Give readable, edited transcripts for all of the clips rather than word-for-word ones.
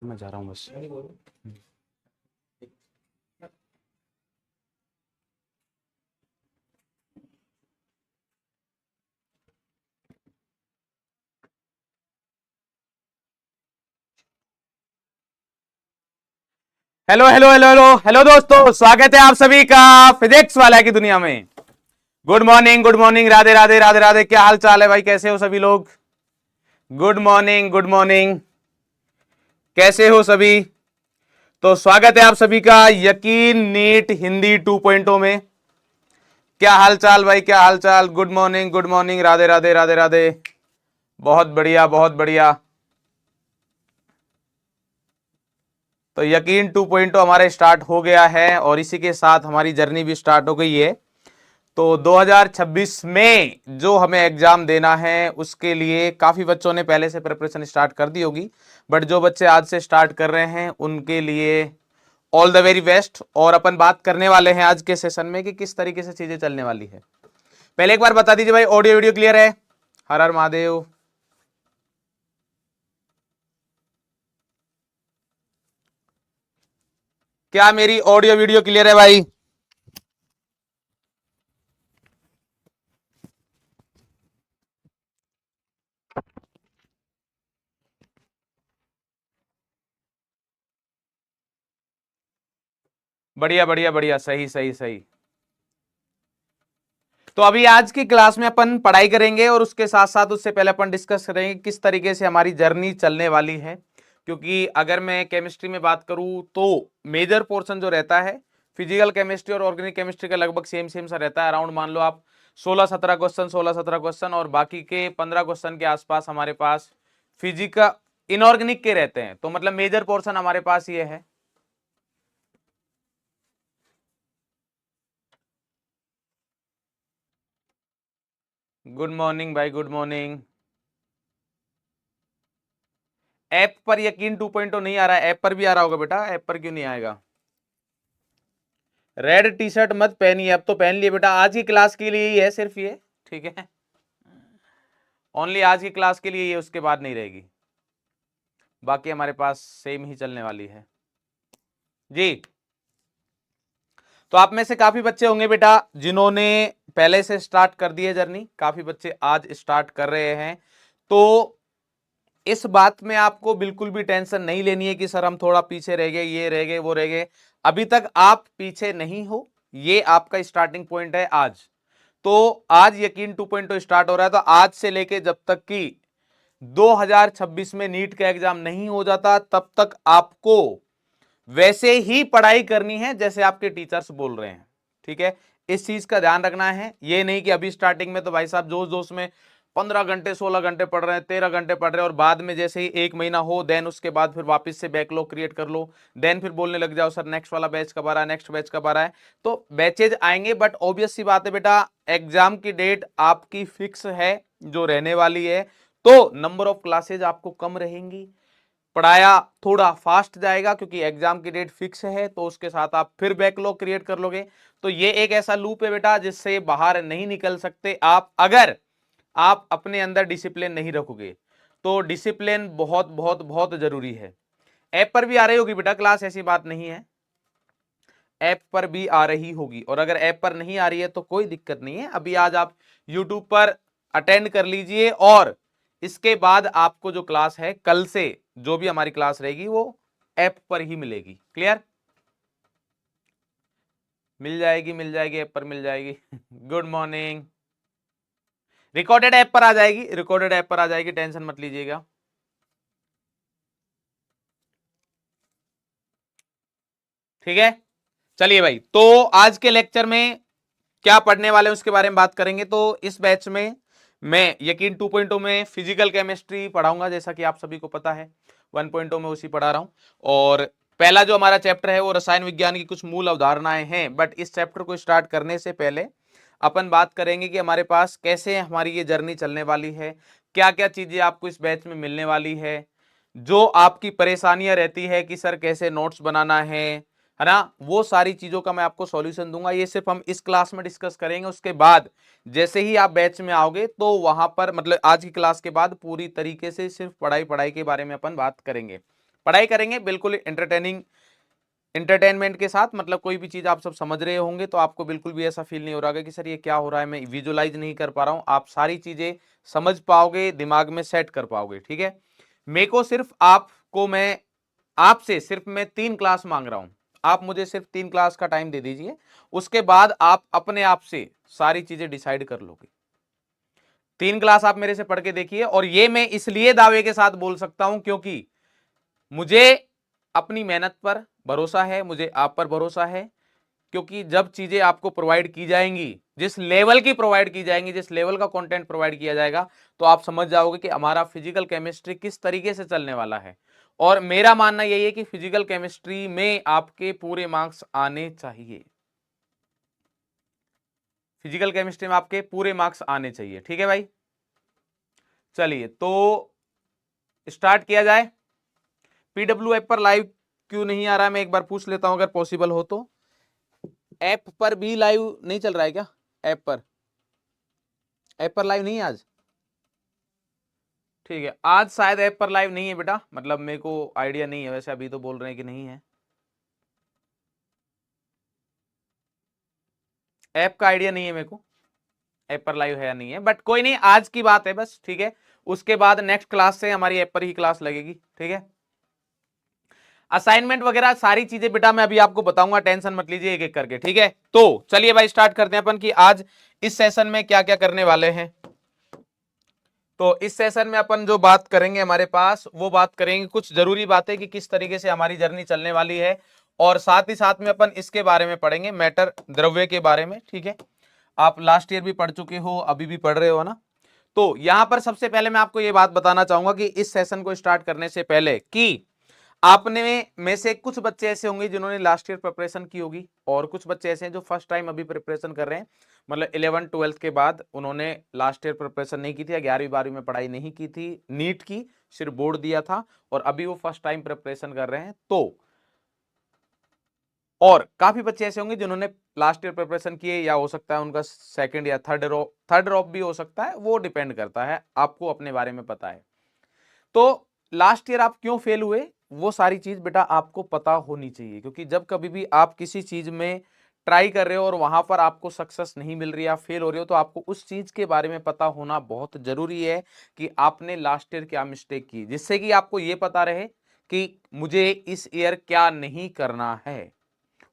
मैं जा रहा हूँ बस। Hello hello hello hello hello दोस्तों, स्वागत है आप सभी का फिजिक्स वाला की दुनिया में। Good morning, good morning, Radhe Radhe Radhe Radhe. क्या हाल चाल है भाई, कैसे हो सभी लोग? गुड मॉर्निंग, गुड मॉर्निंग, कैसे हो सभी? तो स्वागत है आप सभी का यकीन नीट हिंदी 2.0 में। क्या हाल चाल भाई, क्या हाल चाल? Good morning, good morning, Radhe Radhe Radhe Radhe. बहुत बढ़िया, बहुत बढ़िया। तो यकीन 2.0 हमारे स्टार्ट हो गया है और इसी के साथ हमारी जर्नी भी स्टार्ट हो गई है। तो 2026 में जो हमें एग्जाम देना है उसके लिए काफी बच्चों ने पहले से प्रिपरेशन स्टार्ट कर दी होगी, बट जो बच्चे आज से स्टार्ट कर रहे हैं उनके लिए ऑल द वेरी बेस्ट। और अपन बात करने वाले हैं आज के सेशन में कि किस तरीके से चीजें चलने वाली है। पहले एक बार बता दीजिए भाई, ऑडियो वीडियो क्लियर है? हर हर महादेव। क्या मेरी ऑडियो वीडियो क्लियर है भाई? बढ़िया बढ़िया बढ़िया, सही सही सही। तो अभी आज की क्लास में अपन पढ़ाई करेंगे और उसके साथ साथ उससे पहले अपन डिस्कस करेंगे किस तरीके से हमारी जर्नी चलने वाली है। क्योंकि अगर मैं केमिस्ट्री में बात करूं तो मेजर पोर्शन जो रहता है फिजिकल केमिस्ट्री और ऑर्गेनिक केमिस्ट्री का लगभग सेम सेम सा रहता है। अराउंड मान लो आप 16-17 क्वेश्चन, 16-17 क्वेश्चन, और बाकी के 15 क्वेश्चन के आसपास हमारे पास फिजिका इनऑर्गेनिक के रहते हैं। तो मतलब मेजर पोर्शन हमारे पास ये है। गुड मॉर्निंग भाई, गुड मॉर्निंग। ऐप पर यकीन 2.0 नहीं आ रहा है? ऐप पर भी आ रहा होगा बेटा, ऐप पर क्यों नहीं आएगा? रेड टी शर्ट मत पहनिए, अब तो पहन लिए बेटा, आज की क्लास के लिए ही है सिर्फ ये। ठीक है, ओनली आज की क्लास के लिए ये, उसके बाद नहीं रहेगी। बाकी हमारे पास सेम ही चलने वाली है जी। तो आप में से काफी बच्चे होंगे बेटा जिन्होंने पहले से स्टार्ट कर दी है जर्नी, काफी बच्चे आज स्टार्ट कर रहे हैं। तो इस बात में आपको बिल्कुल भी टेंशन नहीं लेनी है कि सर हम थोड़ा पीछे रह गए, ये रह गए, वो रह गए। अभी तक आप पीछे नहीं हो, ये आपका स्टार्टिंग पॉइंट है आज। तो आज यकीन 2.0 स्टार्ट हो रहा है। तो आज से लेके जब तक कि 2026 में नीट का एग्जाम नहीं हो जाता तब तक आपको वैसे ही पढ़ाई करनी है जैसे आपके टीचर्स बोल रहे हैं। ठीक है, इस चीज का ध्यान रखना है। ये नहीं कि अभी स्टार्टिंग में तो भाई साहब जोश जोश में 15 घंटे 16 घंटे पढ़ रहे हैं, 13 घंटे पढ़ रहे हैं, और बाद में जैसे ही एक महीना हो देन उसके बाद फिर वापस से बैकलॉग क्रिएट कर लो, देन फिर बोलने लग जाओ सर नेक्स्ट वाला बैच कब आ रहा है, नेक्स्ट बैच कब आ रहा है। तो बैचेज आएंगे, बट ऑब्वियस सी बात है बेटा, एग्जाम की डेट आपकी फिक्स है जो रहने वाली है। तो नंबर ऑफ क्लासेज आपको कम रहेंगी, पढ़ाया थोड़ा फास्ट जाएगा क्योंकि एग्जाम की डेट फिक्स है। तो उसके साथ आप फिर बैकलॉग क्रिएट कर लोगे। तो ये एक ऐसा लूप है बेटा जिससे बाहर नहीं निकल सकते आप, अगर आप अपने अंदर डिसिप्लिन नहीं रखोगे। तो डिसिप्लिन बहुत बहुत बहुत जरूरी है। ऐप पर भी आ रही होगी बेटा क्लास, ऐसी बात नहीं है, ऐप पर भी आ रही होगी। और अगर ऐप पर नहीं आ रही है तो कोई दिक्कत नहीं है, अभी आज आप यूट्यूब पर अटेंड कर लीजिए और इसके बाद आपको जो क्लास है कल से जो भी हमारी क्लास रहेगी वो ऐप पर ही मिलेगी। क्लियर? मिल जाएगी, मिल जाएगी, ऐप पर मिल जाएगी। Good morning. रिकॉर्डेड ऐप पर आ जाएगी, रिकॉर्डेड ऐप पर आ जाएगी, टेंशन मत लीजिएगा। ठीक है, चलिए भाई, तो आज के लेक्चर में क्या पढ़ने वाले हैं उसके बारे में बात करेंगे। तो इस बैच में मैं यकीन 2.0 में फिजिकल केमिस्ट्री पढ़ाऊंगा, जैसा कि आप सभी को पता है 1.0 में उसी पढ़ा रहा हूं। और पहला जो हमारा चैप्टर है वो रसायन विज्ञान की कुछ मूल अवधारणाएं हैं। बट इस चैप्टर को स्टार्ट करने से पहले अपन बात करेंगे कि हमारे पास कैसे हमारी ये जर्नी चलने वाली है, क्या क्या चीजें आपको इस बैच में मिलने वाली है, जो आपकी परेशानियां रहती है कि सर कैसे नोट्स बनाना है ना, वो सारी चीजों का मैं आपको सॉल्यूशन दूंगा। ये सिर्फ हम इस क्लास में डिस्कस करेंगे, उसके बाद जैसे ही आप बैच में आओगे तो वहां पर मतलब आज की क्लास के बाद पूरी तरीके से सिर्फ पढ़ाई पढ़ाई के बारे में अपन बात करेंगे। पढ़ाई करेंगे बिल्कुल एंटरटेनमेंट के साथ, मतलब कोई भी चीज आप सब समझ रहे होंगे तो आपको बिल्कुल भी ऐसा फील नहीं हो रहा कि सर ये क्या हो रहा है, मैं विजुलाइज नहीं कर पा रहा हूं। आप सारी चीजें समझ पाओगे, दिमाग में सेट कर पाओगे। ठीक है, मेरे को सिर्फ आपको मैं आपसे सिर्फ मैं 3 क्लास मांग रहा हूं। आप मुझे सिर्फ 3 क्लास का टाइम दे दीजिए, उसके बाद आप अपने आप से सारी चीजें डिसाइड कर लोगे। 3 क्लास आप मेरे से पढ़ के देखिए, और ये मैं इसलिए दावे के साथ बोल सकता हूं क्योंकि मुझे अपनी मेहनत पर भरोसा है, मुझे आप पर भरोसा है। क्योंकि जब चीजें आपको प्रोवाइड की जाएंगी, जिस लेवल की प्रोवाइड की जाएंगी, जिस लेवल का कंटेंट प्रोवाइड किया जाएगा, तो आप समझ जाओगे कि हमारा फिजिकल केमिस्ट्री किस तरीके से चलने वाला है। और मेरा मानना यही है कि फिजिकल केमिस्ट्री में आपके पूरे मार्क्स आने चाहिए। फिजिकल केमिस्ट्री में आपके पूरे मार्क्स आने चाहिए। ठीक है भाई, चलिए तो स्टार्ट किया जाए। पीडब्ल्यू ऐप पर लाइव क्यों नहीं आ रहा है, मैं एक बार पूछ लेता हूं, अगर पॉसिबल हो तो। ऐप पर भी लाइव नहीं चल रहा है क्या? ऐप पर लाइव नहीं है आज? ठीक है, आज शायद ऐप पर लाइव नहीं है बेटा, मतलब मेरे को आइडिया नहीं है, वैसे अभी तो बोल रहे हैं कि नहीं है। ऐप का आइडिया नहीं है मेरे को, ऐप पर लाइव है या नहीं है, बट कोई नहीं, आज की बात है बस। ठीक है, उसके बाद नेक्स्ट क्लास से हमारी ऐप पर ही क्लास लगेगी। ठीक है, असाइनमेंट वगैरह सारी चीजें बेटा मैं अभी आपको बताऊंगा, टेंशन मत लीजिए, एक एक करके। ठीक है, तो चलिए भाई स्टार्ट करते हैं अपन कि आज इस सेशन में क्या क्या करने वाले हैं। तो इस सेशन में अपन जो बात करेंगे, हमारे पास वो बात करेंगे कुछ जरूरी बातें कि किस तरीके से हमारी जर्नी चलने वाली है, और साथ ही साथ में अपन इसके बारे में पढ़ेंगे, मैटर द्रव्य के बारे में। ठीक है, आप लास्ट ईयर भी पढ़ चुके हो, अभी भी पढ़ रहे हो ना। तो यहां पर सबसे पहले मैं आपको ये बात बताना चाहूंगा कि इस सेशन को स्टार्ट करने से पहले कि आपने में से कुछ बच्चे ऐसे होंगे जिन्होंने लास्ट ईयर प्रिपरेशन की होगी, और कुछ बच्चे ऐसे हैं जो फर्स्ट टाइम अभी प्रिपरेशन कर रहे हैं, मतलब 11th-12th के बाद उन्होंने लास्ट ईयर प्रिपरेशन नहीं की थी, या 11वीं-12वीं में पढ़ाई नहीं की थी, नीट की सिर्फ बोर्ड दिया था, और अभी वो फर्स्ट टाइम प्रिपरेशन कर रहे हैं। तो और काफी बच्चे ऐसे होंगे जिन्होंने लास्ट ईयर प्रिपरेशन किए, या हो सकता है उनका सेकंड या थर्ड ड्रॉप भी हो सकता है, वो डिपेंड करता है, आपको अपने बारे में पता है। तो लास्ट ईयर आप क्यों फेल हुए, वो सारी चीज बेटा आपको पता होनी चाहिए, क्योंकि जब कभी भी आप किसी चीज में ट्राई कर रहे हो और वहां पर आपको सक्सेस नहीं मिल रही है, आप फेल हो रहे हो, तो आपको उस चीज के बारे में पता होना बहुत जरूरी है कि आपने लास्ट ईयर क्या मिस्टेक की, जिससे कि आपको ये पता रहे कि मुझे इस ईयर क्या नहीं करना है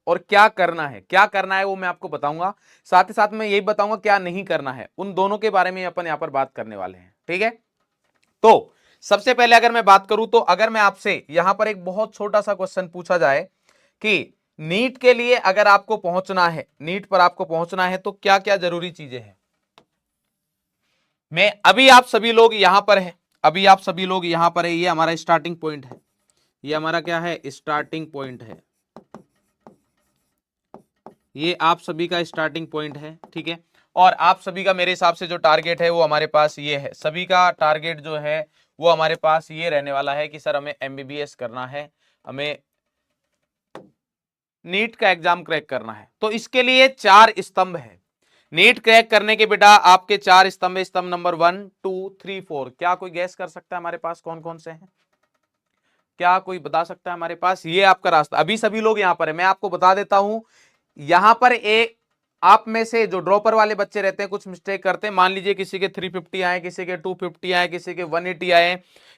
और क्या करना है। क्या करना है वो मैं आपको बताऊंगा, साथ ही साथ मैं यही बताऊंगा क्या नहीं करना है, उन दोनों के बारे में अपन यहां पर बात करने वाले हैं। ठीक है, तो सबसे पहले अगर मैं बात करूं, तो अगर मैं आपसे यहां पर एक बहुत छोटा सा क्वेश्चन पूछा जाए कि नीट के लिए अगर आपको पहुंचना है, नीट पर आपको पहुंचना है, तो क्या क्या जरूरी चीजें हैं। मैं अभी आप सभी लोग यहां पर है, अभी आप सभी लोग यहां पर है, ये हमारा स्टार्टिंग पॉइंट है, ये हमारा क्या है, स्टार्टिंग पॉइंट है, ये आप सभी का स्टार्टिंग पॉइंट है। ठीक है, और आप सभी का मेरे हिसाब से जो टारगेट है वो हमारे पास ये है, सभी का टारगेट जो है वो हमारे पास ये रहने वाला है कि सर हमें एमबीबीएस करना है, हमें नीट का एग्जाम क्रैक करना है। तो इसके लिए 4 स्तंभ है, नीट क्रैक करने के बेटा आपके 4 स्तंभ, स्तंभ नंबर 1 2 3 4। क्या कोई गैस कर सकता है हमारे पास कौन कौन से हैं? क्या कोई बता सकता है हमारे पास? ये आपका रास्ता, अभी सभी लोग यहां पर है, मैं आपको बता देता हूं। यहां पर एक आप में से जो ड्रॉपर वाले बच्चे रहते हैं, कुछ मिस्टेक करते हैं, मान लीजिए किसी के 350 आए, किसी के 250 आए, किसी के 180 आए,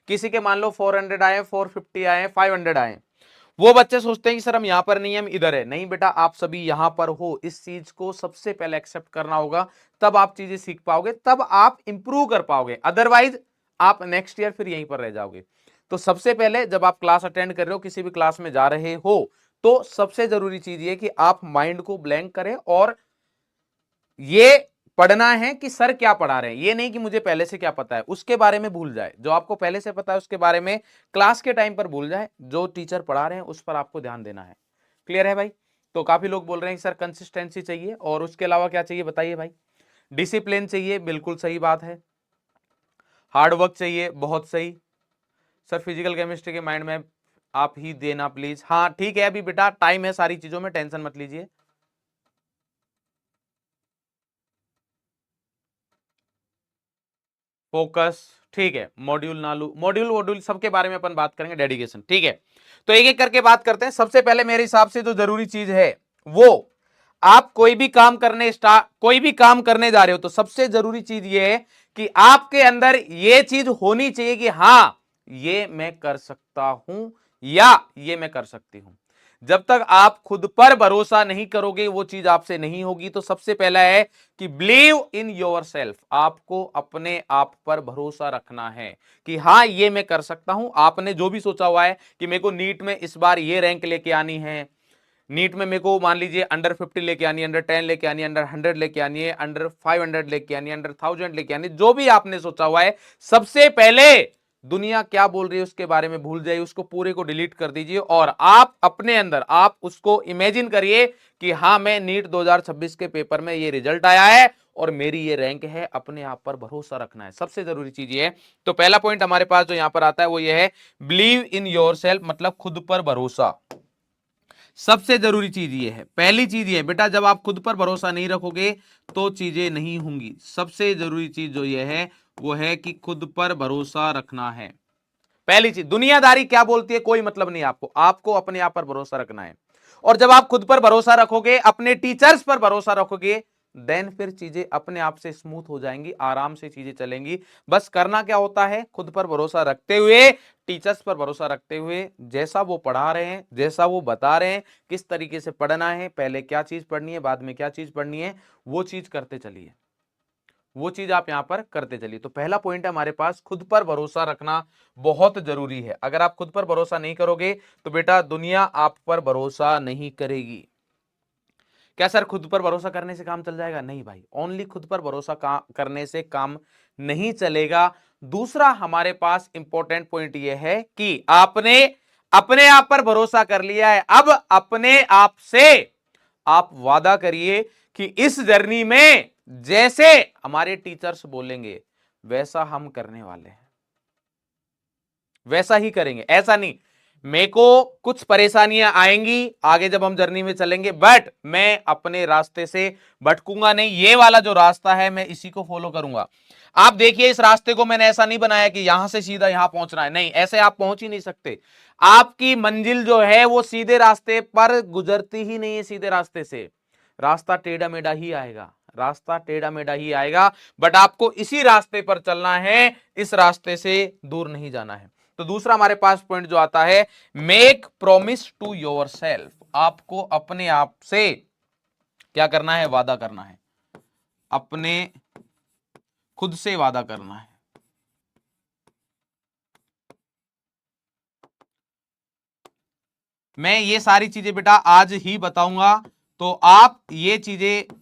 किसी के मान लो 400 आए, 450 आए, 500 आए। वो बच्चे सोचते हैं कि सर हम यहां पर नहीं, हम इधर है। नहीं बेटा, आप सभी यहां पर हो, इस चीज को सबसे पहले एक्सेप्ट करना होगा, तब आप चीजें सीख पाओगे, तब आप इंप्रूव कर पाओगे, अदरवाइज आप नेक्स्ट ईयर फिर यहीं पर रह जाओगे। तो सबसे पहले जब आप क्लास अटेंड कर रहे हो, किसी भी क्लास में जा रहे हो, तो सबसे जरूरी चीज ये कि आप माइंड को ब्लैंक करें, और ये पढ़ना है कि सर क्या पढ़ा रहे हैं, ये नहीं कि मुझे पहले से क्या पता है, उसके बारे में भूल जाए। जो आपको पहले से पता है उसके बारे में क्लास के टाइम पर भूल जाए, जो टीचर पढ़ा रहे हैं उस पर आपको ध्यान देना है। क्लियर है भाई? तो काफी लोग बोल रहे हैं कि सर कंसिस्टेंसी चाहिए, और उसके अलावा क्या चाहिए बताइए भाई? डिसिप्लिन चाहिए, बिल्कुल सही बात है। हार्ड वर्क चाहिए, बहुत सही। सर फिजिकल केमिस्ट्री के माइंड में आप ही देना प्लीज। हाँ ठीक है, अभी बेटा टाइम है सारी चीजों में, टेंशन मत लीजिए। फोकस, ठीक है, मॉड्यूल नालू मॉड्यूल सबके बारे में अपन बात करेंगे, डेडिकेशन, ठीक है। तो एक एक करके बात करते हैं। सबसे पहले मेरे हिसाब से जो जरूरी चीज है वो, आप कोई भी काम करने जा रहे हो तो सबसे जरूरी चीज ये है कि आपके अंदर ये चीज होनी चाहिए कि हां ये मैं कर सकता हूं या ये मैं कर सकती हूं। जब तक आप खुद पर भरोसा नहीं करोगे वो चीज आपसे नहीं होगी। तो सबसे पहला है कि बिलीव इन योर सेल्फ, आपको अपने आप पर भरोसा रखना है कि हां ये मैं कर सकता हूं। आपने जो भी सोचा हुआ है कि मेरे को नीट में इस बार ये रैंक लेके आनी है, नीट में मेरे को मान लीजिए अंडर 50 लेके आनी है, अंडर 10 लेके आनी है, अंडर 100 लेके आनी है, अंडर 500 लेके आनी है, अंडर 1000 लेके आनी है, जो भी आपने सोचा हुआ है, सबसे पहले दुनिया क्या बोल रही है उसके बारे में भूल जाइए, उसको पूरे को डिलीट कर दीजिए और आप अपने अंदर आप उसको इमेजिन करिए कि हां मैं नीट 2026 के पेपर में ये रिजल्ट आया है और मेरी ये रैंक है। अपने आप पर भरोसा रखना है, सबसे जरूरी चीज ये है। तो पहला पॉइंट हमारे पास जो यहां पर आता है वो ये है, बिलीव इन योर सेल्फ, मतलब खुद पर भरोसा। सबसे जरूरी चीज ये है, पहली चीज ये है बेटा, जब आप खुद पर भरोसा नहीं रखोगे तो चीजें नहीं होंगी। सबसे जरूरी चीज जो ये है वो है कि खुद पर भरोसा रखना है। पहली चीज, दुनियादारी क्या बोलती है कोई मतलब नहीं, आपको आपको अपने आप पर भरोसा रखना है। और जब आप खुद पर भरोसा रखोगे, अपने टीचर्स पर भरोसा रखोगे, देन फिर चीजें अपने आप से स्मूथ हो जाएंगी, आराम से चीजें चलेंगी। बस करना क्या होता है, खुद पर भरोसा रखते हुए, टीचर्स पर भरोसा रखते हुए, जैसा वो पढ़ा रहे हैं, जैसा वो बता रहे हैं, किस तरीके से पढ़ना है, पहले क्या चीज पढ़नी है, बाद में क्या चीज पढ़नी है, वो चीज करते चलिए, वो चीज आप यहां पर करते चलिए। तो पहला पॉइंट है हमारे पास, खुद पर भरोसा रखना बहुत जरूरी है। अगर आप खुद पर भरोसा नहीं करोगे तो बेटा दुनिया आप पर भरोसा नहीं करेगी। क्या सर खुद पर भरोसा करने से काम चल जाएगा? नहीं भाई, ओनली खुद पर भरोसा करने से काम नहीं चलेगा। दूसरा हमारे पास इंपॉर्टेंट पॉइंट यह है कि आपने अपने आप पर भरोसा कर लिया है, अब अपने आप से आप वादा करिए कि इस जर्नी में जैसे हमारे टीचर्स बोलेंगे वैसा हम करने वाले हैं, वैसा ही करेंगे। ऐसा नहीं मेरे को कुछ परेशानियां आएंगी आगे जब हम जर्नी में चलेंगे, बट मैं अपने रास्ते से भटकूंगा नहीं, ये वाला जो रास्ता है मैं इसी को फॉलो करूंगा। आप देखिए इस रास्ते को मैंने ऐसा नहीं बनाया कि यहां से सीधा यहां पहुंचना है, नहीं, ऐसे आप पहुंच ही नहीं सकते। आपकी मंजिल जो है वो सीधे रास्ते पर गुजरती ही नहीं है, सीधे रास्ते से रास्ता टेढ़ा मेढ़ा ही आएगा, रास्ता टेढ़ा मेढ़ा ही आएगा, बट आपको इसी रास्ते पर चलना है, इस रास्ते से दूर नहीं जाना है। तो दूसरा हमारे पास पॉइंट जो आता है, make promise to yourself, आपको अपने आप से क्या करना है, वादा करना है, अपने खुद से वादा करना है। मैं ये सारी चीजें बेटा आज ही बताऊंगा, तो आप ये चीजें,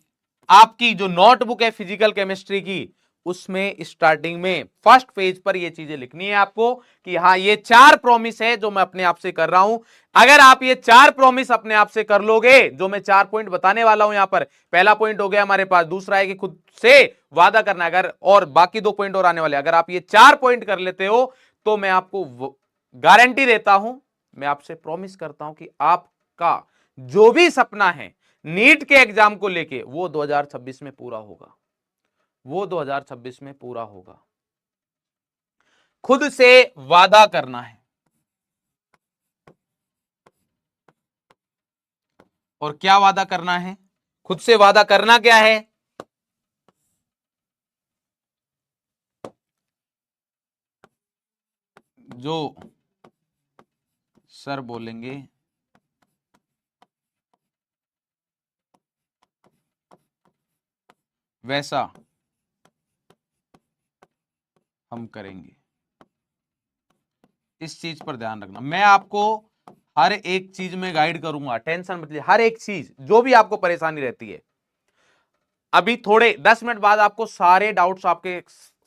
आपकी जो नोटबुक है फिजिकल केमिस्ट्री की, उसमें स्टार्टिंग में फर्स्ट पेज पर ये चीजें लिखनी है आपको कि हाँ ये 4 प्रॉमिस है जो मैं अपने आप से कर रहा हूं। अगर आप ये 4 प्रॉमिस अपने आप से कर लोगे, जो मैं 4 पॉइंट बताने वाला हूं यहां पर, पहला पॉइंट हो गया हमारे पास, दूसरा है कि खुद से वादा करना, अगर और बाकी 2 पॉइंट और आने वाले, अगर आप ये 4 पॉइंट कर लेते हो तो मैं आपको गारंटी देता हूं, मैं आपसे प्रॉमिस करता हूं कि आपका जो भी सपना है नीट के एग्जाम को लेके वो 2026 में पूरा होगा, वो 2026 में पूरा होगा। खुद से वादा करना है, और क्या वादा करना है, खुद से वादा करना क्या है, जो सर बोलेंगे वैसा हम करेंगे। इस चीज पर ध्यान रखना, मैं आपको हर एक चीज में गाइड करूंगा, टेंशन मत लीजिए, हर एक चीज जो भी आपको परेशानी रहती है। अभी थोड़े 10 मिनट बाद आपको सारे डाउट्स आपके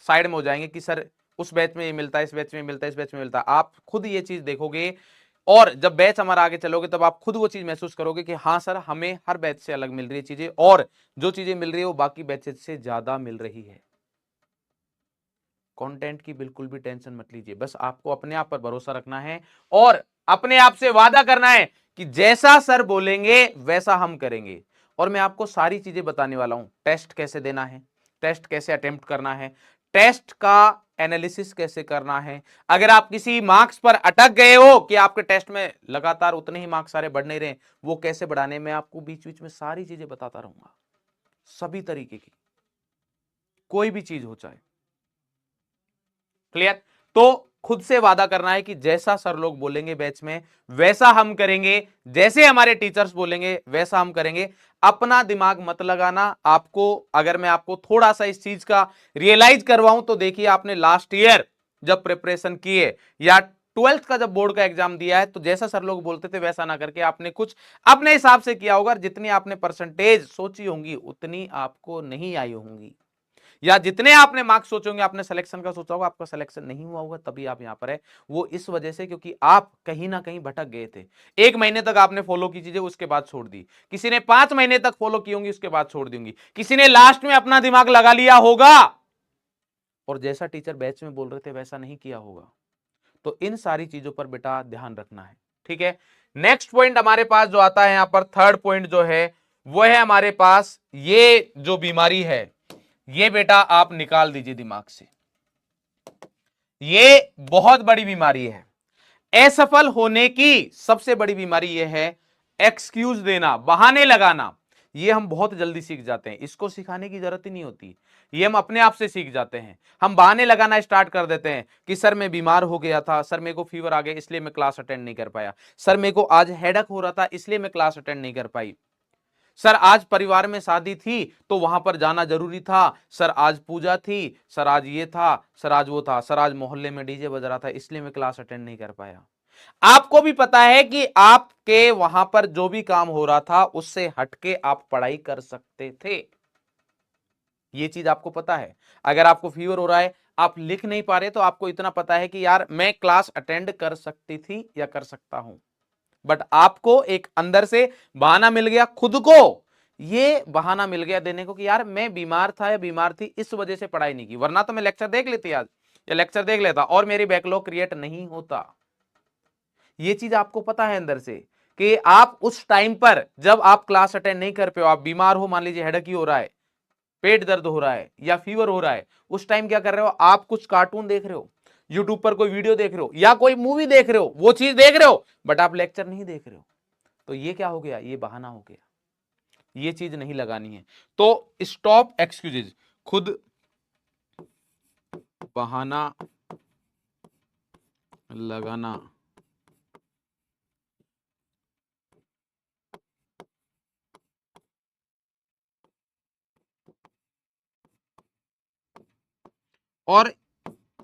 साइड में हो जाएंगे कि सर उस बैच में ये मिलता है, इस बैच में मिलता है, इस बैच में मिलता है। आप खुद ये चीज देखोगे और जब बैच हमारा आगे चलोगे तब आप खुद वो चीज महसूस करोगे कि हाँ सर हमें हर बैच से अलग मिल रही है चीजें, और जो चीजें मिल रही है वो बाकी बैचेस से ज्यादा मिल रही है। कंटेंट की बिल्कुल भी टेंशन मत लीजिए, बस आपको अपने आप पर भरोसा रखना है और अपने आप से वादा करना है कि जैसा सर बोलेंगे वैसा हम करेंगे। और मैं आपको सारी चीजें बताने वाला हूं, टेस्ट कैसे देना है, टेस्ट कैसे अटेम्प्ट करना है, टेस्ट का एनालिसिस कैसे करना है। अगर आप किसी मार्क्स पर अटक गए हो कि आपके टेस्ट में लगातार उतने ही मार्क्स सारे बढ़ नहीं रहे, वो कैसे बढ़ाने, मैं आपको बीच बीच में सारी चीजें बताता रहूंगा, सभी तरीके की, कोई भी चीज हो चाहे। क्लियर? तो खुद से वादा करना है कि जैसा सर लोग बोलेंगे बैच में वैसा हम करेंगे, जैसे हमारे टीचर्स बोलेंगे वैसा हम करेंगे। अपना दिमाग मत लगाना। आपको अगर मैं आपको थोड़ा सा इस चीज का रियलाइज करवाऊं तो देखिए, आपने लास्ट ईयर जब प्रिपरेशन किए या 12th का जब बोर्ड का एग्जाम दिया है, तो जैसा सर लोग बोलते थे वैसा ना करके आपने कुछ अपने हिसाब से किया होगा। जितनी आपने परसेंटेज सोची होंगी उतनी आपको नहीं आई होंगी, या जितने आपने मार्क्स सोचे होंगे, आपने सिलेक्शन का सोचा होगा, आपका सिलेक्शन नहीं हुआ होगा, तभी आप यहां पर है। वो इस वजह से क्योंकि आप कहीं ना कहीं भटक गए थे। 1 महीने तक आपने फॉलो की चीजें, उसके बाद छोड़ दी। किसी ने 5 महीने तक फॉलो की होंगी, उसके बाद छोड़ दी होंगी। किसी ने लास्ट में अपना दिमाग लगा लिया होगा और जैसा टीचर बैच में बोल रहे थे वैसा नहीं किया होगा। तो इन सारी चीजों पर बेटा ध्यान रखना है। ठीक है, नेक्स्ट पॉइंट हमारे पास जो आता है यहां पर, थर्ड पॉइंट जो है वो है हमारे पास, ये जो बीमारी है ये बेटा आप निकाल दीजिए दिमाग से। ये बहुत बड़ी बीमारी है। असफल होने की सबसे बड़ी बीमारी यह है एक्सक्यूज देना, बहाने लगाना। ये हम बहुत जल्दी सीख जाते हैं, इसको सिखाने की जरूरत ही नहीं होती, ये हम अपने आप से सीख जाते हैं। हम बहाने लगाना स्टार्ट कर देते हैं कि सर मैं बीमार हो गया था, सर मेरे को फीवर आ गया इसलिए मैं क्लास अटेंड नहीं कर पाया, सर मेरे को आज हेडेक हो रहा था इसलिए मैं क्लास अटेंड नहीं कर पाई, सर आज परिवार में शादी थी तो वहां पर जाना जरूरी था, सर आज पूजा थी, सर आज ये था, सर आज वो था, सर आज मोहल्ले में डीजे बज रहा था इसलिए मैं क्लास अटेंड नहीं कर पाया। आपको भी पता है कि आपके वहां पर जो भी काम हो रहा था उससे हटके आप पढ़ाई कर सकते थे, ये चीज आपको पता है। अगर आपको फीवर हो रहा है, आप लिख नहीं पा रहे, तो आपको इतना पता है कि यार मैं क्लास अटेंड कर सकती थी या कर सकता हूं, बट आपको एक अंदर से बहाना मिल गया, खुद को ये बहाना मिल गया देने को कि यार मैं बीमार था या बीमार थी इस वजह से पढ़ाई नहीं की, वरना तो मैं लेक्चर देख लेती आज या लेक्चर देख लेता और मेरी बैकलॉग क्रिएट नहीं होता। ये चीज आपको पता है अंदर से कि आप उस टाइम पर जब आप क्लास अटेंड नहीं कर पे हो, आप बीमार हो, मान लीजिए हेडेक ही हो रहा है, पेट दर्द हो रहा है या फीवर हो रहा है, उस टाइम क्या कर रहे हो आप, कुछ कार्टून देख रहे हो, यूट्यूब पर कोई वीडियो देख रहे हो या कोई मूवी देख रहे हो, वो चीज देख रहे हो बट आप लेक्चर नहीं देख रहे हो। तो ये क्या हो गया, ये बहाना हो गया, ये चीज नहीं लगानी है। तो स्टॉप एक्सक्यूजेज, खुद बहाना लगाना। और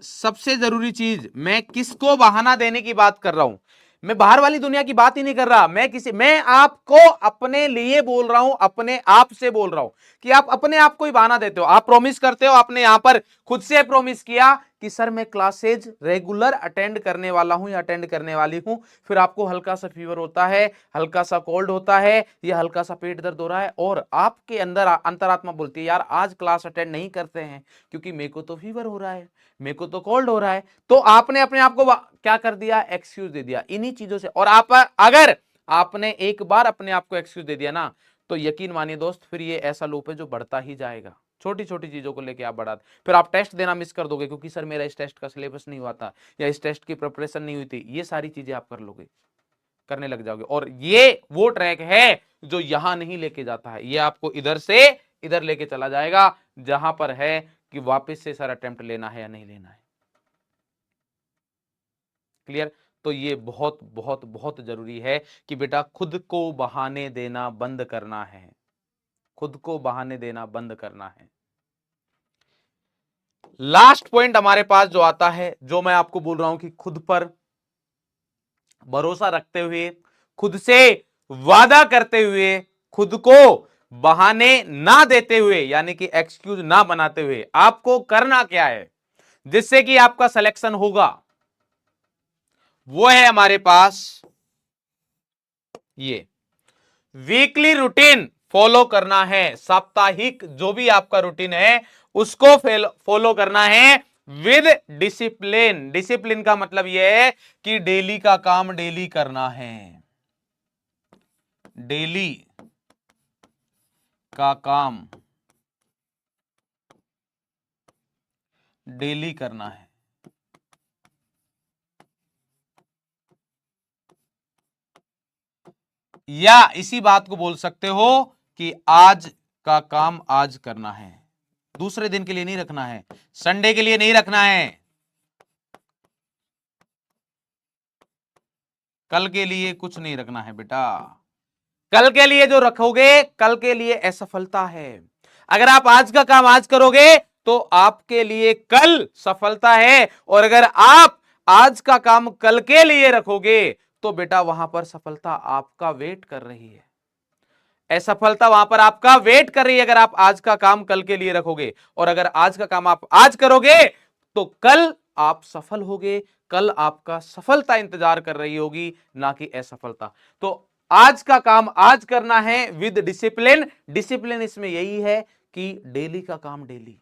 सबसे जरूरी चीज, मैं किसको बहाना देने की बात कर रहा हूं, मैं बाहर वाली दुनिया की बात ही नहीं कर रहा, मैं आपको अपने लिए बोल रहा हूं, अपने आप से बोल रहा हूं कि आप अपने आप को ही बहाना देते हो। आप प्रॉमिस करते हो, आपने यहां पर खुद से प्रॉमिस किया कि सर मैं क्लासेज रेगुलर अटेंड करने वाला हूं या अटेंड करने वाली हूं, फिर आपको हल्का सा फीवर होता है, हल्का सा कोल्ड होता है या हल्का सा पेट दर्द हो रहा है और आपके अंदर अंतरात्मा बोलती है यार आज क्लास अटेंड नहीं करते हैं क्योंकि मेरे को तो फीवर हो रहा है, मेरे को तो कोल्ड हो रहा है। तो आपने अपने आप को क्या कर दिया, एक्सक्यूज दे दिया इन्हीं चीजों से। और आप अगर आपने एक बार अपने आप को एक्सक्यूज दे दिया ना, तो यकीन मानिए दोस्त, फिर ये ऐसा लूप है जो बढ़ता ही जाएगा। छोटी छोटी चीजों को लेके आप बढ़ा, फिर आप टेस्ट देना मिस कर दोगे क्योंकि सर मेरा इस टेस्ट का सिलेबस नहीं हुआ था या इस टेस्ट की प्रिपरेशन नहीं हुई थी, ये सारी चीजें आप कर लोगे, करने लग जाओगे। और ये वो ट्रैक है जो यहां नहीं लेके जाता है, ये आपको इधर से इधर लेके चला जाएगा जहां पर है कि वापस से सर अटेम्प्ट लेना है या नहीं लेना है। क्लियर? तो ये बहुत बहुत बहुत जरूरी है कि बेटा खुद को बहाने देना बंद करना है, खुद को बहाने देना बंद करना है। लास्ट पॉइंट हमारे पास जो आता है, जो मैं आपको बोल रहा हूं कि खुद पर भरोसा रखते हुए, खुद से वादा करते हुए, खुद को बहाने ना देते हुए यानी कि एक्सक्यूज ना बनाते हुए आपको करना क्या है जिससे कि आपका सिलेक्शन होगा, वो है हमारे पास ये वीकली रूटीन फॉलो करना है। साप्ताहिक जो भी आपका रूटीन है उसको फॉलो करना है विद डिसिप्लिन। डिसिप्लिन का मतलब यह है कि डेली का काम डेली करना है, डेली का काम डेली करना है। या इसी बात को बोल सकते हो कि आज का काम आज करना है, दूसरे दिन के लिए नहीं रखना है, संडे के लिए नहीं रखना है, कल के लिए कुछ नहीं रखना है बेटा। कल के लिए जो रखोगे कल के लिए असफलता है। अगर आप आज का काम आज करोगे तो आपके लिए कल सफलता है, और अगर आप आज का काम कल के लिए रखोगे तो बेटा वहां पर सफलता आपका वेट कर रही है, असफलता वहां पर आपका वेट कर रही है। अगर आप आज का काम कल के लिए रखोगे और अगर आज का काम आप आज करोगे तो कल आप सफल होगे, कल आपका सफलता इंतजार कर रही होगी, ना कि असफलता। तो आज का काम आज करना है विद डिसिप्लिन। डिसिप्लिन इसमें यही है कि डेली का काम डेली,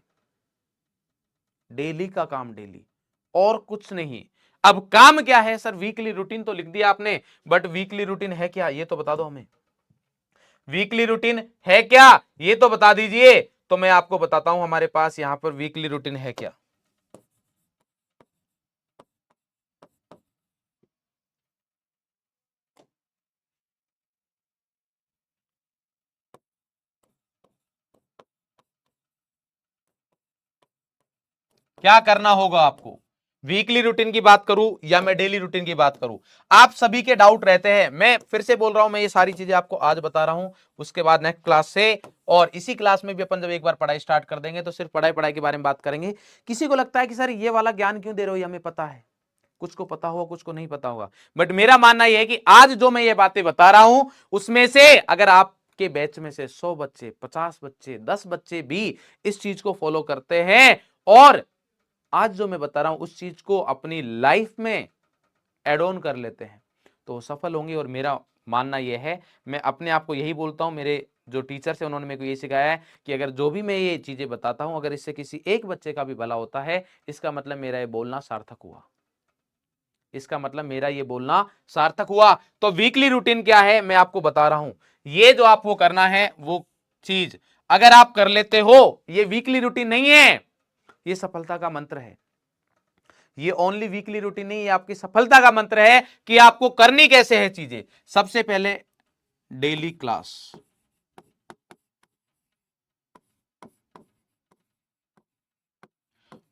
डेली का काम डेली, और कुछ नहीं। अब काम क्या है सर? वीकली रूटीन तो लिख दिया आपने, बट वीकली रूटीन है क्या ये तो बता दो हमें। वीकली रूटीन है क्या ये तो बता दीजिए। तो मैं आपको बताता हूं हमारे पास यहां पर वीकली रूटीन है क्या। क्या करना होगा आपको? वीकली रूटीन की बात करूं या मैं डेली रूटीन की बात करूं, आप सभी के डाउट रहते हैं। मैं फिर से बोल रहा हूं, मैं ये सारी चीजें आपको आज बता रहा हूं, उसके बाद नेक्स्ट क्लास से और इसी क्लास में भी अपन जब एक बार पढ़ाई स्टार्ट कर देंगे तो सिर्फ पढ़ाई पढ़ाई के बारे में बात करेंगे। किसी को लगता है कि सर ये वाला ज्ञान क्यों दे रहे हो, ये हमें पता है, कुछ को पता होगा कुछ को नहीं पता होगा, बट मेरा मानना यह है कि आज जो मैं ये बातें बता रहा हूं उसमें से अगर आपके बैच में से 100 बच्चे, 50 बच्चे, 10 बच्चे भी इस चीज को फॉलो करते हैं और आज जो मैं बता रहा हूं उस चीज को अपनी लाइफ में एड ऑन कर लेते हैं तो सफल होंगे। और मेरा मानना यह है, मैं अपने आप को यही बोलता हूं, मेरे जो टीचर्स हैं उन्होंने मेरे को ये सिखाया है कि अगर जो भी मैं ये चीजें बताता हूं अगर इससे किसी एक बच्चे का भी भला होता है इसका मतलब मेरा ये बोलना सार्थक हुआ, इसका मतलब मेरा ये बोलना सार्थक हुआ। तो वीकली रूटीन क्या है मैं आपको बता रहा हूं, ये जो आपको करना है वो चीज अगर आप कर लेते हो, ये वीकली रूटीन नहीं है, ये सफलता का मंत्र है। ये ओनली वीकली रूटीन नहीं, ये आपकी सफलता का मंत्र है कि आपको करनी कैसे है चीजें। सबसे पहले डेली क्लास,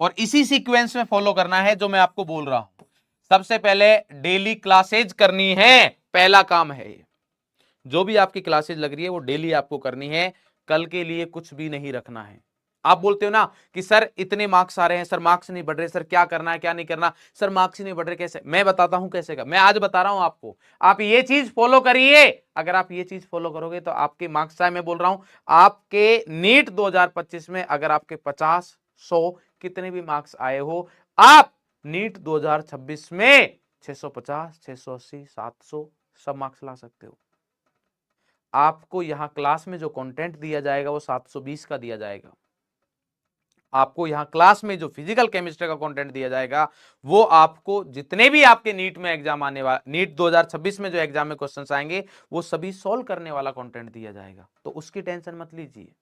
और इसी सीक्वेंस में फॉलो करना है जो मैं आपको बोल रहा हूं। सबसे पहले डेली क्लासेज करनी है, पहला काम है ये। जो भी आपकी क्लासेज लग रही है वो डेली आपको करनी है, कल के लिए कुछ भी नहीं रखना है। आप बोलते हो ना कि सर इतने मार्क्स आ रहे हैं, सर मार्क्स नहीं बढ़ रहे, सर क्या करना है क्या नहीं करना, सर मार्क्स ही नहीं बढ़ रहे, कैसे? मैं बताता हूं कैसे का, मैं आज बता रहा हूं आपको। आप ये चीज फॉलो करिए, अगर आप ये चीज फॉलो करोगे तो आपके मार्क्स, चाहे मैं बोल रहा हूं आपके नीट 2025 में अगर आपके 50, 100 कितने भी मार्क्स आए हो, आप नीट 2026 में 650, 680, 700 सब मार्क्स ला सकते हो। आपको यहां क्लास में जो कंटेंट दिया जाएगा वो 720 का दिया जाएगा। आपको यहां क्लास में जो फिजिकल केमिस्ट्री का कंटेंट दिया जाएगा वो आपको जितने भी आपके नीट में एग्जाम आने वाला, नीट 2026 में जो एग्जाम में क्वेश्चंस आएंगे वो सभी सॉल्व करने वाला कंटेंट दिया जाएगा, तो उसकी टेंशन मत लीजिए।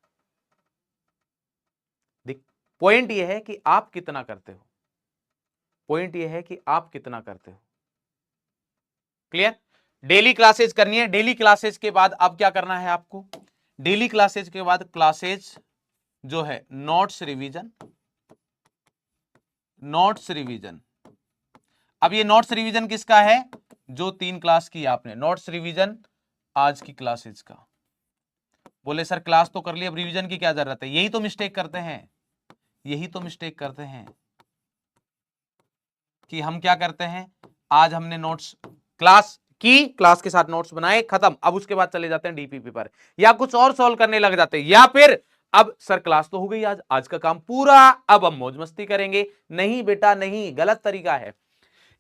पॉइंट ये है कि आप कितना करते हो, पॉइंट ये है कि आप कितना करते हो। क्लियर? डेली क्लासेज करनी है। डेली क्लासेज के बाद अब क्या करना है आपको? डेली क्लासेज के बाद क्लासेज जो है नोट्स रिवीजन, नोट्स रिवीजन। अब ये नोट्स रिवीजन किसका है? जो 3 क्लास की आपने, नोट्स रिवीजन आज की क्लासेज का। बोले सर क्लास तो कर ली, अब रिवीजन की क्या जरूरत है? यही तो मिस्टेक करते हैं, यही तो मिस्टेक करते हैं कि हम क्या करते हैं, आज हमने नोट्स क्लास की, क्लास के साथ नोट्स बनाए, खत्म, अब उसके बाद चले जाते हैं डीपीपी पर या कुछ और सॉल्व करने लग जाते हैं, या फिर अब सर क्लास तो हो गई, आज आज का काम पूरा, अब हम मौज मस्ती करेंगे। नहीं बेटा नहीं, गलत तरीका है।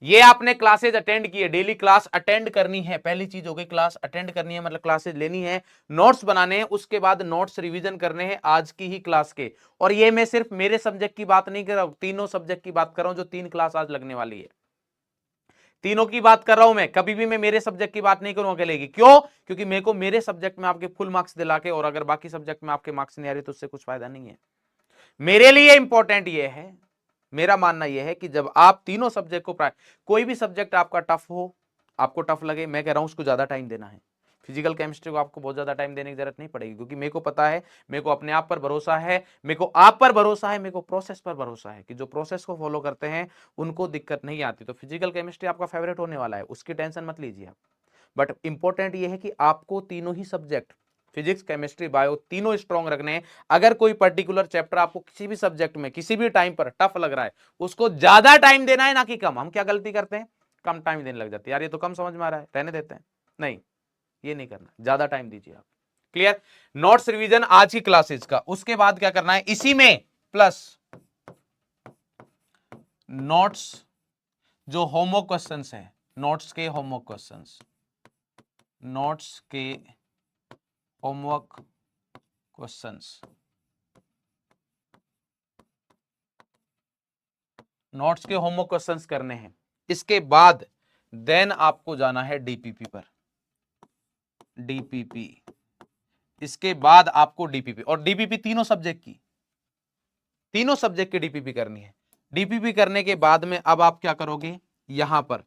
ये आपने क्लासेज अटेंड की है, डेली क्लास अटेंड करनी है, पहली चीज हो गई क्लास अटेंड करनी है, मतलब क्लासेज लेनी है, नोट्स बनाने हैं, उसके बाद नोट्स रिवीजन करने हैं आज की ही क्लास के। और ये मैं सिर्फ मेरे सब्जेक्ट की बात नहीं कर रहा हूं, तीनों सब्जेक्ट की बात कर रहा हूं जो 3 क्लास आज लगने वाली है, तीनों की बात कर रहा हूं मैं। कभी भी मैं मेरे सब्जेक्ट की बात नहीं करूं अकेले की, क्यों? क्योंकि मेरे को मेरे सब्जेक्ट में आपके फुल मार्क्स दिला के और अगर बाकी सब्जेक्ट में आपके मार्क्स नहीं आ रहे तो उससे कुछ फायदा नहीं है। मेरे लिए इंपॉर्टेंट ये है मेरा मानना यह है कि जब आप तीनों सब्जेक्ट को कोई भी सब्जेक्ट आपका टफ हो, आपको टफ लगे, मैं कह रहा हूं उसको ज्यादा टाइम देना है। फिजिकल केमिस्ट्री को आपको बहुत ज्यादा टाइम देने की जरूरत नहीं पड़ेगी, क्योंकि मेरे को पता है, मेरे को अपने आप पर भरोसा है, मेरे को आप पर भरोसा है, मेरे को प्रोसेस पर भरोसा है कि जो प्रोसेस को फॉलो करते हैं उनको दिक्कत नहीं आती। तो फिजिकल केमिस्ट्री आपका फेवरेट होने वाला है, उसकी टेंशन मत लीजिए आप। बट इंपॉर्टेंट ये है कि आपको तीनों ही सब्जेक्ट, फिजिक्स केमिस्ट्री बायो, तीनों स्ट्रॉन्ग रखने हैं। अगर कोई पर्टिकुलर चैप्टर आपको किसी भी सब्जेक्ट में किसी भी टाइम पर टफ लग रहा है, उसको ज्यादा टाइम देना है, ना कि कम। हम क्या गलती करते हैं, कम टाइम देने लग जाते हैं, यार ये तो कम समझ में आ रहा है, रहने देते हैं। नहीं, ये नहीं करना, ज्यादा टाइम दीजिए आप। क्लियर? नोट्स रिवीजन आज की क्लासेज का, उसके बाद क्या करना है, इसी में प्लस नोट्स जो होमवर्क क्वेश्चंस हैं, नोट्स के होमवर्क क्वेश्चंस, नोट्स के होमवर्क क्वेश्चंस, नोट्स के होमवर्क क्वेश्चंस करने हैं। इसके बाद देन आपको जाना है डीपीपी पर, डीपीपी। इसके बाद आपको डीपीपी, और डीपीपी तीनों सब्जेक्ट की, तीनों सब्जेक्ट की डीपीपी करनी है। डीपीपी करने के बाद में अब आप क्या करोगे यहां पर,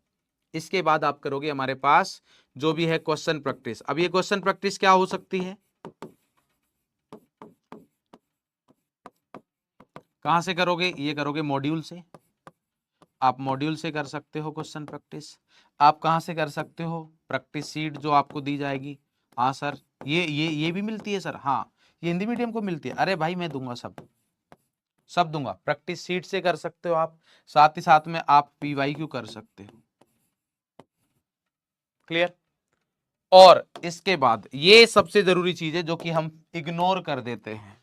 इसके बाद आप करोगे हमारे पास जो भी है क्वेश्चन प्रैक्टिस। अब ये क्वेश्चन प्रैक्टिस क्या हो सकती है, कहां से करोगे, ये करोगे मॉड्यूल से। आप मॉड्यूल से कर सकते हो क्वेश्चन प्रैक्टिस। आप कहां से कर सकते हो, प्रैक्टिस सीट जो आपको दी जाएगी। हाँ सर, ये भी मिलती है सर, हाँ ये हिंदी मीडियम को मिलती है। अरे भाई मैं दूंगा, सब दूंगा। प्रैक्टिस सीट से कर सकते हो आप, साथ ही साथ में आप पीवाईक्यू कर सकते हो। क्लियर? और इसके बाद ये सबसे जरूरी चीज है जो कि हम इग्नोर कर देते हैं,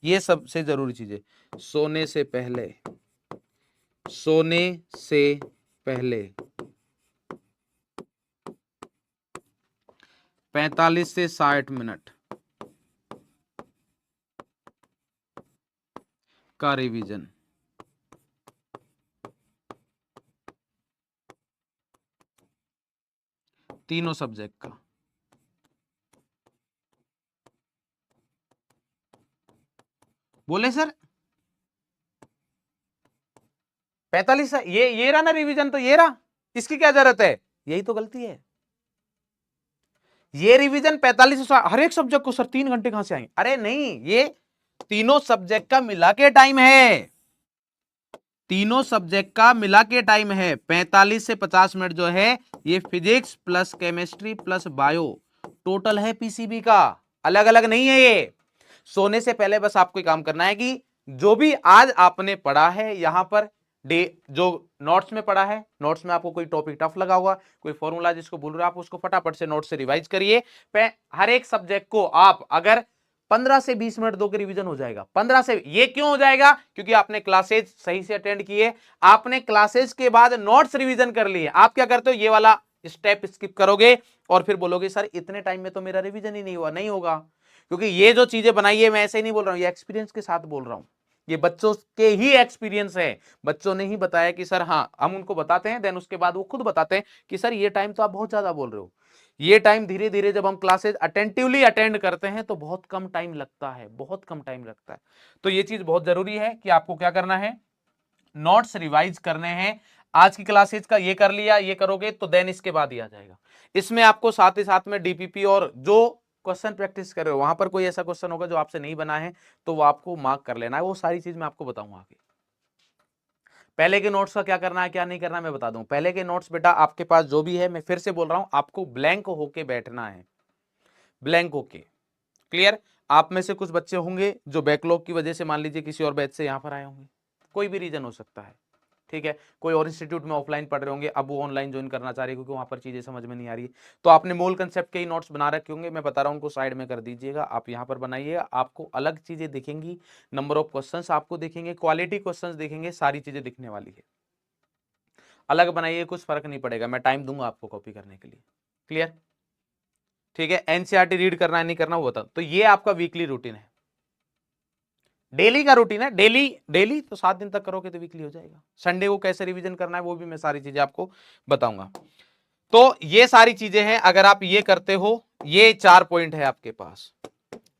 ये सबसे जरूरी चीज है, सोने से पहले, सोने से पहले 45 से 60 मिनट का रिवीजन। तीनों सब्जेक्ट का। बोले सर 45, ये रहा ना रिवीजन, तो ये रहा, इसकी क्या जरूरत है, यही तो गलती है। ये रिवीजन 45 हर एक सब्जेक्ट को सर 3 घंटे कहां से आएंगे, अरे नहीं, ये तीनों सब्जेक्ट का मिला के टाइम है, तीनों सब्जेक्ट का मिला के टाइम है। 45 से 50 मिनट जो है ये physics plus chemistry plus bio total है पीसीबी का, अलग अलग नहीं है ये। सोने से पहले बस आपको काम करना है कि जो भी आज आपने पढ़ा है यहां पर जो नोट्स में पढ़ा है, नोट्स में आपको कोई टॉपिक टफ लगा होगा, कोई फॉर्मूला जिसको भूल रहे हो, आप उसको फटाफट से नोट से रिवाइज करिए। हर एक सब्जेक्ट को आप अगर 15 से 20 मिनट दो के रिवीजन हो जाएगा। 15 से, ये क्यों हो जाएगा, क्योंकि आपने क्लासेज सही से अटेंड किए, आपने क्लासेज के बाद नोट्स रिवीजन कर लिए। आप क्या करते हो, ये वाला स्टेप स्किप करोगे और फिर बोलोगे सर इतने टाइम में तो मेरा रिवीजन ही नहीं हुआ। नहीं होगा, क्योंकि ये जो चीजें बनाई है, मैं ऐसे ही नहीं बोल रहा हूं, ये एक्सपीरियंस के साथ बोल रहा हूं, ये बच्चों के ही एक्सपीरियंस है। बच्चों ने ही बताया कि सर, हाँ हम उनको बताते हैं, देन उसके बाद वो खुद बताते हैं कि सर ये टाइम तो आप बहुत ज्यादा बोल रहे हो। ये टाइम धीरे धीरे जब हम क्लासेस अटेंटिवली अटेंड करते हैं तो बहुत कम टाइम लगता है, बहुत कम टाइम लगता है। तो ये चीज बहुत जरूरी है कि आपको क्या करना है, नोट्स रिवाइज करने हैं। आज की क्लासेज का ये कर लिया, ये करोगे तो देन इसके बाद ही आ जाएगा। इसमें आपको साथ ही साथ में डीपीपी और जो क्वेश्चन प्रैक्टिस कर रहे हो वहां पर कोई ऐसा क्वेश्चन होगा जो आपसे नहीं बना है तो वो आपको मार्क कर लेना है। वो सारी चीज मैं आपको बताऊंगा आगे। पहले के नोट्स का क्या करना है क्या नहीं करना है मैं बता दूं। पहले के नोट्स बेटा आपके पास जो भी है, मैं फिर से बोल रहा हूं, आपको ब्लैंक होके बैठना है, ब्लैंक होके। क्लियर? आप में से कुछ बच्चे होंगे जो बैकलॉग की वजह से मान लीजिए किसी और बैच से यहां पर आए होंगे, कोई भी रीजन हो सकता है, ठीक है। कोई और इंस्टीट्यूट में ऑफलाइन पढ़ रहे होंगे, अब वो ऑनलाइन ज्वाइन करना चाह रहे हैं क्योंकि वहां पर चीजें समझ में नहीं आ रही है। तो आपने मूल कंसेप्ट के ही नोट्स बना रखे होंगे, मैं बता रहा हूं उनको साइड में कर दीजिएगा, आप यहां पर बनाइएगा। आपको अलग चीजें दिखेंगी, नंबर ऑफ क्वेश्चंस आपको दिखेंगे, क्वालिटी क्वेश्चंस दिखेंगे, सारी चीजें दिखने वाली है। अलग बनाइए, कुछ फर्क नहीं पड़ेगा, मैं टाइम दूंगा आपको कॉपी करने के लिए। क्लियर? ठीक है। एनसीईआरटी रीड करना है नहीं करना वो बता। तो ये आपका वीकली रूटीन है, डेली का रूटीन है। डेली डेली तो 7 दिन तक करोगे तो वीकली हो जाएगा। संडे को कैसे रिवीजन करना है वो भी मैं सारी चीजें आपको बताऊंगा। तो ये सारी चीजें हैं, अगर आप ये करते हो, ये 4 पॉइंट है आपके पास,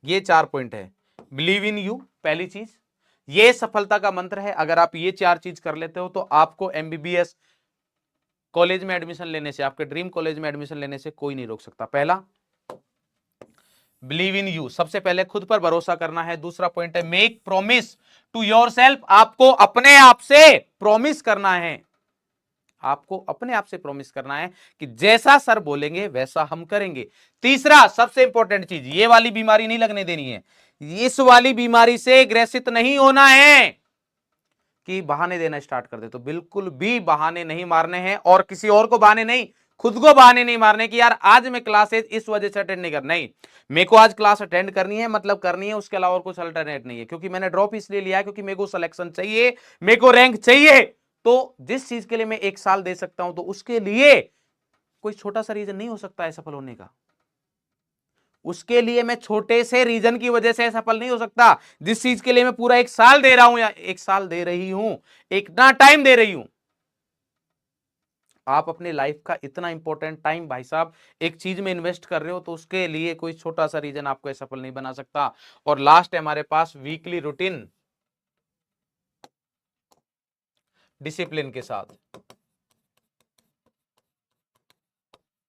ये 4 पॉइंट है। बिलीव इन यू पहली चीज, ये सफलता का मंत्र है। अगर आप ये 4 चीज कर लेते हो तो आपको एमबीबीएस कॉलेज में एडमिशन लेने से, आपके ड्रीम कॉलेज में एडमिशन लेने से कोई नहीं रोक सकता। पहला, बिलीव इन यू, सबसे पहले खुद पर भरोसा करना है। दूसरा पॉइंट है मेक प्रॉमिस टू योरसेल्फ, आपको अपने आप से प्रॉमिस करना है। आपको अपने आप से प्रॉमिस करना है कि जैसा सर बोलेंगे वैसा हम करेंगे। तीसरा सबसे इंपॉर्टेंट चीज, ये वाली बीमारी नहीं लगने देनी है। इस वाली बीमारी से ग्रसित नहीं होना है कि बहाने देना स्टार्ट कर दे। तो बिल्कुल भी बहाने नहीं मारने हैं, और किसी और को बहाने नहीं, खुद को बहाने नहीं मारने कि यार आज मैं क्लासेस इस वजह से अटेंड नहीं कर, नहीं, मेरे को आज क्लास अटेंड करनी है, मतलब करनी है, उसके अलावा और कुछ अल्टरनेट नहीं है। क्योंकि मैंने ड्रॉप इसलिए लिया है क्योंकि मेरे को सिलेक्शन चाहिए, मेरे को रैंक चाहिए। तो जिस चीज के लिए मैं 1 साल दे सकता हूं, तो उसके लिए कोई छोटा सा रीजन नहीं हो सकता है सफल होने का। उसके लिए मैं छोटे से रीजन की वजह से सफल नहीं हो सकता। जिस चीज के लिए मैं पूरा 1 साल दे रहा हूं या 1 साल दे रही हूं, इतना टाइम दे रही हूं, आप अपने लाइफ का इतना इंपॉर्टेंट टाइम भाई साहब एक चीज में इन्वेस्ट कर रहे हो, तो उसके लिए कोई छोटा सा रीजन आपको सफल नहीं बना सकता। और लास्ट है हमारे पास वीकली रूटीन डिसिप्लिन के साथ।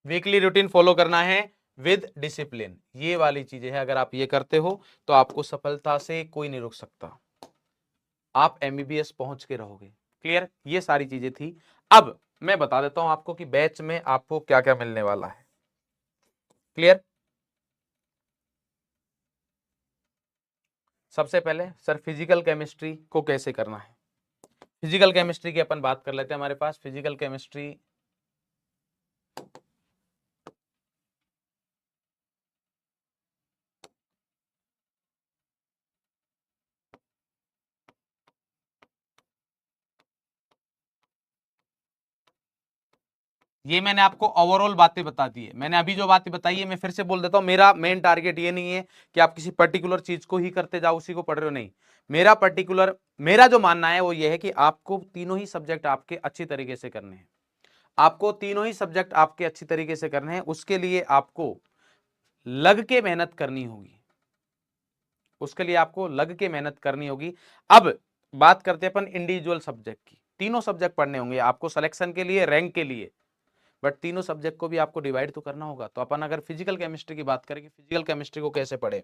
वीकली रूटीन फॉलो करना है विद डिसिप्लिन। ये वाली चीजें हैं, अगर आप ये करते हो तो आपको सफलता से कोई नहीं रोक सकता, आप एमबीबीएस पहुंच के रहोगे। क्लियर, ये सारी चीजें थी। अब मैं बता देता हूं आपको कि बैच में आपको क्या क्या मिलने वाला है। क्लियर, सबसे पहले सर फिजिकल केमिस्ट्री को कैसे करना है। फिजिकल केमिस्ट्री की अपन बात कर लेते हैं। हमारे पास फिजिकल केमिस्ट्री ये मैंने आपको ओवरऑल बातें बता दी है। मैंने अभी जो बातें बताई है मैं फिर से बोल देता हूं, मेरा मेन टारगेट ये नहीं है कि आप किसी पर्टिकुलर चीज को ही करते जाओ, उसी को पढ़ रहे हो, नहीं। मेरा जो मानना है वो ये है कि आपको तीनों ही सब्जेक्ट आपके अच्छी तरीके से करने हैं। आपको तीनों ही सब्जेक्ट आपके अच्छी तरीके से करने हैं। उसके लिए आपको लग के मेहनत करनी होगी, उसके लिए आपको लग के मेहनत करनी होगी। अब बात करते हैं अपन इंडिविजुअल सब्जेक्ट की। तीनों सब्जेक्ट पढ़ने होंगे आपको सिलेक्शन के लिए, रैंक के लिए, बट तीनों सब्जेक्ट को भी आपको डिवाइड तो करना होगा। तो अपन अगर फिजिकल केमिस्ट्री की बात करें कि फिजिकल केमिस्ट्री को कैसे पढ़े,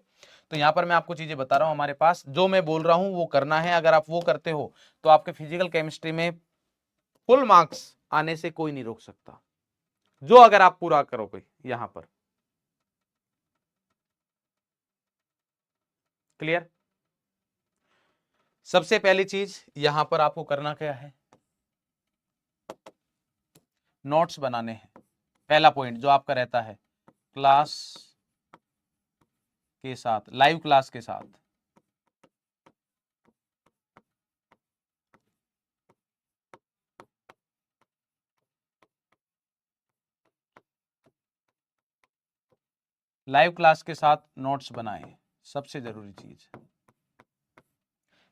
तो यहां पर मैं आपको चीजें बता रहा हूं। हमारे पास जो मैं बोल रहा हूं वो करना है। अगर आप वो करते हो तो आपके फिजिकल केमिस्ट्री में फुल मार्क्स आने से कोई नहीं रोक सकता, जो अगर आप पूरा करोगे यहां पर। क्लियर, सबसे पहली चीज यहां पर आपको करना क्या है, नोट्स बनाने हैं। पहला पॉइंट जो आपका रहता है, क्लास के साथ, लाइव क्लास के साथ लाइव क्लास के साथ नोट्स बनाएं। सबसे जरूरी चीज,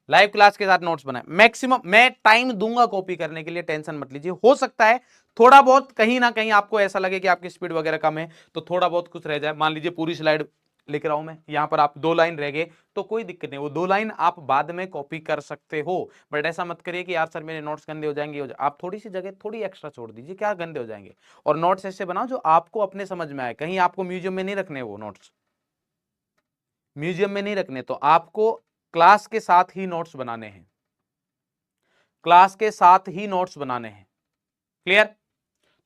लाइव क्लास के साथ नोट्स बनाएं। मैक्सिमम मैं टाइम दूंगा कॉपी करने के लिए, टेंशन मत लीजिए। हो सकता है थोड़ा बहुत कहीं ना कहीं आपको ऐसा लगे कि आपकी स्पीड वगैरह कम है, तो थोड़ा बहुत कुछ रह जाए। मान लीजिए पूरी स्लाइड लिख रहा हूं मैं, यहां पर आप 2 लाइन रह गए, तो कोई दिक्कत नहीं, वो 2 लाइन आप बाद में कॉपी कर सकते हो। बट ऐसा मत करिए कि यार सर मेरे नोट्स गंदे हो जाएंगे, आप थोड़ी सी जगह थोड़ी एक्स्ट्रा छोड़ दीजिए, क्या गंदे हो जाएंगे। और नोट्स ऐसे बनाओ जो आपको अपने समझ में आए। कहीं आपको म्यूजियम में नहीं रखने, वो नोट्स म्यूजियम में नहीं रखने, तो आपको क्लास के साथ ही नोट्स बनाने हैं, क्लास के साथ ही नोट्स बनाने हैं। क्लियर,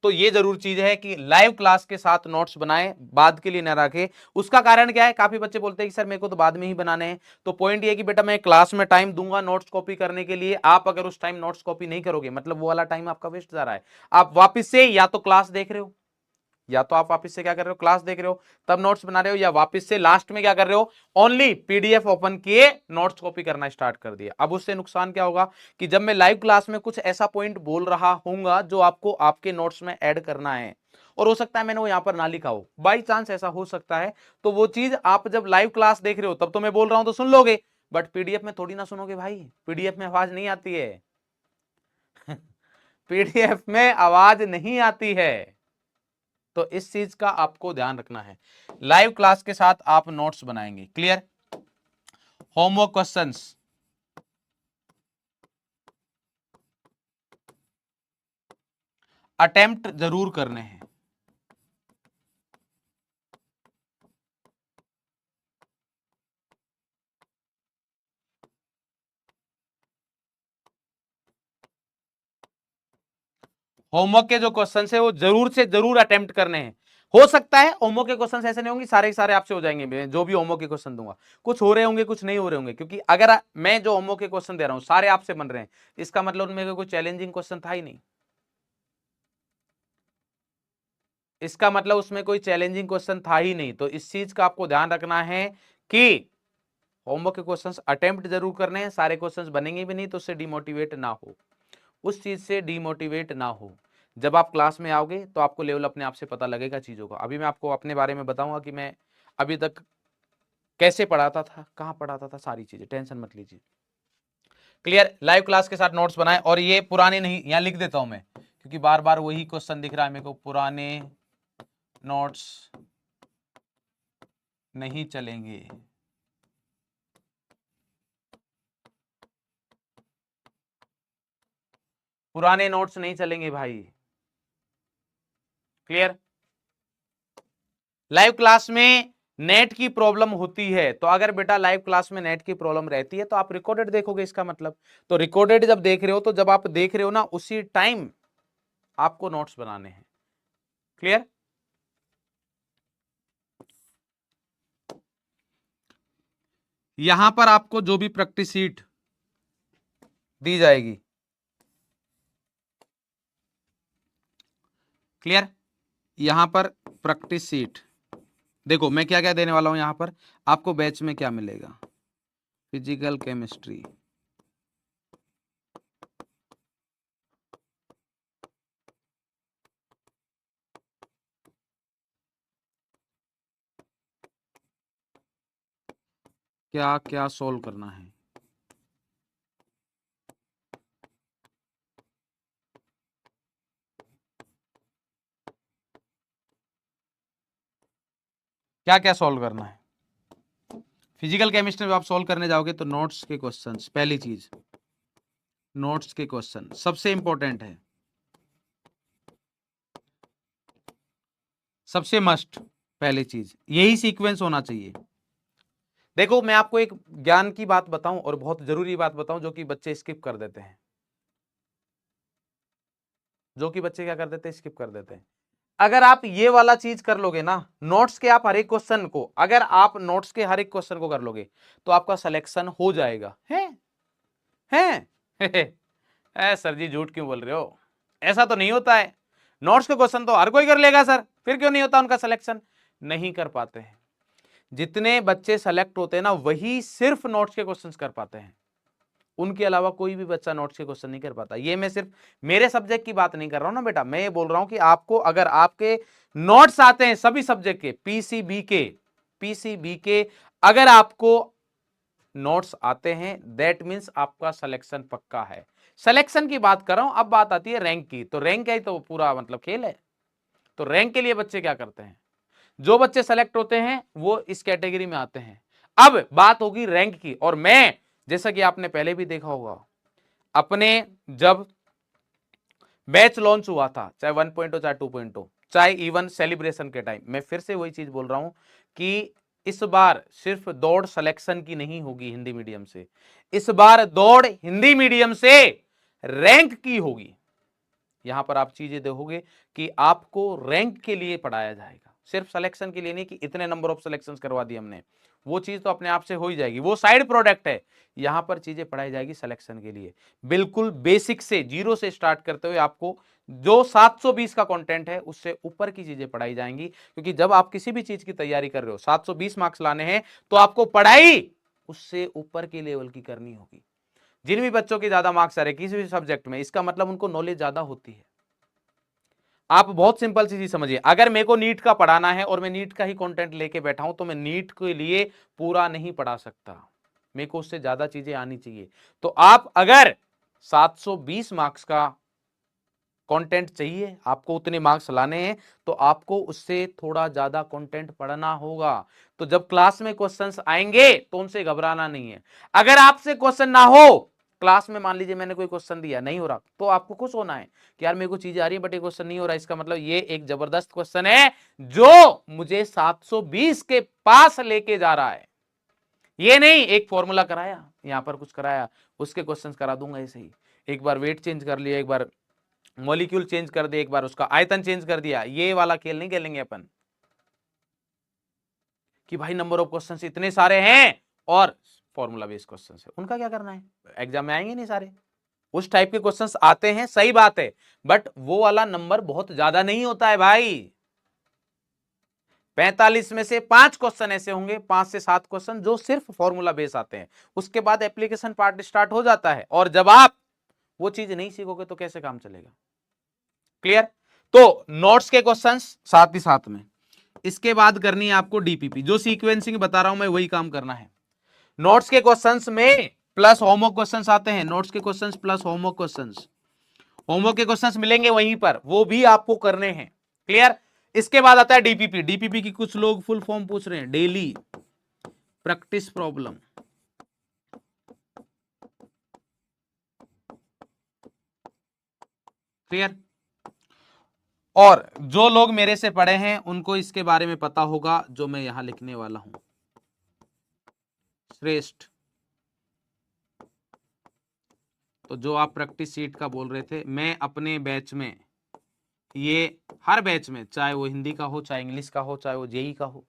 तो ये जरूर चीज है कि लाइव क्लास के साथ नोट्स बनाएं, बाद के लिए ना रखें। उसका कारण क्या है, काफी बच्चे बोलते हैं कि सर मेरे को तो बाद में ही बनाने हैं। तो पॉइंट ये है कि बेटा मैं क्लास में टाइम दूंगा नोट्स कॉपी करने के लिए, आप अगर उस टाइम नोट्स कॉपी नहीं करोगे, मतलब वो वाला टाइम आपका वेस्ट जा रहा है। आप वापस से या तो क्लास देख रहे हो, या तो आप वापस से क्या कर रहे हो, क्लास देख रहे हो तब नोट्स बना रहे हो, या वापस से लास्ट में क्या कर रहे हो, ओनली पीडीएफ ओपन किए, नोट्स कॉपी करना स्टार्ट कर दिया। अब उससे नुकसान क्या होगा कि जब मैं लाइव क्लास में कुछ ऐसा पॉइंट बोल रहा हूंगा जो आपको आपके नोट्स में ऐड करना है, और हो सकता है मैंने वो यहां पर ना लिखा हो, बाई चांस ऐसा हो सकता है, तो वो चीज आप जब लाइव क्लास देख रहे हो तब तो मैं बोल रहा हूं तो सुन लोगे, बट पीडीएफ में थोड़ी ना सुनोगे भाई, पीडीएफ में आवाज नहीं आती है। पीडीएफ में आवाज नहीं आती है, तो इस चीज का आपको ध्यान रखना है। लाइव क्लास के साथ आप नोट्स बनाएंगे। क्लियर, होमवर्क क्वेश्चंस अटेम्प्ट जरूर करने हैं। होमवर्क के जो क्वेश्चन है वो जरूर से जरूर अटेम्प्ट करने हैं। हो सकता है होमवर्क के क्वेश्चन ऐसे नहीं होंगे सारे के सारे आपसे हो जाएंगे, जो भी होमवर्क के क्वेश्चन दूंगा कुछ हो रहे होंगे कुछ नहीं हो रहे होंगे, क्योंकि अगर मैं जो होमवर्क के क्वेश्चन दे रहा हूं सारे आपसे बन रहे हैं, इसका मतलब उनमें कोई चैलेंजिंग क्वेश्चन था ही नहीं। इसका मतलब उसमें कोई चैलेंजिंग क्वेश्चन था ही नहीं। तो इस चीज का आपको ध्यान रखना है कि होमवर्क के क्वेश्चंस अटेम्प्ट जरूर करने हैं, सारे क्वेश्चंस बनेंगे भी नहीं तो उससे डिमोटिवेट ना हो, उस चीज से डिमोटिवेट ना हो। जब आप क्लास में आओगे तो आपको लेवल अपने आप से पता लगेगा चीजों का। अभी मैं आपको अपने बारे में बताऊंगा कि मैं अभी तक कैसे पढ़ाता था, कहां पढ़ाता था, सारी चीजें, टेंशन मत लीजिए। क्लियर? लाइव क्लास के साथ नोट्स बनाए, और ये पुराने नहीं, यहां लिख देता हूं मैं क्योंकि बार बार वही क्वेश्चन दिख रहा है मेरे को, पुराने नोट्स नहीं चलेंगे। पुराने नोट्स नहीं चलेंगे भाई। क्लियर? लाइव क्लास में नेट की प्रॉब्लम होती है, तो अगर बेटा लाइव क्लास में नेट की प्रॉब्लम रहती है तो आप रिकॉर्डेड देखोगे, इसका मतलब। तो रिकॉर्डेड जब देख रहे हो, तो जब आप देख रहे हो ना उसी टाइम आपको नोट्स बनाने हैं। क्लियर? यहां पर आपको जो भी प्रैक्टिस शीट दी जाएगी, क्लियर, यहां पर प्रैक्टिस शीट देखो मैं क्या क्या देने वाला हूं। यहां पर आपको बैच में क्या मिलेगा, फिजिकल केमिस्ट्री, क्या क्या सोल्व करना है, क्या क्या सोल्व करना है। फिजिकल केमिस्ट्री में आप सोल्व करने जाओगे तो नोट्स के क्वेश्चंस, पहली चीज नोट्स के क्वेश्चन सबसे इंपॉर्टेंट है, सबसे मस्ट, पहली चीज यही सीक्वेंस होना चाहिए। देखो मैं आपको एक ज्ञान की बात बताऊं और बहुत जरूरी बात बताऊं जो कि बच्चे स्किप कर देते हैं, जो कि बच्चे क्या कर देते हैं, स्किप कर देते हैं। अगर आप ये वाला चीज कर लोगे ना, नोट्स के आप हर एक क्वेश्चन को, अगर आप नोट्स के हर एक क्वेश्चन को कर लोगे तो आपका सिलेक्शन हो जाएगा। है सर जी झूठ क्यों बोल रहे हो, ऐसा तो नहीं होता है। नोट्स के क्वेश्चन तो हर कोई कर लेगा सर, फिर क्यों नहीं होता उनका सिलेक्शन? नहीं कर पाते हैं। जितने बच्चे सेलेक्ट होते हैं ना वही सिर्फ नोट्स के क्वेश्चंस कर पाते हैं, उनके अलावा कोई भी बच्चा नोट्स के क्वेश्चन नहीं कर पाता। ये मैं सिर्फ मेरे सब्जेक्ट की बात नहीं कर रहा हूं ना बेटा, मैं ये बोल रहा हूं कि आपको अगर आपके नोट्स आते हैं सभी सब्जेक्ट के, पीसीबी के अगर आपको नोट्स आते हैं दैट मींस आपका सिलेक्शन पक्का है। सिलेक्शन की बात कर रहा हूं, अब बात आती है रैंक की। तो रैंक है तो पूरा मतलब खेल है। तो रैंक के लिए बच्चे क्या करते हैं, जो बच्चे सेलेक्ट होते हैं वो इस कैटेगरी में आते हैं। अब बात होगी रैंक की, और मैं जैसा कि आपने पहले भी देखा होगा अपने जब बैच लॉन्च हुआ था, चाहे 1.0 चाहे 2.0 चाहे इवन सेलिब्रेशन के टाइम, मैं फिर से वही चीज बोल रहा हूं कि इस बार सिर्फ दौड़ सिलेक्शन की नहीं होगी हिंदी मीडियम से, इस बार दौड़ हिंदी मीडियम से रैंक की होगी। यहां पर आप चीजें देखोगे कि आपको रैंक के लिए पढ़ाया जाएगा, सिर्फ सिलेक्शन के लिए नहीं कि इतने नंबर ऑफ सिलेक्शंस करवा दिए हमने, वो चीज तो अपने आप से हो ही जाएगी, वो साइड प्रोडक्ट है। यहां पर चीजें पढ़ाई जाएगी सिलेक्शन के लिए, बिल्कुल बेसिक से, जीरो से स्टार्ट करते हुए आपको जो 720 का कंटेंट है उससे ऊपर की चीजें पढ़ाई जाएंगी। क्योंकि जब आप किसी भी चीज की तैयारी कर रहे हो 720 मार्क्स लाने हैं तो आपको पढ़ाई उससे ऊपर के लेवल की करनी होगी। जिन भी बच्चों के ज्यादा मार्क्स आ रहे किसी भी सब्जेक्ट में, इसका मतलब उनको नॉलेज ज्यादा होती है। आप बहुत सिंपल सी चीज समझिए, अगर मेरे को नीट का पढ़ाना है और मैं नीट का ही कंटेंट लेके बैठा हूं तो मैं नीट के लिए पूरा नहीं पढ़ा सकता, मेरे को उससे ज्यादा चीजें आनी चाहिए। तो आप अगर 720 मार्क्स का कंटेंट चाहिए, आपको उतने मार्क्स लाने हैं, तो आपको उससे थोड़ा ज्यादा कंटेंट पढ़ना होगा। तो जब क्लास में क्वेश्चंस आएंगे तो उनसे घबराना नहीं है। अगर आपसे क्वेश्चन ना हो क्लास में मान लीजिए मैंने कोई क्वेश्चन दिया नहीं हो रहा, तो आपको खुश होना है कि यार मेरे को चीज आ रही है बट ये क्वेश्चन नहीं हो रहा, इसका मतलब ये एक जबरदस्त क्वेश्चन है जो मुझे 720 के पास लेके जा रहा है। ये नहीं एक फॉर्मूला कराया, यहां पर कुछ कराया, उसके क्वेश्चंस करा दूंगा ऐसे ही, एक बार वेट चेंज कर लिया, एक बार मॉलिक्यूल चेंज कर दिया, एक बार उसका आयतन चेंज कर दिया, ये वाला खेल नहीं खेलेंगे अपन कि भाई नंबर ऑफ क्वेश्चंस इतने सारे हैं और फॉर्मूला बेस्ड क्वेश्चंस है, उनका क्या करना है, एग्जाम में आएंगे नहीं सारे। उस टाइप के क्वेश्चंस आते हैं, सही बात है, बट वो वाला नंबर बहुत ज्यादा नहीं होता है भाई। 45 में से 5 क्वेश्चन ऐसे होंगे, 5 से 7 क्वेश्चन जो सिर्फ फॉर्मूला बेस आते हैं, उसके बाद एप्लीकेशन पार्ट स्टार्ट हो जाता है, और जब आप वो चीज नहीं सीखोगे तो कैसे काम चलेगा। क्लियर? तो नोट्स के क्वेश्चंस साथ ही साथ में, इसके बाद करनी है आपको डीपीपी, जो सीक्वेंसिंग बता रहा हूं मैं वही काम करना है। नोट्स के क्वेश्चंस में प्लस होमवर्क क्वेश्चंस आते हैं, नोट्स के questions plus homework questions, homework के क्वेश्चंस मिलेंगे वहीं पर, वो भी आपको करने हैं। क्लियर? इसके बाद आता है डीपीपी। डीपीपी की कुछ लोग फुल फॉर्म पूछ रहे हैं, डेली प्रैक्टिस प्रॉब्लम। क्लियर? और जो लोग मेरे से पढ़े हैं उनको इसके बारे में पता होगा जो मैं यहां लिखने वाला हूं, श्रेष्ठ। तो जो आप प्रैक्टिस सीट का बोल रहे थे, मैं अपने बैच में, ये हर बैच में, चाहे वो हिंदी का हो, चाहे इंग्लिश का हो, चाहे वो जेई का हो,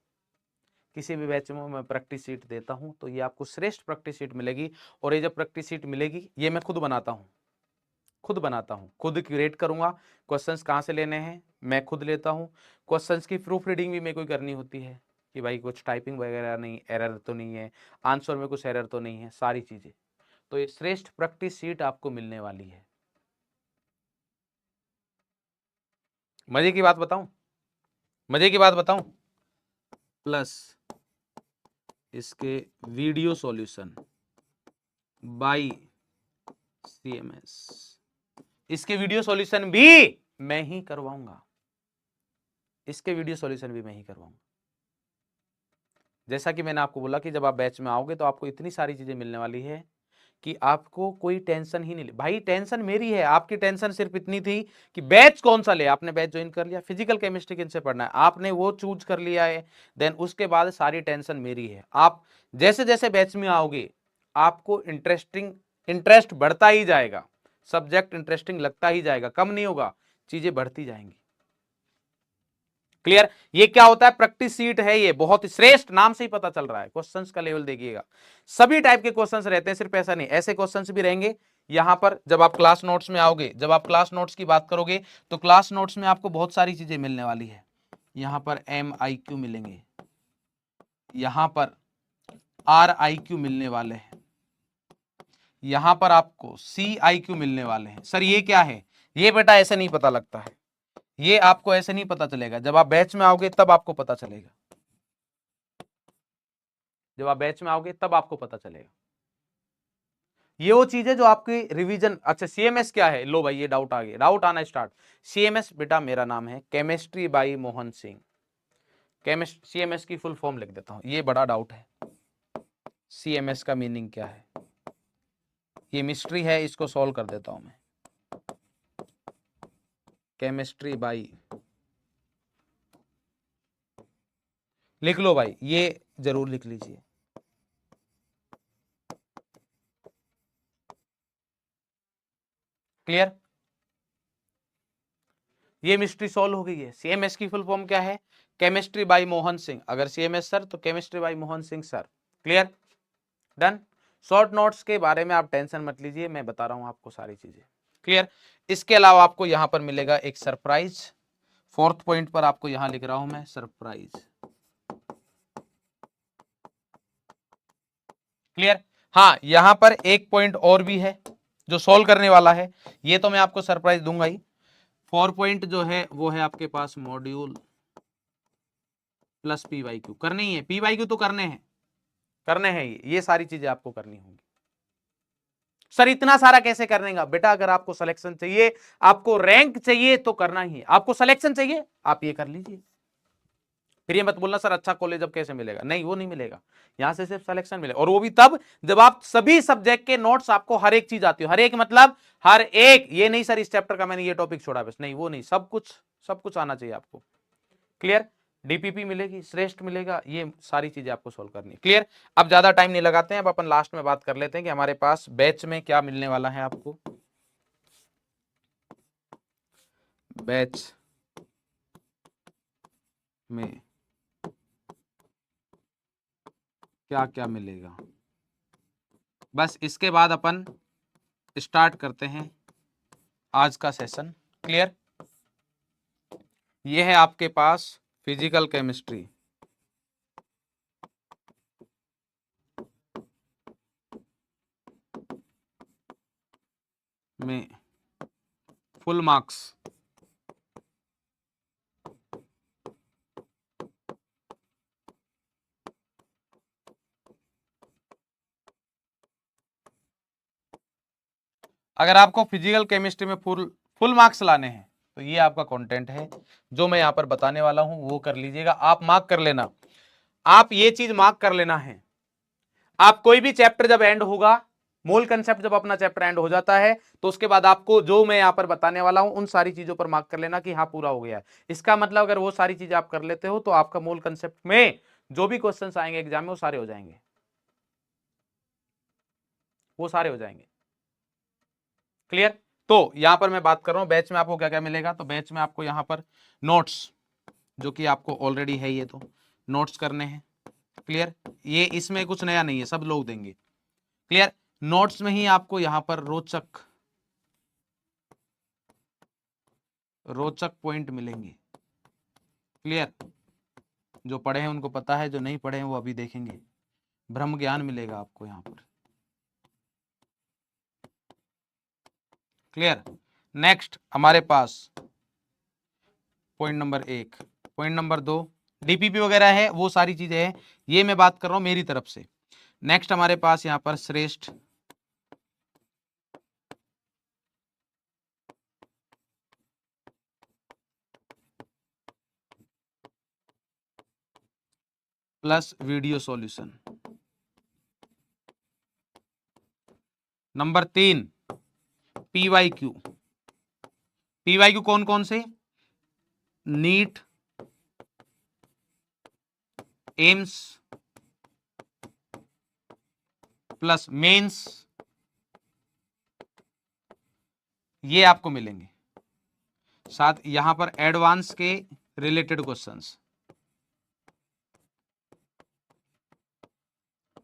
किसी भी बैच में मैं प्रैक्टिस सीट देता हूं, तो ये आपको श्रेष्ठ प्रैक्टिस सीट मिलेगी। और ये जब प्रैक्टिस सीट मिलेगी, ये मैं खुद बनाता हूं, खुद क्यूरेट करूंगा, क्वेश्चंस कहां से लेने हैं मैं खुद लेता हूं, क्वेश्चंस की प्रूफ रीडिंग भी मेरे को करनी होती है कि भाई कुछ टाइपिंग वगैरह नहीं, एरर तो नहीं है, आंसर में कुछ एरर तो नहीं है, सारी चीजें। तो ये श्रेष्ठ प्रैक्टिस सीट आपको मिलने वाली है। मजे की बात बताऊं, प्लस इसके वीडियो सॉल्यूशन बाय सीएमएस, इसके वीडियो सॉल्यूशन भी मैं ही करवाऊंगा, जैसा कि मैंने आपको बोला कि जब आप बैच में आओगे तो आपको इतनी सारी चीजें मिलने वाली है कि आपको कोई टेंशन ही नहीं। भाई टेंशन मेरी है, आपकी टेंशन सिर्फ इतनी थी कि बैच कौन सा ले, आपने बैच ज्वाइन कर लिया, फिजिकल केमिस्ट्री किन से पढ़ना है आपने वो चूज कर लिया है, देन उसके बाद सारी टेंशन मेरी है। आप जैसे जैसे बैच में आओगे आपको इंटरेस्ट बढ़ता ही जाएगा, सब्जेक्ट इंटरेस्टिंग लगता ही जाएगा, कम नहीं होगा, चीजें बढ़ती जाएंगी। क्लियर? ये क्या होता है, प्रैक्टिस सीट है, ये बहुत श्रेष्ठ, नाम से ही पता चल रहा है। क्वेश्चंस का लेवल देखिएगा, सभी टाइप के क्वेश्चंस रहते हैं, सिर्फ ऐसा नहीं, ऐसे क्वेश्चंस भी रहेंगे यहां पर। जब आप क्लास नोट्स में आओगे, जब आप क्लास नोट्स की बात करोगे तो क्लास नोट्स में आपको बहुत सारी चीजें मिलने वाली है। यहां पर MIQ मिलेंगे, यहां पर RIQ मिलने वाले हैं, यहां पर आपको CIQ मिलने वाले हैं। सर ये क्या है, ये बेटा ऐसे नहीं पता लगता है, ये आपको ऐसे नहीं पता चलेगा, जब आप बैच में आओगे तब आपको पता चलेगा, ये वो चीज है जो आपकी रिवीजन। अच्छा सीएमएस क्या है, लो भाई ये डाउट आ गया, डाउट आना स्टार्ट। सीएमएस बेटा मेरा नाम है chemistry by Mohan Singh, CMS की फुल फॉर्म लिख देता हूं, ये बड़ा डाउट है, सीएमएस का मीनिंग क्या है, ये मिस्ट्री है, इसको सॉल्व कर देता हूं मैं। केमिस्ट्री बाई, लिख लो भाई, ये जरूर लिख लीजिए। क्लियर? ये मिस्ट्री सॉल्व हो गई है। सीएमएस की फुल फॉर्म क्या है, केमिस्ट्री बाई मोहन सिंह, अगर सीएमएस सर तो chemistry by Mohan Singh sir. Clear? Done? Short notes के बारे में आप टेंशन मत लीजिए, मैं बता रहा हूं आपको सारी चीजें। क्लियर? इसके अलावा आपको यहां पर मिलेगा एक सरप्राइज, 4th पॉइंट पर आपको यहां लिख रहा हूं मैं सरप्राइज। क्लियर? हाँ यहां पर एक पॉइंट और भी है जो सॉल्व करने वाला है, ये तो मैं आपको सरप्राइज दूंगा ही। 4 पॉइंट जो है वो है आपके पास मॉड्यूल प्लस PYQ, करने ही है, PYQ तो करने हैं, ये सारी चीजें आपको करनी होंगी। सर इतना सारा कैसे करने का बेटा, अगर आपको सिलेक्शन चाहिए, आपको रैंक चाहिए तो करना ही है, आपको सिलेक्शन चाहिए आप ये कर लीजिए, फिर ये मत बोलना सर अच्छा कॉलेज अब कैसे मिलेगा, नहीं वो नहीं मिलेगा, यहां से सिर्फ सिलेक्शन मिलेगा, और वो भी तब जब आप सभी सब्जेक्ट के नोट्स, आपको हर एक चीज आती हो, हर एक मतलब हर एक, ये नहीं सर इस चैप्टर का मैंने ये टॉपिक छोड़ा बस, नहीं वो नहीं, सब कुछ आना चाहिए आपको। क्लियर? डीपीपी मिलेगी, श्रेष्ठ मिलेगा, ये सारी चीजें आपको सोल्व करनी है। क्लियर? अब ज्यादा टाइम नहीं लगाते हैं, अब अपन लास्ट में बात कर लेते हैं कि हमारे पास बैच में क्या मिलने वाला है आपको। बैच में क्या क्या मिलेगा, बस इसके बाद अपन स्टार्ट करते हैं आज का सेशन। क्लियर? ये है आपके पास फिजिकल केमिस्ट्री में फुल मार्क्स, अगर आपको फिजिकल केमिस्ट्री में फुल मार्क्स लाने हैं तो ये आपका कंटेंट है जो मैं यहां पर बताने वाला हूं, वो कर लीजिएगा, आप मार्क कर लेना, आप ये चीज मार्क कर लेना है। आप कोई भी चैप्टर जब एंड होगा, मूल कंसेप्ट जब अपना चैप्टर एंड हो जाता है, तो उसके बाद आपको जो मैं यहां पर बताने वाला हूं उन सारी चीजों पर मार्क कर लेना कि हाँ पूरा हो गया है। इसका मतलब अगर वो सारी चीजें आप कर लेते हो तो आपका मूल कंसेप्ट में जो भी क्वेश्चंस आएंगे एग्जाम में वो सारे हो जाएंगे, वो सारे हो जाएंगे। क्लियर? तो यहां पर मैं बात कर रहा हूं बैच में आपको क्या क्या मिलेगा, तो बैच में आपको यहां पर नोट्स, जो कि आपको ऑलरेडी है, ये तो नोट्स करने हैं। क्लियर? ये इसमें कुछ नया नहीं है, सब लोग देंगे। क्लियर? नोट्स में ही आपको यहां पर रोचक रोचक पॉइंट मिलेंगे। क्लियर? जो पढ़े हैं उनको पता है, जो नहीं पढ़े हैं वो अभी देखेंगे। ब्रह्म ज्ञान मिलेगा आपको यहां पर। क्लियर? नेक्स्ट हमारे पास point number 1, point number 2 DPP वगैरह है, वो सारी चीजें हैं, ये मैं बात कर रहा हूं मेरी तरफ से। नेक्स्ट हमारे पास यहां पर श्रेष्ठ plus video solution. Number 3 PYQ. PYQ कौन कौन से? नीट, एम्स प्लस मेंस, ये आपको मिलेंगे। साथ यहां पर एडवांस के रिलेटेड क्वेश्चंस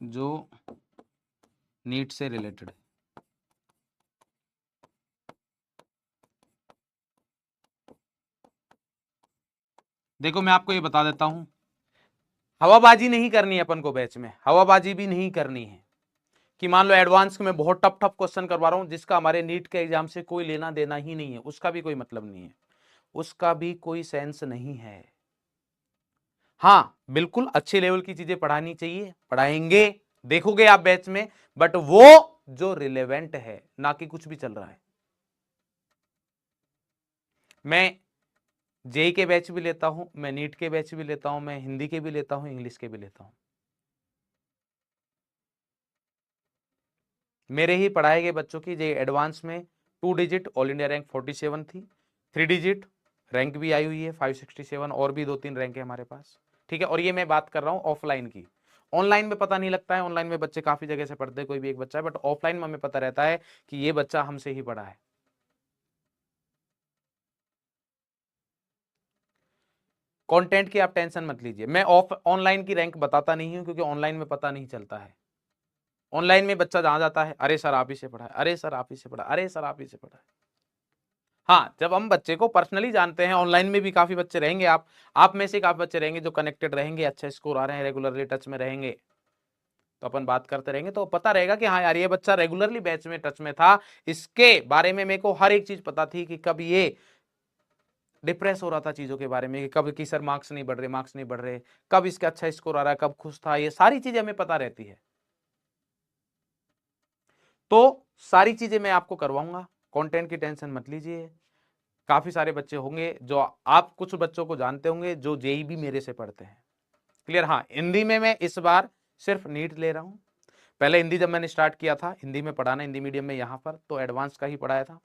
जो नीट से रिलेटेड। देखो मैं आपको ये बता देता हूं, हवाबाजी नहीं करनी है अपन को बैच में, हवाबाजी भी नहीं करनी है कि मान लो एडवांस में बहुत टफ टफ क्वेश्चन करवा रहा हूं जिसका हमारे नीट के एग्जाम से कोई लेना देना ही नहीं है, उसका भी कोई मतलब नहीं है, उसका भी कोई सेंस नहीं है। हाँ बिल्कुल अच्छे लेवल की चीजें पढ़ानी चाहिए, पढ़ाएंगे, देखोगे आप बैच में, बट वो जो रिलेवेंट है, ना कि कुछ भी चल रहा है। मैं जेई के बैच भी लेता हूं, मैं नीट के बैच भी लेता हूं, मैं हिंदी के भी लेता हूं, इंग्लिश के भी लेता हूं। मेरे ही पढ़ाए गए बच्चों की जे एडवांस में 2 डिजिट ऑल इंडिया रैंक 47 थी, 3 डिजिट रैंक भी आई हुई है 567, और भी 2-3 रैंक है हमारे पास। ठीक है, और ये मैं बात कर रहा हूं ऑफलाइन की। ऑनलाइन में पता नहीं लगता है, ऑनलाइन में बच्चे काफी जगह से पढ़ते हैं, कोई भी एक बच्चा है, बट ऑफलाइन में हमें पता रहता है कि ये बच्चा हमसे ही पढ़ा है। कंटेंट की आप टेंशन मत लीजिए, मैं ऑनलाइन की रैंक बताता नहीं हूं क्योंकि ऑनलाइन में पता नहीं चलता है। ऑनलाइन में बच्चा जहां जाता है, अरे सर आप ही से पढ़ा है, अरे सर आप ही से पढ़ा, अरे सर आप ही से पढ़ा है। हाँ जब हम बच्चे को पर्सनली जानते हैं, ऑनलाइन में भी काफी बच्चे रहेंगे, आप में से काफी बच्चे रहेंगे जो कनेक्टेड रहेंगे, अच्छे स्कोर आ रहे हैं, रेगुलरली टच में रहेंगे, तो अपन बात करते रहेंगे तो पता रहेगा कि हाँ यार ये बच्चा रेगुलरली बैच में टच में था, इसके बारे में मेरे को हर एक चीज पता थी कि कब ये डिप्रेस हो रहा था चीजों के बारे में, कि कब की सर मार्क्स नहीं बढ़ रहे, मार्क्स नहीं बढ़ रहे, कब इसका अच्छा स्कोर आ रहा है, कब खुश था, ये सारी चीजें हमें पता रहती है। तो सारी चीजें मैं आपको करवाऊंगा, कंटेंट की टेंशन मत लीजिए। काफी सारे बच्चे होंगे जो, आप कुछ बच्चों को जानते होंगे जो जेई भी मेरे से पढ़ते हैं। क्लियर। हाँ, हिंदी में मैं इस बार सिर्फ नीट ले रहा हूं। पहले हिंदी जब मैंने स्टार्ट किया था हिंदी में पढ़ाना, हिंदी मीडियम में यहाँ पर, तो एडवांस का ही पढ़ाया था।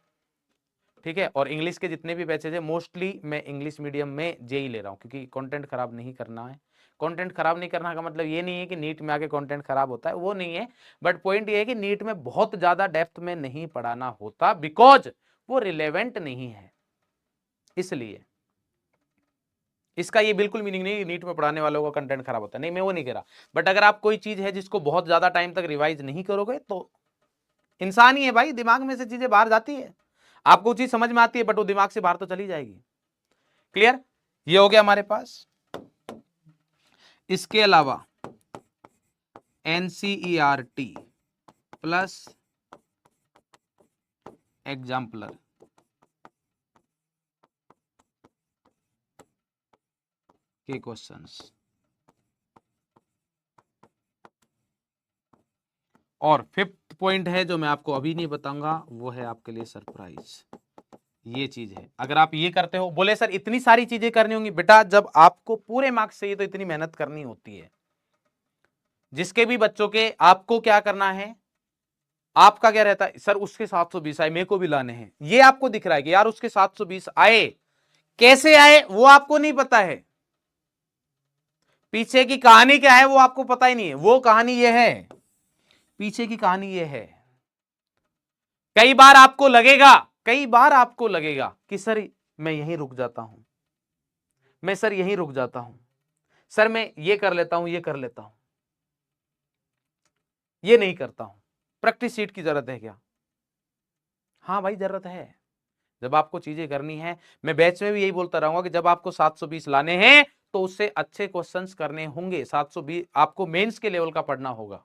ठीक है। और इंग्लिश के जितने भी बैचेज है मोस्टली मैं इंग्लिश मीडियम में जेई ले रहा हूँ, क्योंकि कंटेंट खराब नहीं करना है। कंटेंट खराब नहीं करना का मतलब ये नहीं है कि नीट में आके कंटेंट खराब होता है, वो नहीं है। बट पॉइंट ये है कि नीट में बहुत ज्यादा डेप्थ में नहीं पढ़ाना होता, बिकॉज वो रिलेवेंट नहीं है। इसलिए इसका ये बिल्कुल मीनिंग नहीं नीट में पढ़ाने वालों का कंटेंट खराब होता है, नहीं, मैं वो नहीं कह रहा। बट अगर आप कोई चीज है जिसको बहुत ज्यादा टाइम तक रिवाइज नहीं करोगे, तो इंसान ही है भाई, दिमाग में से चीजें बाहर जाती है। आपको चीज समझ में आती है बट वो दिमाग से बाहर तो चली जाएगी। क्लियर। ये हो गया हमारे पास। इसके अलावा एनसीईआरटी प्लस एग्जाम्पलर के क्वेश्चंस, और फिफ्थ पॉइंट है जो मैं आपको अभी नहीं बताऊंगा, वो है आपके लिए सरप्राइज। ये चीज है, अगर आप ये करते हो, बोले सर इतनी सारी चीजें करनी होंगी, बेटा जब आपको पूरे मार्क्स चाहिए तो इतनी मेहनत करनी होती है। जिसके भी बच्चों के, आपको क्या करना है, आपका क्या रहता है, सर उसके 720 आए, मेरे को भी लाने हैं। ये आपको दिख रहा है कि यार उसके 720 आए, कैसे आए वो आपको नहीं पता है, पीछे की कहानी क्या है वो आपको पता ही नहीं है। वो कहानी ये है, पीछे की कहानी ये है। कई बार आपको लगेगा, कई बार आपको लगेगा कि सर मैं यहीं रुक जाता हूं, मैं सर यहीं रुक जाता हूं, सर मैं ये कर लेता हूं, ये कर लेता हूं, ये नहीं करता हूं। प्रैक्टिस शीट की जरूरत है क्या? हाँ भाई जरूरत है। जब आपको चीजें करनी है, मैं बैच में भी यही बोलता रहूंगा कि जब आपको 720 लाने हैं तो उससे अच्छे क्वेश्चंस करने होंगे। 720 आपको मेंस के लेवल का पढ़ना होगा।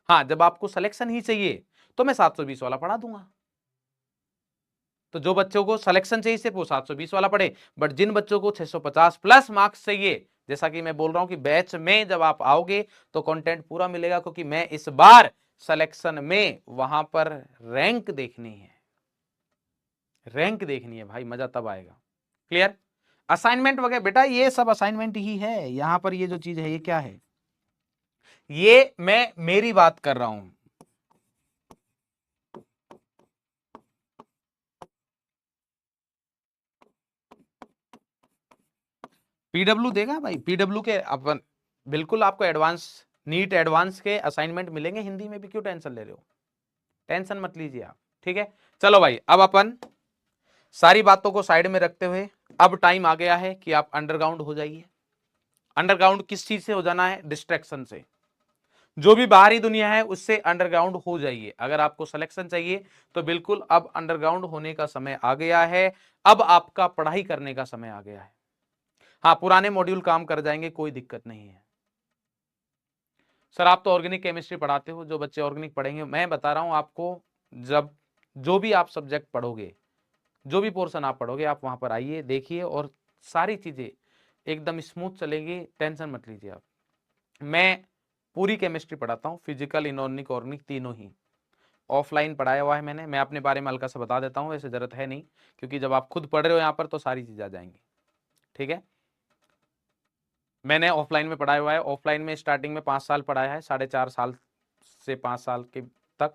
हाँ, जब आपको सिलेक्शन ही चाहिए तो मैं 720 वाला पढ़ा दूंगा। तो जो बच्चों को सिलेक्शन चाहिए सिर्फ वो 720 वाला पढ़े। बट जिन बच्चों को 650 प्लस मार्क्स चाहिए, जैसा कि मैं बोल रहा हूं कि बैच में जब आप आओगे तो कंटेंट पूरा मिलेगा, क्योंकि मैं इस बार सिलेक्शन में वहां पर रैंक देखनी है, रैंक देखनी है भाई, मजा तब आएगा। क्लियर। असाइनमेंट वगैरह बेटा ये सब असाइनमेंट ही है। यहां पर ये जो चीज है ये क्या है, ये मैं मेरी बात कर रहा हूं। पीडब्ल्यू देगा भाई, पीडब्ल्यू के अपन बिल्कुल आपको एडवांस, नीट एडवांस के असाइनमेंट मिलेंगे हिंदी में भी, क्यों टेंशन ले रहे हो, टेंशन मत लीजिए आप। ठीक है, चलो भाई, अब अपन सारी बातों को साइड में रखते हुए अब टाइम आ गया है कि आप अंडरग्राउंड हो जाइए। अंडरग्राउंड किस चीज से हो जाना है? डिस्ट्रैक्शन से। जो भी बाहरी दुनिया है उससे अंडरग्राउंड हो जाइए। अगर आपको सिलेक्शन चाहिए तो बिल्कुल अब अंडरग्राउंड होने का समय आ गया है। अब आपका पढ़ाई करने का समय आ गया है। हाँ, पुराने मॉड्यूल काम कर जाएंगे, कोई दिक्कत नहीं है। सर आप तो ऑर्गेनिक केमिस्ट्री पढ़ाते हो, जो बच्चे ऑर्गेनिक पढ़ेंगे, मैं बता रहा हूं आपको, जब जो भी आप सब्जेक्ट पढ़ोगे, जो भी पोर्शन आप पढ़ोगे, आप वहां पर आइए, देखिए, और सारी चीजें एकदम स्मूथ चलेगी, टेंशन मत लीजिए आप। मैं पूरी केमिस्ट्री पढ़ाता हूँ, फिजिकल, इनऑर्गेनिक, ऑर्गेनिक तीनों ही। ऑफलाइन पढ़ाया हुआ है मैंने। मैं अपने बारे में हल्का सा बता देता हूँ, वैसे जरूरत है नहीं, क्योंकि जब आप खुद पढ़ रहे हो यहाँ पर तो सारी चीजें आ जाएंगी। ठीक है, मैंने ऑफलाइन में पढ़ाया हुआ है। ऑफलाइन में स्टार्टिंग में 5 साल पढ़ाया है, 4.5 साल से 5 साल के तक,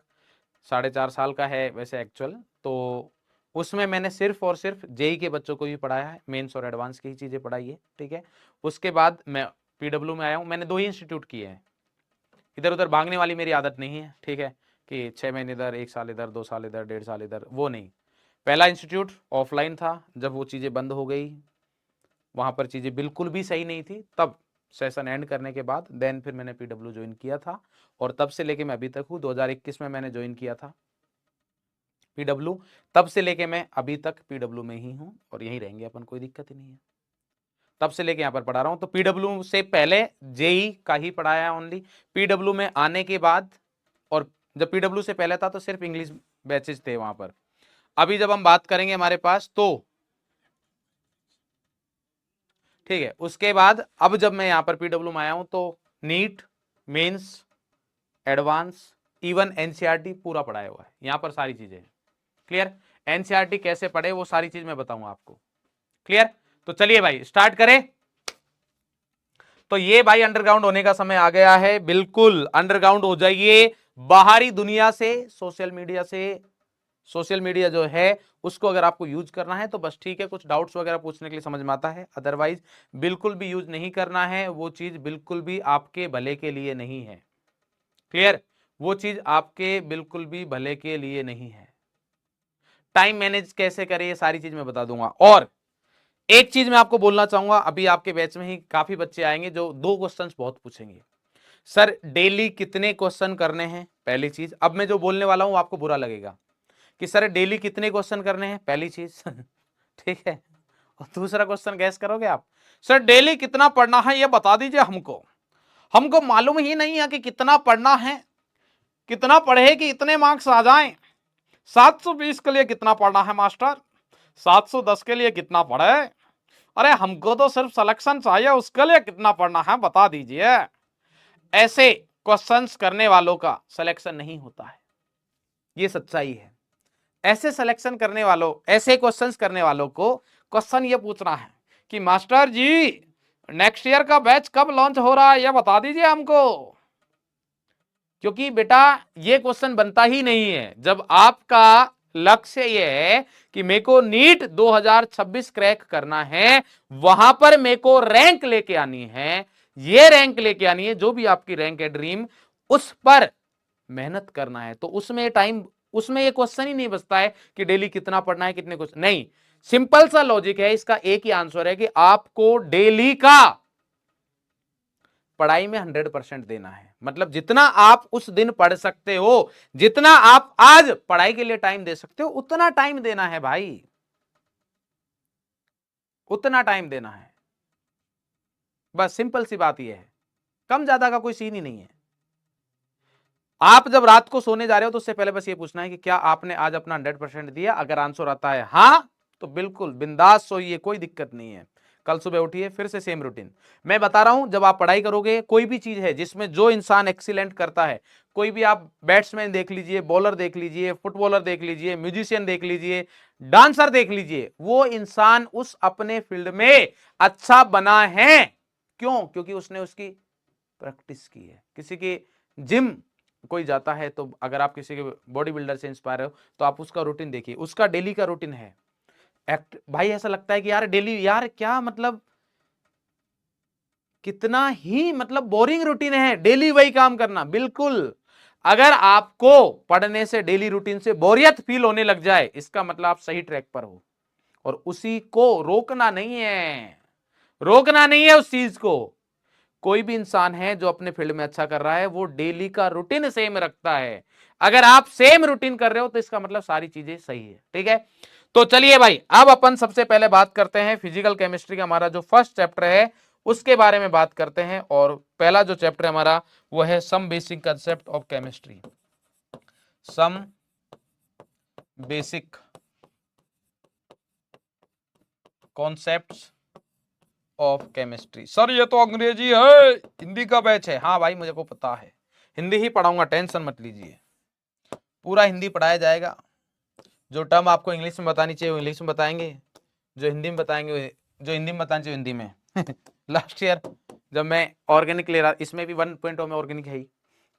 4.5 साल का है वैसे एक्चुअल। तो उसमें मैंने सिर्फ और सिर्फ जेई के बच्चों को ही पढ़ाया है, मेंस और एडवांस की ही चीजें पढ़ाई है। ठीक है, उसके बाद मैं पीडब्ल्यू में आया हूँ। मैंने 2 ही इंस्टीट्यूट किए हैं, इधर उधर भागने वाली मेरी आदत नहीं है। ठीक है, कि 6 महीने इधर, 1 साल इधर, 2 साल इधर, 1.5 साल इधर, वो नहीं। पहला इंस्टीट्यूट ऑफलाइन था, जब वो चीज़ें बंद हो गई, वहाँ पर चीज़ें बिल्कुल भी सही नहीं थी, तब सेशन एंड करने के बाद देन फिर मैंने पीडब्ल्यू ज्वाइन किया था, और तब से लेके मैं अभी तक हूँ। 2021 में मैंने ज्वाइन किया था पीडब्ल्यू, तब से लेके मैं अभी तक पीडब्ल्यू में ही हूँ, और यहीं रहेंगे अपन, कोई दिक्कत ही नहीं है। तब से लेके यहाँ पर पढ़ा रहा हूँ। तो पीडब्ल्यू से पहले जेई का ही पढ़ाया है ओनली। पीडब्ल्यू में आने के बाद, और जब पीडब्ल्यू से पहले था तो सिर्फ इंग्लिश बैचेज थे वहां पर। अभी जब हम बात करेंगे हमारे पास, तो ठीक है, उसके बाद अब जब मैं यहाँ पर पीडब्ल्यू में आया हूं तो NEET, Mains, Advance, even NCERT पूरा पढ़ाया हुआ है यहाँ पर, सारी चीजें। क्लियर। एनसीईआरटी कैसे पढ़े वो सारी चीज मैं बताऊंगा आपको। क्लियर? तो चलिए भाई स्टार्ट करें। तो ये भाई अंडरग्राउंड होने का समय आ गया है, बिल्कुल अंडरग्राउंड हो जाइए बाहरी दुनिया से, सोशल मीडिया से। सोशल मीडिया जो है उसको अगर आपको यूज करना है तो बस ठीक है, कुछ डाउट्स वगैरह पूछने के लिए समझ में आता है, अदरवाइज बिल्कुल भी यूज नहीं करना है। वो चीज बिल्कुल भी आपके भले के लिए नहीं है। क्लियर? वो चीज आपके बिल्कुल भी भले के लिए नहीं है। टाइम मैनेज कैसे करें ये सारी चीज मैं बता दूंगा। और एक चीज मैं आपको बोलना चाहूंगा, अभी आपके बैच में ही काफी बच्चे आएंगे जो 2 क्वेश्चंस बहुत पूछेंगे, सर डेली कितने क्वेश्चन करने हैं। पहली चीज, अब मैं जो बोलने वाला हूं आपको बुरा लगेगा कि सर डेली कितने क्वेश्चन करने हैं, पहली चीज ठीक है। और दूसरा क्वेश्चन गैस करोगे आप, सर डेली कितना पढ़ना है ये बता दीजिए हमको, हमको मालूम ही नहीं है कि कितना पढ़ना है, कितना पढ़े कि इतने मार्क्स आ जाएं। 720 के लिए कितना पढ़ना है मास्टर, 710 के लिए कितना पढ़े, अरे हमको तो सिर्फ सिलेक्शन चाहिए, उसके लिए कितना पढ़ना है बता दीजिए। ऐसे क्वेश्चंस करने वालों का सिलेक्शन नहीं होता है, ये सच्चाई है। ऐसे सिलेक्शन करने वालों, ऐसे क्वेश्चंस करने वालों को क्वेश्चन ये पूछना है कि मास्टर जी नेक्स्ट ईयर का बैच कब लॉन्च हो रहा है ये बता दीजिए हमको। क्योंकि बेटा ये क्वेश्चन बनता ही नहीं है जब आपका लक्ष्य ये है कि मेरे को नीट 2026 क्रैक करना है, वहां पर मेरे को रैंक लेके आनी है, ये रैंक लेके आनी है, जो भी आपकी रैंक है ड्रीम, उस पर मेहनत करना है। तो उसमें टाइम, उसमें ये क्वेश्चन ही नहीं बचता है कि डेली कितना पढ़ना है, कितने क्वेश्चन नहीं। सिंपल सा लॉजिक है, इसका एक ही आंसर है कि आपको डेली का पढ़ाई में 100% देना है। मतलब जितना आप उस दिन पढ़ सकते हो, जितना आप आज पढ़ाई के लिए टाइम दे सकते हो, उतना टाइम देना है भाई, उतना टाइम देना है। बस सिंपल सी बात यह है, कम ज्यादा का कोई सीन ही नहीं है। आप जब रात को सोने जा रहे हो तो उससे पहले बस ये पूछना है कि क्या आपने आज अपना 100% दिया। अगर आंसर आता है हाँ, तो बिल्कुल बिंदास सोइए, कोई दिक्कत नहीं है। कल सुबह उठिए फिर से सेम रूटीन। मैं बता रहा हूं, जब आप पढ़ाई करोगे, कोई भी चीज है जिसमें जो इंसान एक्सीलेंट करता है, कोई भी आप बैट्समैन देख लीजिए, बॉलर देख लीजिए, फुटबॉलर देख लीजिए, म्यूजिशियन देख लीजिए, डांसर देख लीजिए, वो इंसान उस अपने फील्ड में अच्छा बना है। क्यों? क्योंकि उसने उसकी प्रैक्टिस की है। किसी की जिम कोई जाता है तो अगर आप किसी के बॉडी बिल्डर से इंस्पायर हो तो आप उसका रूटीन देखिए, उसका डेली का रूटीन है। एक्ट भाई ऐसा लगता है कि यार डेली, यार क्या मतलब कितना ही मतलब बोरिंग रूटीन है डेली वही काम करना। बिल्कुल, अगर आपको पढ़ने से, डेली रूटीन से बोरियत फील होने लग जाए, इसका मतलब आप सही ट्रैक पर हो। और उसी को रोकना नहीं है, रोकना नहीं है उस चीज को। कोई भी इंसान है जो अपने फील्ड में अच्छा कर रहा है, वो डेली का रूटीन सेम रखता है। अगर आप सेम रूटीन कर रहे हो तो इसका मतलब सारी चीजें सही है। ठीक है, तो चलिए भाई, अब अपन सबसे पहले बात करते हैं फिजिकल केमिस्ट्री का हमारा जो फर्स्ट चैप्टर है उसके बारे में बात करते हैं। और पहला जो चैप्टर हमारा वो है some basic concept of chemistry. Some basic concepts of chemistry. Sir ये तो अंग्रेजी है, हिंदी का बैच है। हाँ भाई मुझे को पता है, हिंदी ही पढ़ाऊंगा, टेंशन मत लीजिए, पूरा हिंदी पढ़ाया जाएगा। जो टर्म आपको इंग्लिश में बतानी चाहिए वो इंग्लिश में बताएंगे, जो हिंदी में बताएंगे, जो हिंदी में बतानी चाहिए हिंदी में लास्ट ईयर जब मैं ऑर्गेनिक ले रहा, इसमें भी 1.0 में ऑर्गेनिक है ही,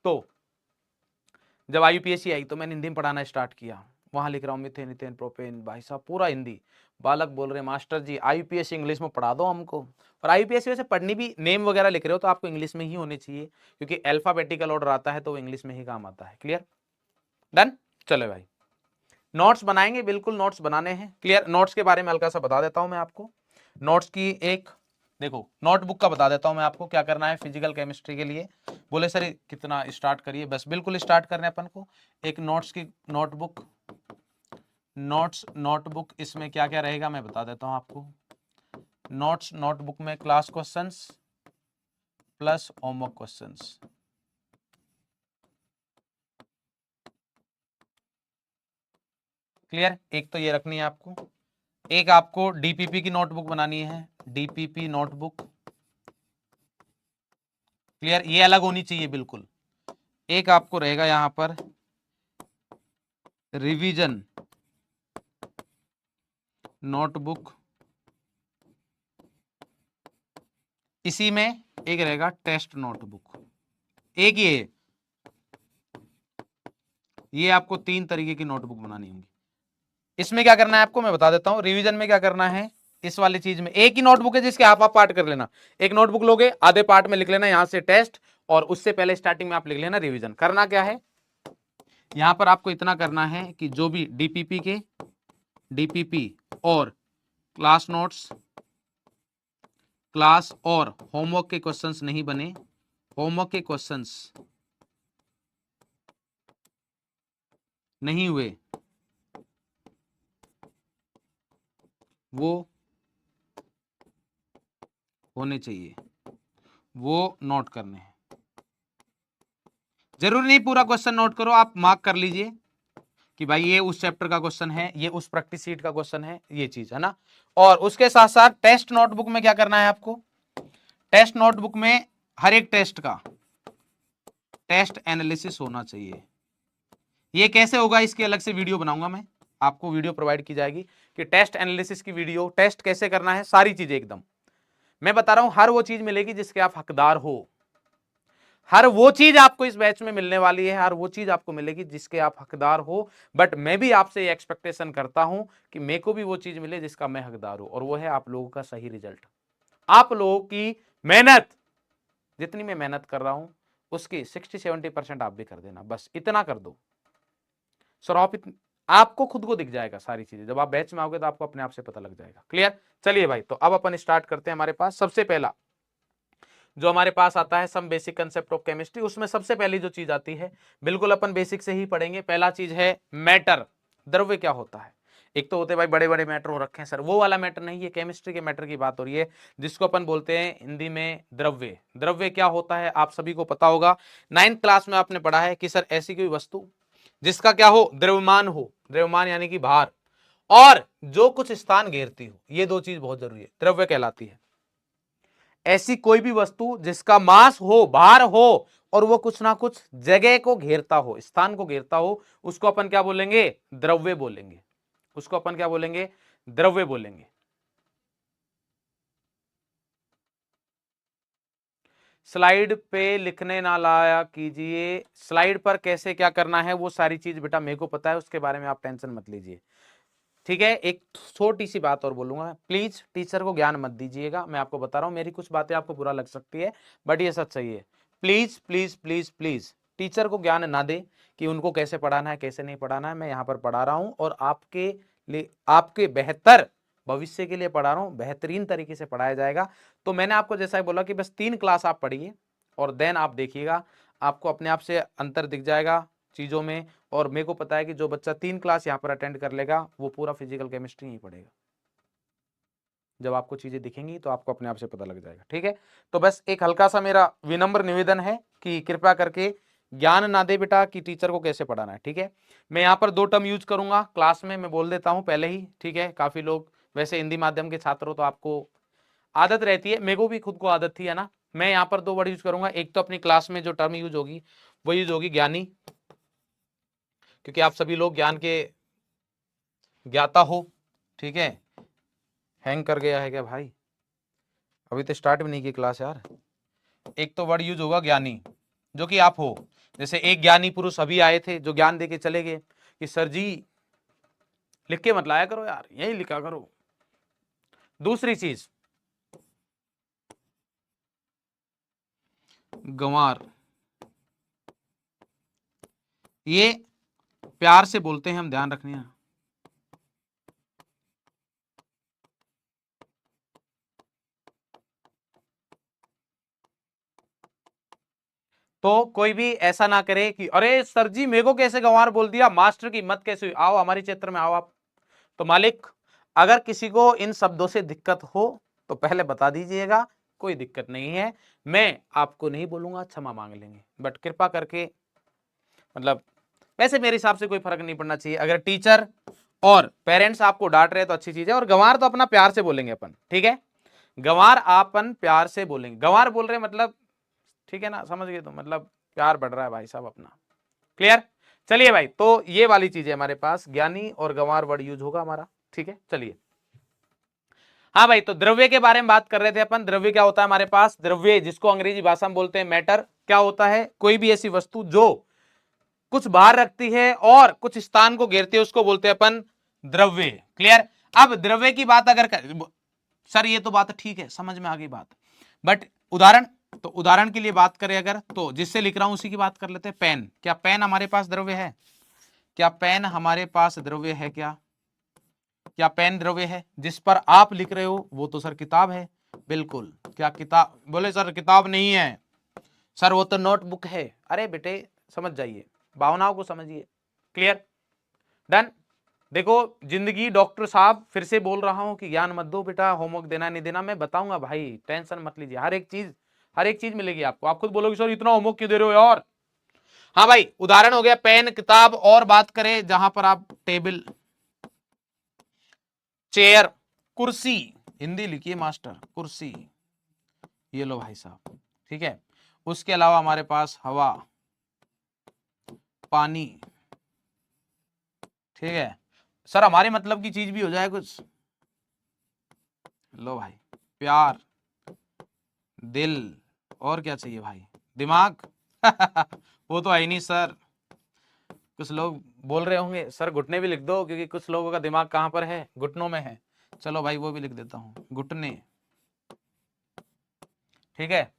तो जब IUPAC आई तो मैंने हिंदी में पढ़ाना स्टार्ट किया। वहां लिख रहा हूँ मिथेन, इथेन, प्रोपेन, भाई साहब पूरा हिंदी। बालक बोल रहे मास्टर जी IUPAC इंग्लिश में पढ़ा दो हमको। और IUPAC वैसे पढ़नी भी, नेम वगैरह लिख रहे हो तो आपको इंग्लिश में ही होनी चाहिए, क्योंकि अल्फाबेटिकल ऑर्डर आता है तो वो इंग्लिश में ही काम आता है। क्लियर? डन? चलो भाई, नोट्स बनाएंगे, बिल्कुल नोट्स बनाने हैं। क्लियर? नोट्स के बारे में हल्का सा बता देता हूं मैं आपको। नोट्स की एक देखो, नोटबुक का बता देता हूं मैं आपको क्या करना है फिजिकल केमिस्ट्री के लिए। बोले सर कितना स्टार्ट करिए, बस बिल्कुल स्टार्ट करने अपन को। एक नोट्स की नोटबुक, नोटबुक इसमें क्या क्या रहेगा मैं बता देता हूं आपको। नोटबुक में class questions plus homework questions. Clear? एक तो ये रखनी है आपको। एक आपको DPP की नोटबुक बनानी है, DPP नोटबुक। क्लियर? ये अलग होनी चाहिए बिल्कुल। एक आपको रहेगा यहां पर रिवीजन नोटबुक, इसी में एक रहेगा टेस्ट नोटबुक, एक ये आपको 3 तरीके की नोटबुक बनानी होगी। इसमें क्या करना है आपको मैं बता देता हूं, रिवीजन में क्या करना है, इस वाली चीज में एक ही नोटबुक है जिसके आप पार्ट कर लेना, एक नोटबुक लोगे आधे पार्ट में लिख लेना यहां से टेस्ट, और उससे पहले स्टार्टिंग में आप लिख लेना रिवीजन। करना क्या है, यहां पर आपको इतना करना है कि जो भी डीपीपी और क्लास नोट्स, क्लास और होमवर्क के क्वेश्चंस नहीं बने, होमवर्क के क्वेश्चंस नहीं हुए, वो होने चाहिए, वो नोट करने हैं। जरूरी नहीं पूरा क्वेश्चन नोट करो, आप मार्क कर लीजिए कि भाई ये उस चैप्टर का क्वेश्चन है, ये उस प्रैक्टिस सीट का क्वेश्चन है, ये चीज है ना। और उसके साथ साथ टेस्ट नोटबुक में क्या करना है आपको, टेस्ट नोटबुक में हर एक टेस्ट का टेस्ट एनालिसिस होना चाहिए। ये कैसे होगा, इसकी अलग से वीडियो बनाऊंगा मैं, आपको वीडियो प्रोवाइड की जाएगी कि टेस्ट एनालिसिस की वीडियो, टेस्ट कैसे करना है, सारी चीजें एकदम मैं बता रहा हूं। हर वो चीज मिलेगी जिसके आप हकदार हो, हर वो चीज आपको इस बैच में मिलने वाली है, हर वो चीज आपको मिलेगी जिसके आप हकदार हो। बट मैं भी आपसे ये एक्सपेक्टेशन करता हूं कि मेरे को भी वो चीज मिले जिसका मैं हकदार हूं, और वो है आप लोगों का सही रिजल्ट। आप लोगों की मेहनत, जितनी मैं मेहनत कर रहा हूं उसकी 60-70% आप भी कर देना, बस इतना कर दो सर। आपको खुद को दिख जाएगा सारी चीजें, जब आप बैच में आओगे तो आपको अपने आप से पता लग जाएगा। क्लियर, चलिए भाई, तो अब अपन स्टार्ट करते हैं। हमारे पास सबसे पहला जो हमारे पास आता है some basic concept of chemistry, उसमें सबसे पहली जो चीज आती है, बिल्कुल अपन बेसिक से ही पढ़ेंगे। पहला चीज है मैटर, द्रव्य क्या होता है। एक तो होते भाई बड़े बड़े मैटर हो रखे हैं सर, वो वाला मैटर नहीं, ये केमिस्ट्री के मैटर की बात हो रही है, जिसको अपन बोलते हैं हिंदी में द्रव्य। द्रव्य क्या होता है आप सभी को पता होगा, 9th क्लास में आपने पढ़ा है कि सर ऐसी कोई वस्तु जिसका क्या हो, द्रव्यमान हो, द्रव्यमान यानी कि भार, और जो कुछ स्थान घेरती हो, ये दो चीज बहुत जरूरी है, द्रव्य कहलाती है। ऐसी कोई भी वस्तु जिसका मास हो, भार हो, और वो कुछ ना कुछ जगह को घेरता हो, स्थान को घेरता हो, उसको अपन क्या बोलेंगे, द्रव्य बोलेंगे। उसको अपन क्या बोलेंगे, द्रव्य बोलेंगे। स्लाइड पे लिखने ना लाया कीजिए, स्लाइड पर कैसे क्या करना है वो सारी चीज बेटा मेरे को पता है, उसके बारे में आप टेंशन मत लीजिए। ठीक है, एक छोटी सी बात और बोलूंगा, प्लीज टीचर को ज्ञान मत दीजिएगा, मैं आपको बता रहा हूं, मेरी कुछ बातें आपको बुरा लग सकती है बट ये सच सही है। Please please please please teacher को ज्ञान ना दे कि उनको कैसे पढ़ाना है कैसे नहीं पढ़ाना है। मैं यहाँ पर पढ़ा रहा हूँ और आपके लिए, आपके बेहतर भविष्य के लिए पढ़ा रहा हूँ, बेहतरीन तरीके से पढ़ाया जाएगा। तो मैंने आपको जैसा बोला कि बस 3 क्लास आप पढ़िए और देन आप देखिएगा, आपको अपने आप से अंतर दिख जाएगा चीजों में। और मेरे को पता है कि जो बच्चा 3 क्लास यहाँ पर अटेंड कर लेगा वो पूरा फिजिकल केमिस्ट्री ही पढ़ेगा। जब आपको चीजें दिखेंगी तो आपको अपने आप से पता लग जाएगा। ठीक है, तो बस एक हल्का सा मेरा विनम्र निवेदन है कि कृपया करके ज्ञान ना दे बेटा कि टीचर को कैसे पढ़ाना है। ठीक है, मैं यहाँ पर 2 टर्म यूज करूंगा क्लास में, मैं बोल देता हूँ पहले ही। ठीक है, काफी लोग वैसे हिंदी माध्यम के छात्र हो तो आपको आदत रहती है, मेरे को भी खुद को आदत थी, है ना। मैं यहाँ पर 2 वर्ड यूज करूंगा, एक तो अपनी क्लास में जो टर्म यूज होगी वो यूज होगी ज्ञानी, क्योंकि आप सभी लोग ज्ञान के ज्ञाता हो। ठीक है, हैंग कर गया है क्या भाई, अभी तो स्टार्ट भी नहीं की क्लास यार। एक तो वर्ड यूज होगा ज्ञानी, जो कि आप हो, जैसे एक ज्ञानी पुरुष अभी आए थे जो ज्ञान देके चले गए कि सर जी लिख के मत लाया करो यार, यही लिखा करो। दूसरी चीज गंवार, ये प्यार से बोलते हैं हम, ध्यान रखना। तो कोई भी ऐसा ना करे कि अरे सर जी मेरे को कैसे गंवार बोल दिया, मास्टर की मत कैसे हुई, आओ हमारे क्षेत्र में आओ आप। तो मालिक अगर किसी को इन शब्दों से दिक्कत हो तो पहले बता दीजिएगा, कोई दिक्कत नहीं है, मैं आपको नहीं बोलूंगा, क्षमा मांग लेंगे। बट कृपा करके मतलब वैसे मेरे हिसाब से कोई फर्क नहीं पड़ना चाहिए, अगर टीचर और पेरेंट्स आपको डांट रहे तो अच्छी चीज है। और गंवार तो अपना प्यार से बोलेंगे अपन, ठीक है, गंवार अपन प्यार से बोलेंगे, गंवार बोल रहे मतलब ठीक है ना, समझ गए तो, मतलब प्यार बढ़ रहा है भाई साहब अपना। क्लियर, चलिए भाई, तो ये वाली चीज है हमारे पास, ज्ञानी और गंवार वर्ड यूज होगा हमारा। ठीक है, चलिए हाँ भाई, तो द्रव्य के बारे में बात कर रहे थे अपन। द्रव्य क्या होता है हमारे पास? द्रव्य जिसको अंग्रेजी भाषा में बोलते हैं मैटर, क्या होता है? कोई भी ऐसी वस्तु जो कुछ बाहर रखती है और कुछ स्थान को घेरती है उसको बोलते हैं अपन द्रव्य। क्लियर? अब द्रव्य की बात अगर सर ये तो बात ठीक है, समझ में आ गई बात, बट उदाहरण, तो उदाहरण के लिए बात करें अगर, तो जिससे लिख रहा हूं उसी की बात कर लेते हैं। पेन, क्या पेन हमारे पास द्रव्य है? क्या पेन हमारे पास द्रव्य है? क्या पेन द्रव्य है? जिस पर आप लिख रहे हो वो तो सर किताब है। बिल्कुल। क्या किताब? बोले सर किताब नहीं है सर, वो तो नोटबुक है। अरे बेटे समझ जाइए, भावनाओं को समझिए। क्लियर? डन? देखो जिंदगी, डॉक्टर साहब फिर से बोल रहा हूं कि ज्ञान मत दो बेटा, होमवर्क देना नहीं देना मैं बताऊंगा भाई, टेंशन मत लीजिए। हर एक चीज मिलेगी आपको। आप खुद बोलोगे सर इतना होमवर्क क्यों दे रहे हो यार। हाँ भाई, उदाहरण हो गया पेन, किताब। और बात करें जहां पर आप टेबल, चेयर, कुर्सी, हिंदी लिखिए मास्टर, कुर्सी, ये लो भाई साहब। ठीक है? उसके अलावा हमारे पास हवा, पानी। ठीक है सर, हमारे मतलब की चीज भी हो जाए कुछ। लो भाई, प्यार, दिल, और क्या चाहिए भाई? दिमाग। वो तो है ही नहीं सर। कुछ लोग बोल रहे होंगे सर घुटने भी लिख दो, क्योंकि कुछ लोगों का दिमाग कहां पर है? घुटनों में है। चलो भाई वो भी लिख देता हूं, घुटने। ठीक है?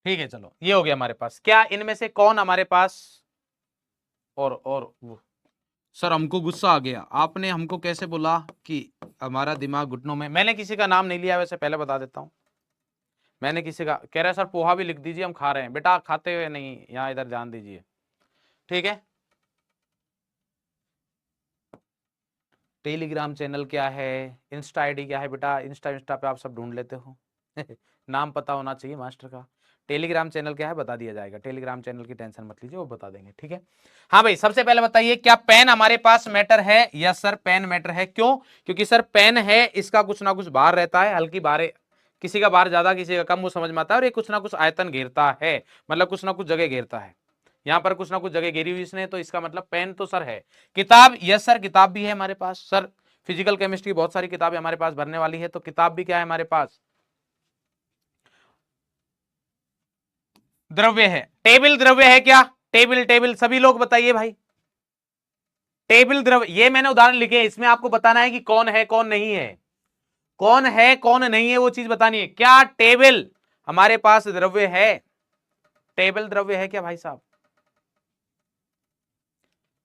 ठीक है, चलो ये हो गया हमारे पास। क्या इनमें से कौन हमारे पास, और वो सर हमको गुस्सा आ गया, आपने हमको कैसे बोला कि हमारा दिमाग घुटनों में? मैंने किसी का नाम नहीं लिया वैसे, पहले बता देता हूं। मैंने किसी का, कह रहा है सर पोहा भी लिख दीजिए हम खा रहे हैं। बेटा खाते हुए नहीं, यहाँ इधर ध्यान दीजिए। ठीक है? टेलीग्राम चैनल क्या है, इंस्टा आईडी क्या है? बेटा इंस्टा पे आप सब ढूंढ लेते हो। नाम पता होना चाहिए मास्टर का। टेलीग्राम चैनल क्या है बता दिया जाएगा। टेलीग्राम चैनल की टेंशन मत लीजिए, वो बता देंगे। ठीक है? हाँ भाई, सबसे पहले बताइए क्या पेन हमारे पास मैटर है? यस सर, पेन मैटर है। क्यों? क्योंकि सर पेन है, इसका कुछ ना कुछ बाहर रहता है, हल्की बाहर, किसी का बाहर ज्यादा किसी का कम, वो समझ में आता है। और ये कुछ ना कुछ आयतन घेरता है, मतलब कुछ ना कुछ जगह घेरता है। यहाँ पर कुछ ना कुछ जगह घेरी हुई इसने, तो इसका मतलब पेन तो सर है। किताब, यस सर किताब भी है हमारे पास। सर फिजिकल केमिस्ट्री बहुत सारी किताबें हमारे पास भरने वाली है, तो किताब भी क्या है हमारे पास? द्रव्य है। टेबल द्रव्य है क्या? टेबल, टेबल सभी लोग बताइए भाई। टेबल द्रव्य, ये मैंने उदाहरण लिखे, इसमें आपको बताना है कि कौन है कौन नहीं है, कौन है कौन नहीं है, वो चीज बतानी है। क्या टेबल हमारे पास द्रव्य है? टेबल द्रव्य है क्या भाई साहब?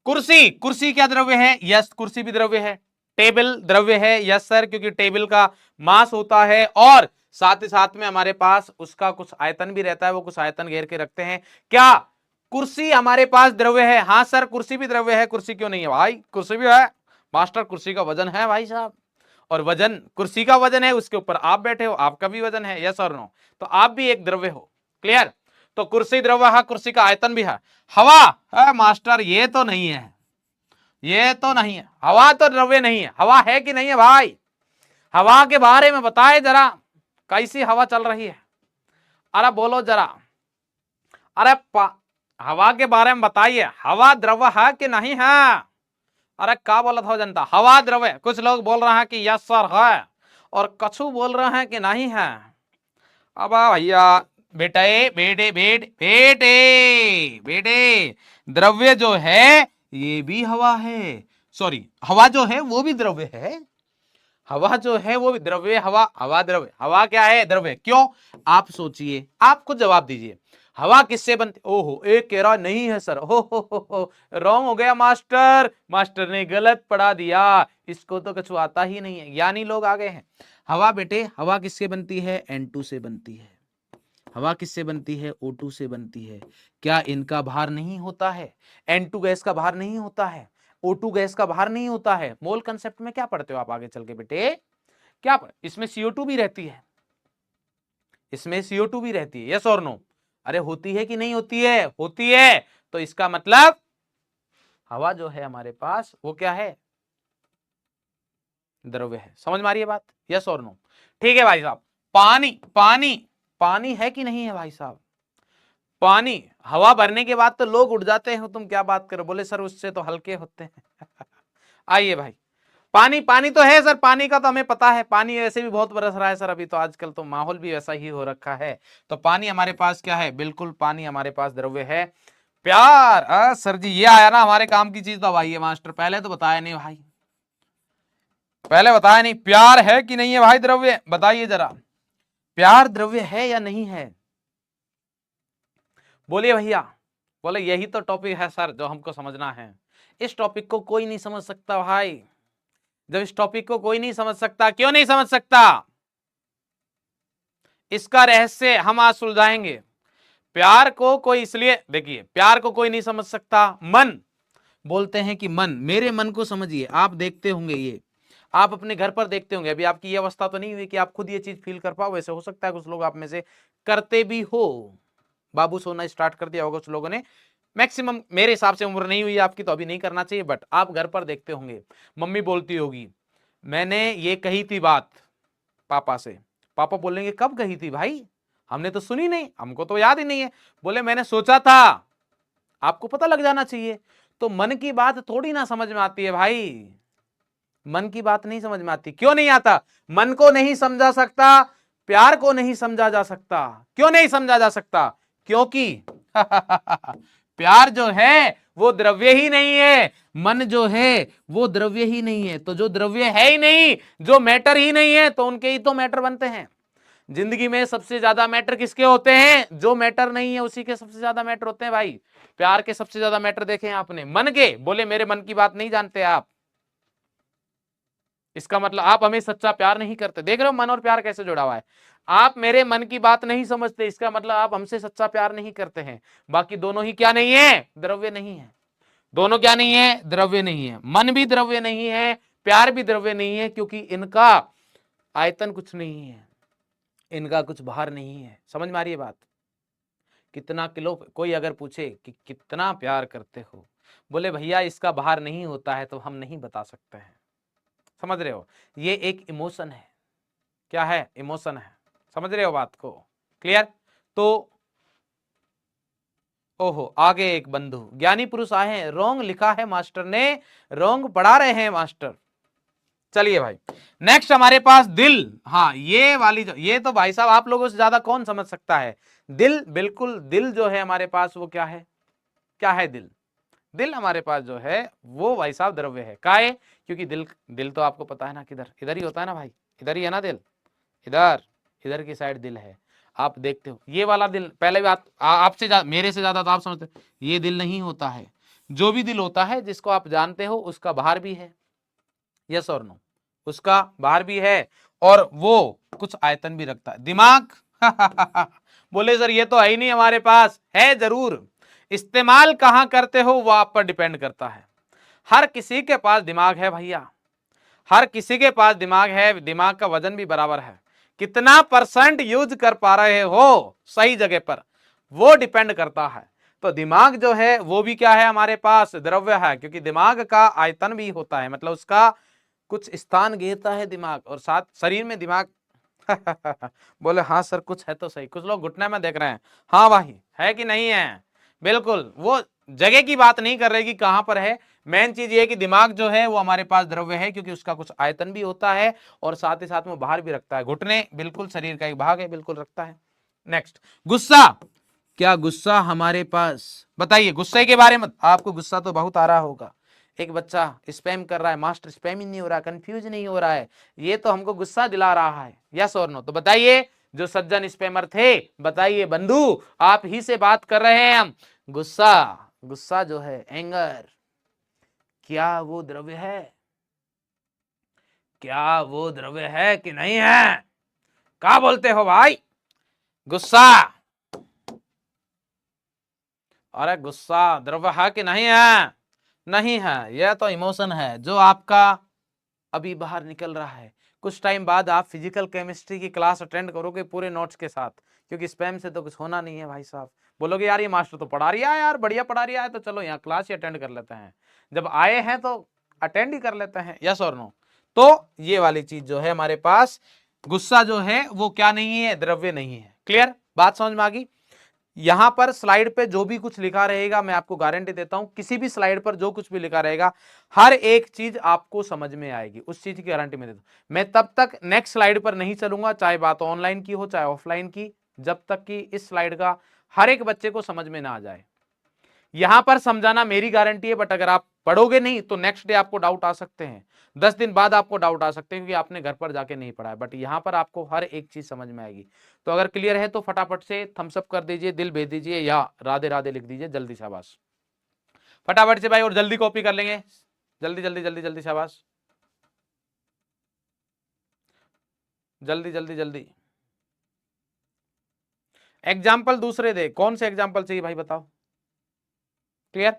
कुर्सी, कुर्सी क्या द्रव्य है? यस, कुर्सी भी द्रव्य है। टेबल द्रव्य है, यस सर, क्योंकि टेबल का मास होता है और साथ ही साथ में हमारे पास उसका कुछ आयतन भी रहता है, वो कुछ आयतन घेर के रखते हैं। क्या कुर्सी हमारे पास द्रव्य है? हाँ सर, कुर्सी भी द्रव्य है। कुर्सी क्यों नहीं है भाई? कुर्सी भी है मास्टर, कुर्सी का वजन है भाई साहब, और वजन, कुर्सी का वजन है, उसके ऊपर आप बैठे हो, आपका भी वजन है। यस और नो? तो आप भी एक द्रव्य हो। क्लियर? तो कुर्सी द्रव्य है, कुर्सी का आयतन भी है। हवा है मास्टर, ये तो नहीं है, ये तो नहीं है, हवा तो द्रव्य नहीं है। हवा है कि नहीं है भाई? हवा के बारे में बताए जरा, कैसी हवा चल रही है? अरे बोलो जरा। अरे हवा के बारे में बताइए, हवा द्रव्य है कि नहीं है? अरे क्या बोला था जनता? हवा द्रव्य। कुछ लोग बोल रहे हैं कि यस सर है, और कछु बोल रहे हैं कि नहीं है। अब भैया, बेटे बेटे बेटे बेटे बेटे, द्रव्य जो है ये भी हवा है। सॉरी, हवा जो है वो भी द्रव्य है। हवा जो है वो भी द्रव्य। हवा, हवा द्रव्य। हवा क्या है? द्रव्य। क्यों? आप सोचिए, आप खुद जवाब दीजिए। हवा किससे बनती? ओहो, एक कह रहा नहीं है सर। हो रॉन्ग हो गया मास्टर, मास्टर ने गलत पढ़ा दिया, इसको तो कुछ आता ही नहीं है। ज्ञानी लोग आ गए हैं। हवा बेटे, हवा किससे बनती है? N2 से बनती है। हवा किससे बनती है? O2 से बनती है। क्या इनका भार नहीं होता है? N2 गैस का भार नहीं होता है, O2 गैस का भार नहीं होता है। मोल कंसेप्ट में क्या पढ़ते हो आप आगे चल के बेटे? क्या इसमें CO2 भी रहती है, इसमें CO2 भी रहती है। यस और नो? अरे होती है कि नहीं होती है? होती है। तो इसका मतलब हवा जो है हमारे पास वो क्या है? द्रव्य है। समझ में आ रही है बात? यस और नो? ठीक है भाई साहब, पानी पानी पानी है कि नहीं है भाई साहब? पानी हवा भरने के बाद तो लोग उड़ जाते हैं, तुम क्या बात करो? बोले सर उससे तो हल्के होते हैं। आइए भाई, पानी पानी तो है सर, पानी का तो हमें पता है, पानी वैसे भी बहुत बरस रहा है सर, अभी तो आजकल तो माहौल भी वैसा ही हो रखा है। तो पानी हमारे पास क्या है? बिल्कुल पानी हमारे पास द्रव्य है। प्यार, सर जी ये आया ना हमारे काम की चीज। तो भाई ये मास्टर पहले तो बताया नहीं भाई, पहले बताया नहीं। प्यार है कि नहीं है भाई द्रव्य? बताइए जरा, प्यार द्रव्य है या नहीं है? बोलिए भैया। बोले यही तो टॉपिक है सर जो हमको समझना है। इस टॉपिक को कोई नहीं समझ सकता भाई। जब इस टॉपिक को कोई नहीं समझ सकता, क्यों नहीं समझ सकता? इसका रहस्य हम आज सुलझाएंगे। प्यार को कोई, इसलिए देखिए प्यार को कोई नहीं समझ सकता। मन बोलते हैं कि मन, मेरे मन को समझिए। आप देखते होंगे, ये आप अपने घर पर देखते होंगे। अभी आपकी ये अवस्था तो नहीं हुई कि आप खुद ये चीज फील कर पाओ, वैसे हो सकता है कुछ लोग आप में से करते भी हो। बाबू सोना स्टार्ट कर दिया होगा कुछ लोगों ने। मैक्सिमम मेरे हिसाब से उम्र नहीं हुई आपकी तो अभी नहीं करना चाहिए, बट आप घर पर देखते होंगे मम्मी बोलती होगी मैंने ये कही थी बात पापा से। पापा बोलेंगे कब कही थी भाई? हमने तो सुनी नहीं, हमको तो याद ही नहीं है। बोले मैंने सोचा था। आपको पता लग जाना चाहिए। तो मन की बात थोड़ी ना समझ में आती है भाई, मन की बात नहीं समझ में आती। क्यों नहीं आता? मन को नहीं समझा सकता, प्यार को नहीं समझा जा सकता। क्यों नहीं समझा जा सकता? क्योंकि प्यार जो है वो द्रव्य ही नहीं है, मन जो है वो द्रव्य ही नहीं है। तो जो द्रव्य है ही नहीं, जो मैटर ही नहीं है, तो उनके ही तो मैटर बनते हैं। जिंदगी में सबसे ज्यादा मैटर किसके होते हैं? जो मैटर नहीं है उसी के सबसे ज्यादा मैटर होते हैं भाई। प्यार के सबसे ज्यादा मैटर देखे हैं आपने? मन के? बोले मेरे मन की बात नहीं जानते आप, इसका मतलब आप हमें सच्चा प्यार नहीं करते। देख रहे हो मन और प्यार कैसे जुड़ा हुआ है। आप मेरे मन की बात नहीं समझते, इसका मतलब आप हमसे सच्चा प्यार नहीं करते हैं। बाकी दोनों ही क्या नहीं है? द्रव्य नहीं है। दोनों क्या नहीं है? द्रव्य नहीं है। मन भी द्रव्य नहीं है, प्यार भी द्रव्य नहीं है, क्योंकि इनका आयतन कुछ नहीं है, इनका कुछ भार नहीं है। समझ में आ रही है बात? कितना किलो, कोई अगर पूछे कि कितना प्यार करते हो, बोले भैया इसका भार नहीं होता है, तो हम नहीं बता सकते हैं। समझ रहे हो? ये एक इमोशन है। क्या है? इमोशन है। समझ रहे हो बात को? क्लियर? तो ओहो, आगे एक बंधु ज्ञानी पुरुष आए हैं। रोंग लिखा है मास्टर ने, रोंग पढ़ा रहे हैं मास्टर। चलिए भाई, नेक्स्ट हमारे पास दिल। हाँ ये वाली ये तो भाई साहब आप लोगों से ज्यादा कौन समझ सकता है? दिल, बिल्कुल दिल जो है हमारे पास वो क्या है? क्या है दिल? दिल हमारे पास जो है वो भाई साहब द्रव्य है। काहे? क्योंकि दिल, दिल तो आपको पता है ना किधर, इधर ही होता है ना भाई, इधर ही है ना दिल, इधर, इधर की साइड दिल है। आप देखते हो ये वाला दिल, पहले भी आपसे मेरे से ज्यादा तो आप समझते हो, ये दिल नहीं होता है। जो भी दिल होता है जिसको आप जानते हो उसका भार भी है, यस और नो, उसका भार भी है और वो कुछ आयतन भी रखता है। दिमाग बोले सर ये तो है ही नहीं हमारे पास। है जरूर, इस्तेमाल कहां करते हो वो आप पर डिपेंड करता है। हर किसी के पास दिमाग है भैया, हर किसी के पास दिमाग है। दिमाग का वजन भी बराबर है। कितना % यूज कर पा रहे हो सही जगह पर, वो डिपेंड करता है। तो दिमाग जो है वो भी क्या है? हमारे पास द्रव्य है, क्योंकि दिमाग का आयतन भी होता है, मतलब उसका कुछ स्थान घेरता है दिमाग, और साथ शरीर में दिमाग बोले हाँ सर कुछ है तो सही। कुछ लोग घुटने में देख रहे हैं। हाँ भाई, है कि नहीं है? बिल्कुल, वो जगह की बात नहीं कर रहे कि कहां पर है। मेन चीज ये है कि दिमाग जो है वो हमारे पास द्रव्य है, क्योंकि उसका कुछ आयतन भी होता है और साथ ही साथ में बाहर भी रखता है। घुटने बिल्कुल शरीर का एक भाग है, बिल्कुल रखता है। नेक्स्ट, गुस्सा। क्या गुस्सा हमारे पास? बताइए गुस्से के बारे में। आपको गुस्सा तो बहुत आ रहा होगा। एक बच्चा स्पैम कर रहा है, मास्टर स्पैम ही नहीं हो रहा, कंफ्यूज नहीं हो रहा है, ये तो हमको गुस्सा दिला रहा है, यस और नो? तो बताइए जो सज्जन स्पैमर थे, बताइए बंधु, आप ही से बात कर रहे हैं हम। गुस्सा, गुस्सा जो है, एंगर, क्या वो द्रव्य है? क्या वो द्रव्य है कि नहीं है? क्या बोलते हो भाई? गुस्सा, अरे गुस्सा द्रव्य है कि नहीं है? नहीं है, यह तो इमोशन है जो आपका अभी बाहर निकल रहा है। कुछ टाइम बाद आप फिजिकल केमिस्ट्री की क्लास अटेंड करोगे पूरे नोट्स के साथ, क्योंकि स्पैम से तो कुछ होना नहीं है भाई साहब। बोलोगे यार ये मास्टर तो पढ़ा रहा है यार, बढ़िया पढ़ा रहा है, तो चलो यहाँ क्लास ही अटेंड कर लेते हैं। जब आए हैं तो अटेंड ही कर लेते हैं, यस और नो? तो ये वाली चीज जो है हमारे पास गुस्सा जो है वो क्या नहीं है, द्रव्य नहीं है। क्लियर, बात समझ में आ गई। यहां पर स्लाइड पे जो भी कुछ लिखा रहेगा, मैं आपको गारंटी देता हूं, किसी भी स्लाइड पर जो कुछ भी लिखा रहेगा, हर एक चीज आपको समझ में आएगी, उस चीज की गारंटी मैं देता हूं। मैं तब तक नेक्स्ट स्लाइड पर नहीं चलूंगा, चाहे बात ऑनलाइन की हो चाहे ऑफलाइन की, जब तक कि इस स्लाइड का हर एक बच्चे को समझ में ना आ जाए। यहां पर समझाना मेरी गारंटी है, बट अगर आप पढ़ोगे नहीं तो नेक्स्ट डे आपको डाउट आ सकते हैं, 10 दिन बाद आपको डाउट आ सकते हैं, क्योंकि आपने घर पर जाके नहीं पढ़ा है। बट यहां पर आपको हर एक चीज समझ में आएगी। तो अगर क्लियर है तो फटाफट से थम्स अप कर दीजिए, दिल भेज दीजिए, या राधे राधे लिख दीजिए, जल्दी शाबाश, फटाफट से भाई, और जल्दी कॉपी कर लेंगे, जल्दी जल्दी जल्दी जल्दी, शाबाश, जल्दी जल्दी जल्दी। एग्जाम्पल दूसरे दे, कौन से एग्जाम्पल चाहिए भाई बताओ। क्लियर।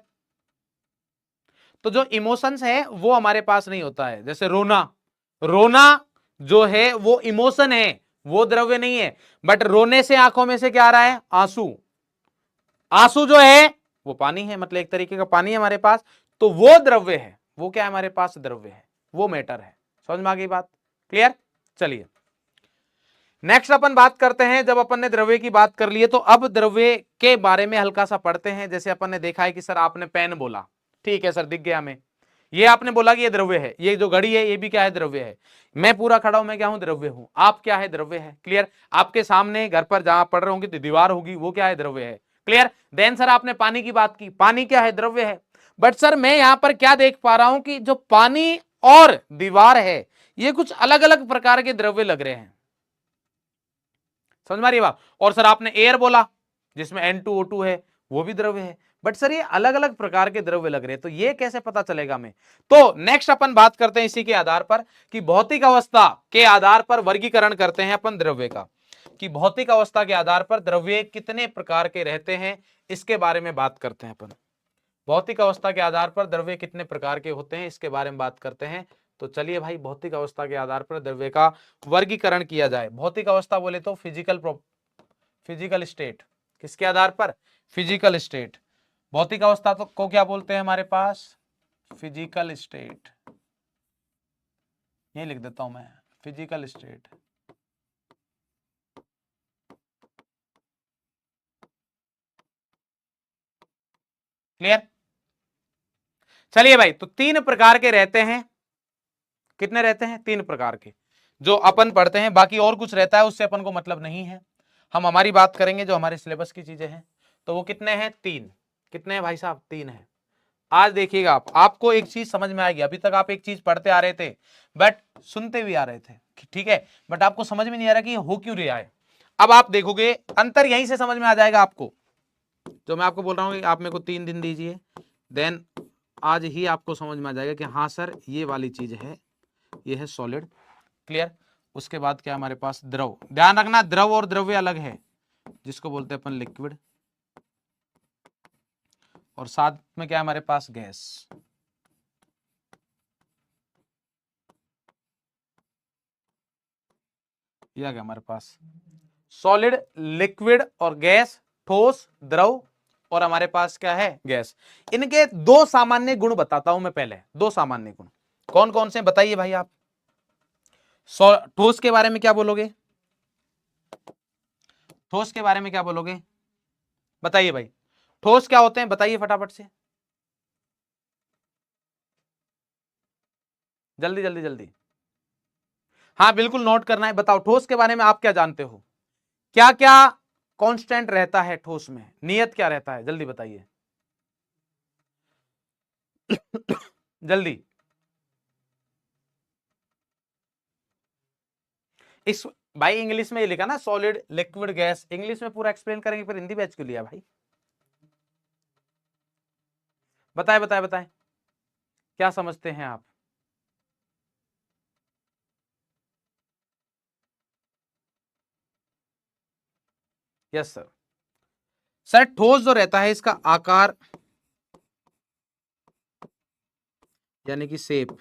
तो जो इमोशंस है वो हमारे पास नहीं होता है, जैसे रोना, रोना जो है वो इमोशन है, वो द्रव्य नहीं है। बट रोने से आंखों में से क्या आ रहा है, आंसू, आंसू जो है वो पानी है, मतलब एक तरीके का पानी है हमारे पास, तो वो द्रव्य है, वो क्या है हमारे पास, द्रव्य है, वो मैटर है। समझ में आ गई बात। क्लियर। चलिए नेक्स्ट अपन बात करते हैं, जब अपन ने द्रव्य की बात कर ली है तो अब द्रव्य के बारे में हल्का सा पढ़ते हैं। जैसे अपन ने देखा है कि सर आपने पेन बोला, ठीक है सर दिख गया हमें, ये आपने बोला कि ये द्रव्य है, ये जो घड़ी है ये भी क्या है, द्रव्य है। मैं पूरा खड़ा हूं, मैं क्या हूं, द्रव्य हूं। आप क्या है, द्रव्य है। क्लियर। आपके सामने घर पर जहां पढ़ रहे होंगे तो दीवार होगी, वो क्या है, द्रव्य है। क्लियर। देन सर आपने पानी की बात की, पानी क्या है, द्रव्य है। बट सर मैं यहां पर क्या देख पा रहा हूं कि जो पानी और दीवार है ये कुछ अलग अलग प्रकार के द्रव्य लग रहे हैं। समझ में आ रही है बात। और सर आपने एयर बोला जिसमें N2O2 है, वो भी द्रव्य है। बट सर ये अलग अलग प्रकार के द्रव्य लग रहे हैं, तो ये कैसे पता चलेगा हमें। तो नेक्स्ट अपन बात करते हैं इसी के आधार पर कि भौतिक अवस्था के आधार पर वर्गीकरण करते हैं अपन द्रव्य का, कि भौतिक अवस्था के आधार पर द्रव्य कितने प्रकार के रहते हैं, इसके बारे में बात करते हैं अपन। भौतिक अवस्था के आधार पर द्रव्य कितने प्रकार के होते हैं, इसके बारे में बात करते हैं। तो चलिए भाई, भौतिक अवस्था के आधार पर द्रव्य का वर्गीकरण किया जाए। भौतिक अवस्था बोले तो फिजिकल स्टेट, किसके आधार पर, फिजिकल स्टेट। भौतिक अवस्था तो को क्या बोलते हैं हमारे पास, फिजिकल स्टेट, यही लिख देता हूं मैं, फिजिकल स्टेट। क्लियर। चलिए भाई, तो 3 प्रकार के रहते हैं, कितने रहते हैं, 3 प्रकार के जो अपन पढ़ते हैं। बाकी और कुछ रहता है उससे अपन को मतलब नहीं है, हम हमारी बात करेंगे जो हमारे सिलेबस की चीजें हैं। तो वो कितने हैं, 3। कितने हैं भाई साहब, 3 है। आज देखिएगा आपको एक चीज समझ में आएगी। अभी तक आप एक चीज पढ़ते आ रहे थे, बट सुनते भी आ रहे थे, ठीक है, बट आपको समझ में नहीं आ रहा कि ये हो क्यों रहा है। अब आप देखोगे अंतर यहीं से समझ में आ जाएगा आपको, जो मैं आपको बोल रहा हूँ कि आप मेरे को 3 दिन दीजिए, देन आज ही आपको समझ में आ जाएगा कि हाँ सर ये वाली चीज है, ये है सॉलिड। क्लियर। उसके बाद क्या हमारे पास, द्रव। ध्यान रखना द्रव और द्रव्य अलग है, जिसको बोलते हैं अपन लिक्विड, और साथ में क्या है हमारे पास, गैस। यह क्या हमारे पास, सॉलिड, लिक्विड और गैस, ठोस, द्रव, और हमारे पास क्या है, गैस। इनके 2 सामान्य गुण बताता हूं मैं पहले, 2 सामान्य गुण कौन कौन से बताइए भाई आप। ठोस के बारे में क्या बोलोगे, ठोस के बारे में क्या बोलोगे, बताइए भाई, ठोस क्या होते हैं बताइए फटाफट से, जल्दी जल्दी जल्दी। हाँ बिल्कुल नोट करना है। बताओ ठोस के बारे में आप क्या जानते हो, क्या क्या कांस्टेंट रहता है ठोस में, नियत क्या रहता है, जल्दी बताइए जल्दी। इस भाई इंग्लिश में ये लिखा ना, सॉलिड, लिक्विड, गैस, इंग्लिश में पूरा एक्सप्लेन करेंगे, फिर हिंदी बैच क्यों लिया भाई। बताए बताए बताए, क्या समझते हैं आप। Yes sir. सर ठोस जो रहता है इसका आकार, यानी कि शेप।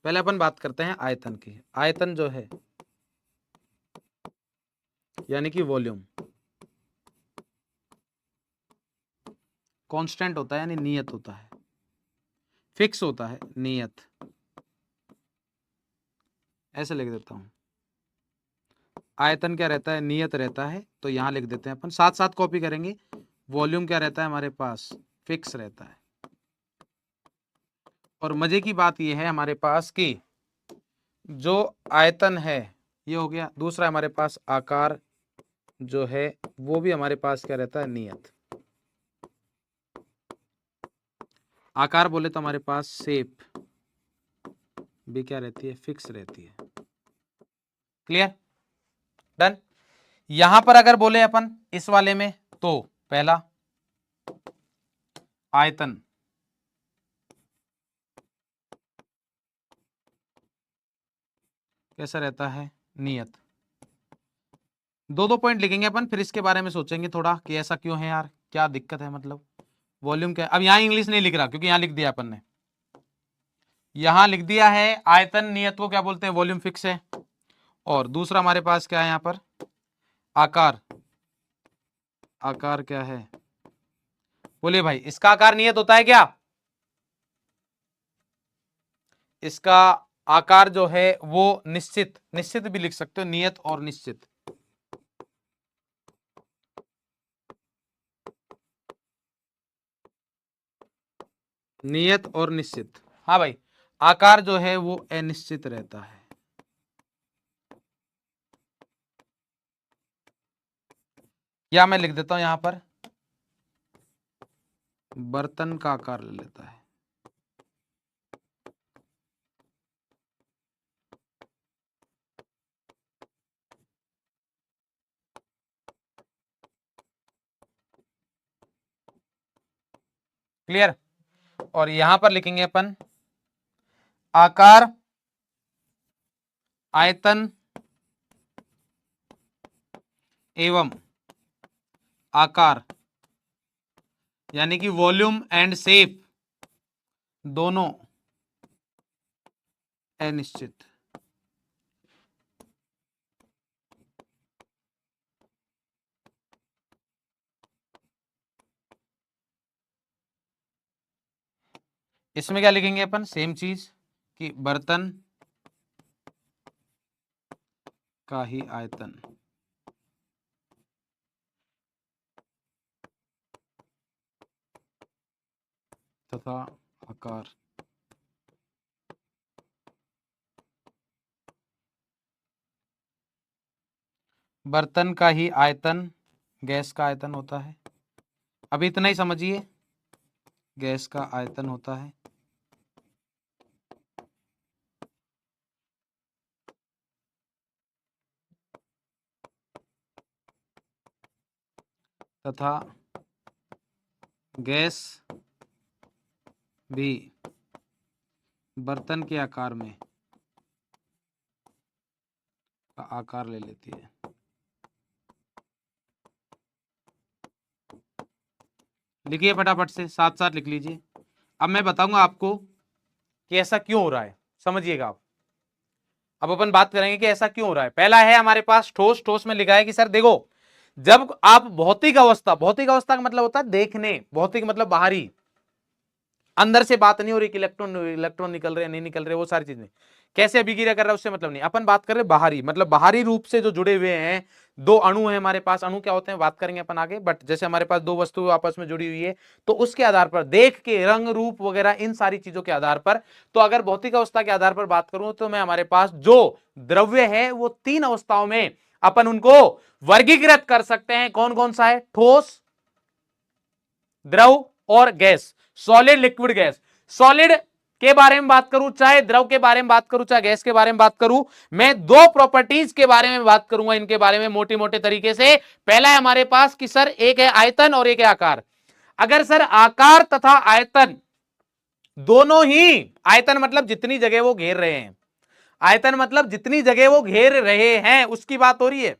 पहले अपन बात करते हैं आयतन की। आयतन जो है यानी कि वॉल्यूम, कांस्टेंट होता है यानी नियत होता है, फिक्स होता है, नियत। ऐसे लिख देता हूं, आयतन क्या रहता है, नियत रहता है, तो यहां लिख देते हैं अपन, साथ साथ कॉपी करेंगे। वॉल्यूम क्या रहता है हमारे पास, फिक्स रहता है। और मजे की बात यह है हमारे पास कि जो आयतन है ये हो गया, दूसरा हमारे पास आकार जो है वो भी हमारे पास क्या रहता है, नियत। आकार बोले तो हमारे पास शेप भी क्या रहती है, फिक्स रहती है। Clear, done. यहां पर अगर बोले अपन इस वाले में, तो पहला आयतन कैसा रहता है, नियत। दो दो पॉइंट लिखेंगे अपन, फिर इसके बारे में सोचेंगे थोड़ा कि ऐसा क्यों है यार, क्या दिक्कत है, मतलब वॉल्यूम क्या। अब यहां इंग्लिश नहीं लिख रहा क्योंकि यहां लिख दिया अपन ने, यहां लिख दिया है आयतन नियत को क्या बोलते हैं, वॉल्यूम फिक्स है। और दूसरा हमारे पास क्या है यहां पर, आकार। आकार क्या है, बोलिए भाई, इसका आकार नियत होता है क्या, इसका आकार जो है वो निश्चित, निश्चित भी लिख सकते हो, नियत और निश्चित। नियत और निश्चित, हाँ भाई, आकार जो है वो अनिश्चित रहता है। या मैं लिख देता हूं यहां पर, बर्तन का आकार ले लेता है। क्लियर। और यहां पर लिखेंगे अपन आकार, आयतन एवं आकार, यानी कि वॉल्यूम एंड शेप दोनों अनिश्चित। इसमें क्या लिखेंगे अपन, सेम चीज कि बर्तन का ही आयतन तथा आकार बर्तन का ही आयतन गैस का आयतन होता है। अभी इतना ही समझिए, गैस का आयतन होता है तथा गैस भी बर्तन के आकार में आकार ले लेती है। लिखिए फटाफट से, साथ साथ लिख लीजिए। अब मैं बताऊंगा आपको कि ऐसा क्यों हो रहा है, समझिएगा आप। अब अपन बात करेंगे कि ऐसा क्यों हो रहा है। पहला है हमारे पास ठोस। ठोस में लिखा है कि सर देखो, जब आप भौतिक अवस्था, भौतिक अवस्था का मतलब होता है देखने, भौतिक मतलब बाहरी, अंदर से बात नहीं हो रही कि इलेक्ट्रॉन इलेक्ट्रॉन निकल रहे हैं नहीं निकल रहे, वो सारी चीजें कैसे अभिक्रिया कर रहा है उससे मतलब नहीं। अपन बात कर रहे बाहरी, मतलब बाहरी रूप से जो जुड़े हुए हैं दो अणु है हमारे पास। अणु क्या होते हैं बात करेंगे अपन आगे, बट जैसे हमारे पास दो वस्तु आपस में जुड़ी हुई है तो उसके आधार पर देख के, रंग रूप वगैरह इन सारी चीजों के आधार पर, तो अगर भौतिक अवस्था के आधार पर बात करूं तो मैं हमारे पास जो द्रव्य है वो तीन अवस्थाओं में अपन उनको वर्गीकृत कर सकते हैं। कौन कौन सा है, ठोस, द्रव और gas, solid liquid gas. Solid के बारे में बात करूं, चाहे द्रव के बारे में बात करूं, चाहे गैस के बारे में बात करूं, मैं दो प्रॉपर्टीज के बारे में बात करूंगा, इनके बारे में मोटे मोटे तरीके से। पहला है हमारे पास कि सर एक है आयतन और एक है आकार। अगर सर आकार तथा आयतन दोनों ही, आयतन मतलब जितनी जगह वो घेर रहे हैं, आयतन मतलब जितनी जगह वो घेर रहे हैं उसकी बात हो रही है,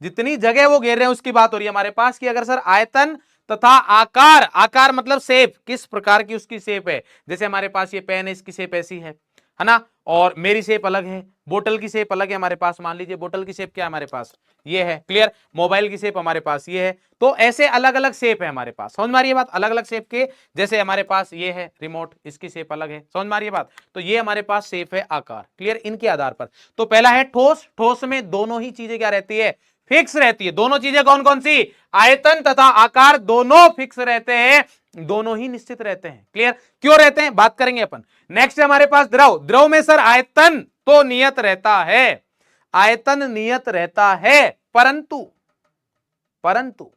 जितनी जगह वो घेर रहे हैं उसकी बात हो रही है हमारे पास कि अगर सर आयतन तथा आकार, आकार मतलब शेप, किस प्रकार की उसकी शेप है, जैसे हमारे पास ये पेन है इसकी शेप ऐसी है, है ना। और मेरी शेप अलग है, बोतल की शेप अलग है हमारे पास, मान लीजिए बोतल की शेप क्या है हमारे पास, ये है, क्लियर। मोबाइल की शेप हमारे पास ये है। तो ऐसे अलग अलग शेप है हमारे पास, समझ में आ रही है बात, अलग अलग शेप के। जैसे हमारे पास ये है रिमोट, इसकी शेप अलग है, समझ में आ रही है बात। तो ये हमारे पास शेप है, आकार, क्लियर। इनके आधार पर तो पहला है ठोस। ठोस में दोनों ही चीजें क्या रहती है, फिक्स रहती है। दोनों चीजें कौन कौन सी, आयतन तथा आकार दोनों फिक्स रहते हैं, दोनों ही निश्चित रहते हैं, क्लियर। क्यों रहते हैं बात करेंगे अपन। नेक्स्ट है हमारे पास द्रव। द्रव में सर आयतन तो नियत रहता है, आयतन नियत रहता है, परंतु परंतु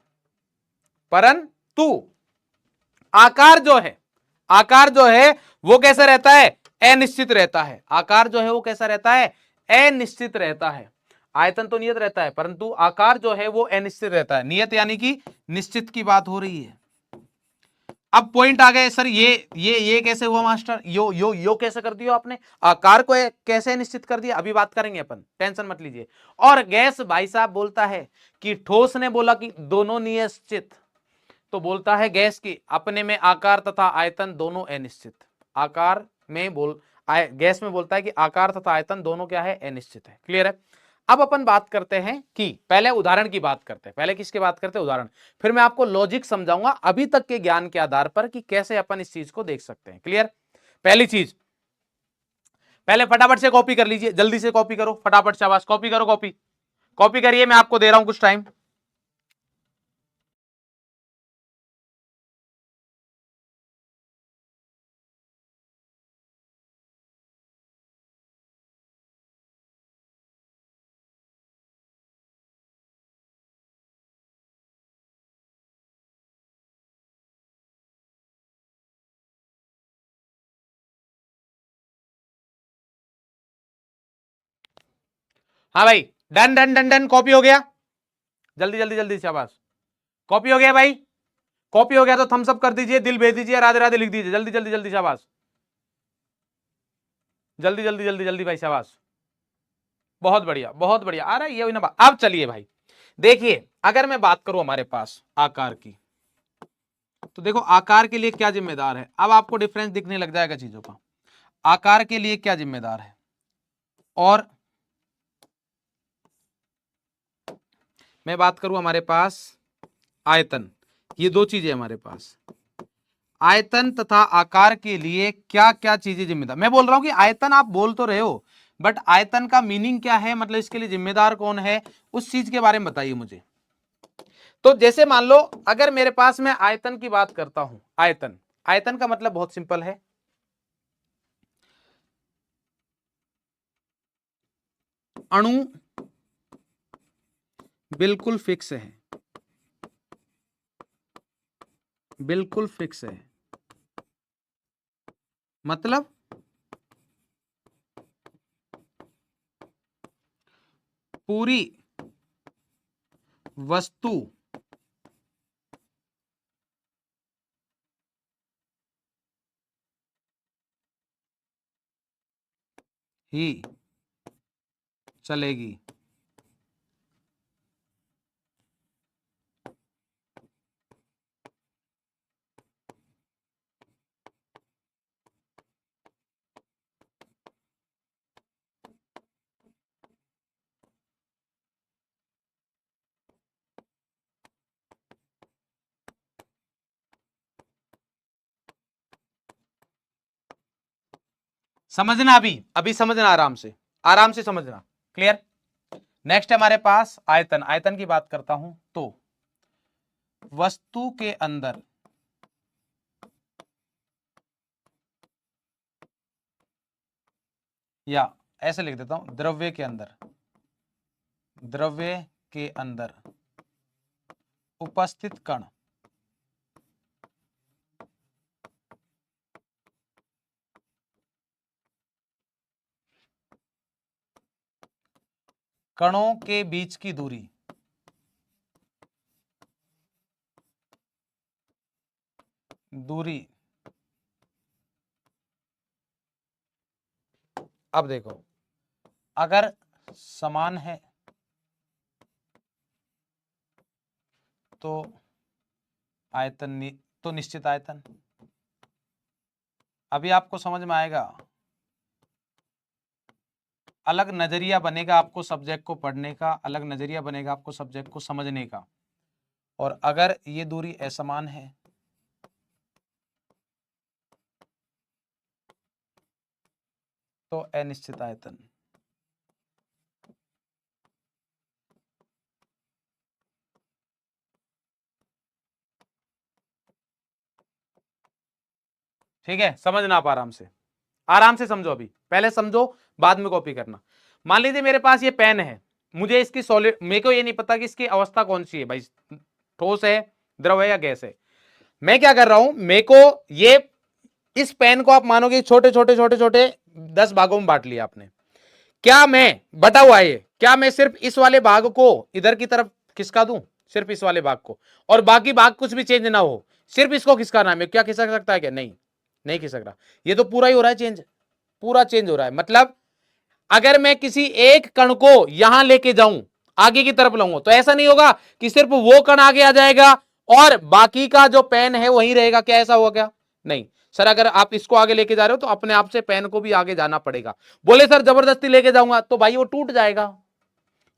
परंतु आकार जो है, आकार जो है वो कैसा रहता है, अनिश्चित रहता है। आकार जो है वो कैसा रहता है, अनिश्चित रहता है। आयतन तो नियत रहता है परंतु आकार जो है वो अनिश्चित रहता है। नियत यानी कि निश्चित की बात हो रही है। अब पॉइंट आ गए सर, ये कैसे हुआ मास्टर, यो कैसे कर दिया आपने, आकार को कैसे निश्चित कर दिया, अभी बात करेंगे अपन, टेंशन मत लीजिए। और गैस भाई साहब बोलता है कि ठोस ने बोला कि दोनों निश्चित, तो बोलता है गैस की अपने में आकार तथा आयतन दोनों अनिश्चित। आकार में गैस में बोलता है कि आकार तथा आयतन दोनों क्या है, अनिश्चित है, क्लियर है। अब अपन बात करते हैं कि पहले उदाहरण की बात करते हैं, पहले किसकी बात करते हैं, उदाहरण। फिर मैं आपको लॉजिक समझाऊंगा अभी तक के ज्ञान के आधार पर कि कैसे अपन इस चीज को देख सकते हैं, क्लियर। पहली चीज, पहले फटाफट से कॉपी कर लीजिए, जल्दी से कॉपी करो फटाफट से, आवाज कॉपी करो, कॉपी कॉपी करिए, मैं आपको दे रहा हूं कुछ टाइम। हाँ भाई, done done done done, copy हो गया, जल्दी जल्दी जल्दी, शाबाश, कॉपी हो गया भाई। कॉपी हो गया तो थम्स अप कर दीजिए, दिल भेज दीजिए, राधे राधे लिख दीजिए, जल्दी जल्दी जल्दी, शाबाश, जल्दी जल्दी जल्दी जल्दी भाई, शाबाश, बहुत बढ़िया बहुत बढ़िया। आ रहा है ये हुई ना बात। अब चलिए भाई देखिए, अगर मैं बात करूं हमारे पास आकार की, तो देखो आकार के लिए क्या जिम्मेदार है, अब आपको डिफरेंस दिखने लग जाएगा चीजों का। आकार के लिए क्या जिम्मेदार है, और मैं बात करूं हमारे पास आयतन, ये दो चीजें हमारे पास, आयतन तथा आकार के लिए क्या क्या चीजें जिम्मेदार। मैं बोल रहा हूं कि आयतन आप बोल तो रहे हो, बट आयतन का मीनिंग क्या है, मतलब इसके लिए जिम्मेदार कौन है, उस चीज के बारे में बताइए मुझे। तो जैसे मान लो अगर मेरे पास मैं आयतन की बात करता हूं, आयतन, आयतन का मतलब बहुत सिंपल है, अणु बिल्कुल फिक्स है, बिल्कुल फिक्स है, मतलब पूरी वस्तु ही चलेगी। समझना, अभी अभी समझना, आराम से, आराम से समझना, क्लियर। नेक्स्ट हमारे पास आयतन, आयतन की बात करता हूं तो वस्तु के अंदर या ऐसे लिख देता हूं, द्रव्य के अंदर, द्रव्य के अंदर उपस्थित कण कणों के बीच की दूरी, दूरी, अब देखो अगर समान है तो आयतन तो निश्चित आयतन। अभी आपको समझ में आएगा अलग नजरिया बनेगा आपको सब्जेक्ट को पढ़ने का, अलग नजरिया बनेगा आपको सब्जेक्ट को समझने का। और अगर ये दूरी असमान है तो अनिश्चित आयतन। ठीक है, समझना आप आराम से समझो, अभी पहले समझो बाद में कॉपी करना। मान लीजिए मेरे पास ये पेन है, मुझे इसकी सॉलिड, मेरे को ये नहीं पता कि इसकी अवस्था कौन सी है भाई, ठोस है, द्रव है या गैस है। मैं क्या कर रहा हूं, मेरे को ये, इस पेन को आप मानोगे छोटे छोटे छोटे छोटे 10 भागों में बांट लिया आपने। क्या मैं बटा हुआ है, क्या मैं सिर्फ इस वाले भाग को इधर की तरफ खिसका दूं, सिर्फ इस वाले भाग को, और बाकी भाग कुछ भी चेंज ना हो, सिर्फ इसको खिसकाना है, क्या खिसक सकता है क्या? नहीं, नहीं खिसक रहा। ये तो पूरा ही हो रहा है चेंज, पूरा चेंज हो रहा है। मतलब अगर मैं किसी एक कण को यहां लेके जाऊं, आगे की तरफ लाऊंगा, तो ऐसा नहीं होगा कि सिर्फ वो कण आगे आ जाएगा और बाकी का जो पेन है वहीं रहेगा। क्या ऐसा हुआ क्या? नहीं सर, अगर आप इसको आगे लेके जा रहे हो तो अपने आप से पेन को भी आगे जाना पड़ेगा। बोले सर जबरदस्ती लेके जाऊंगा तो भाई वो टूट जाएगा,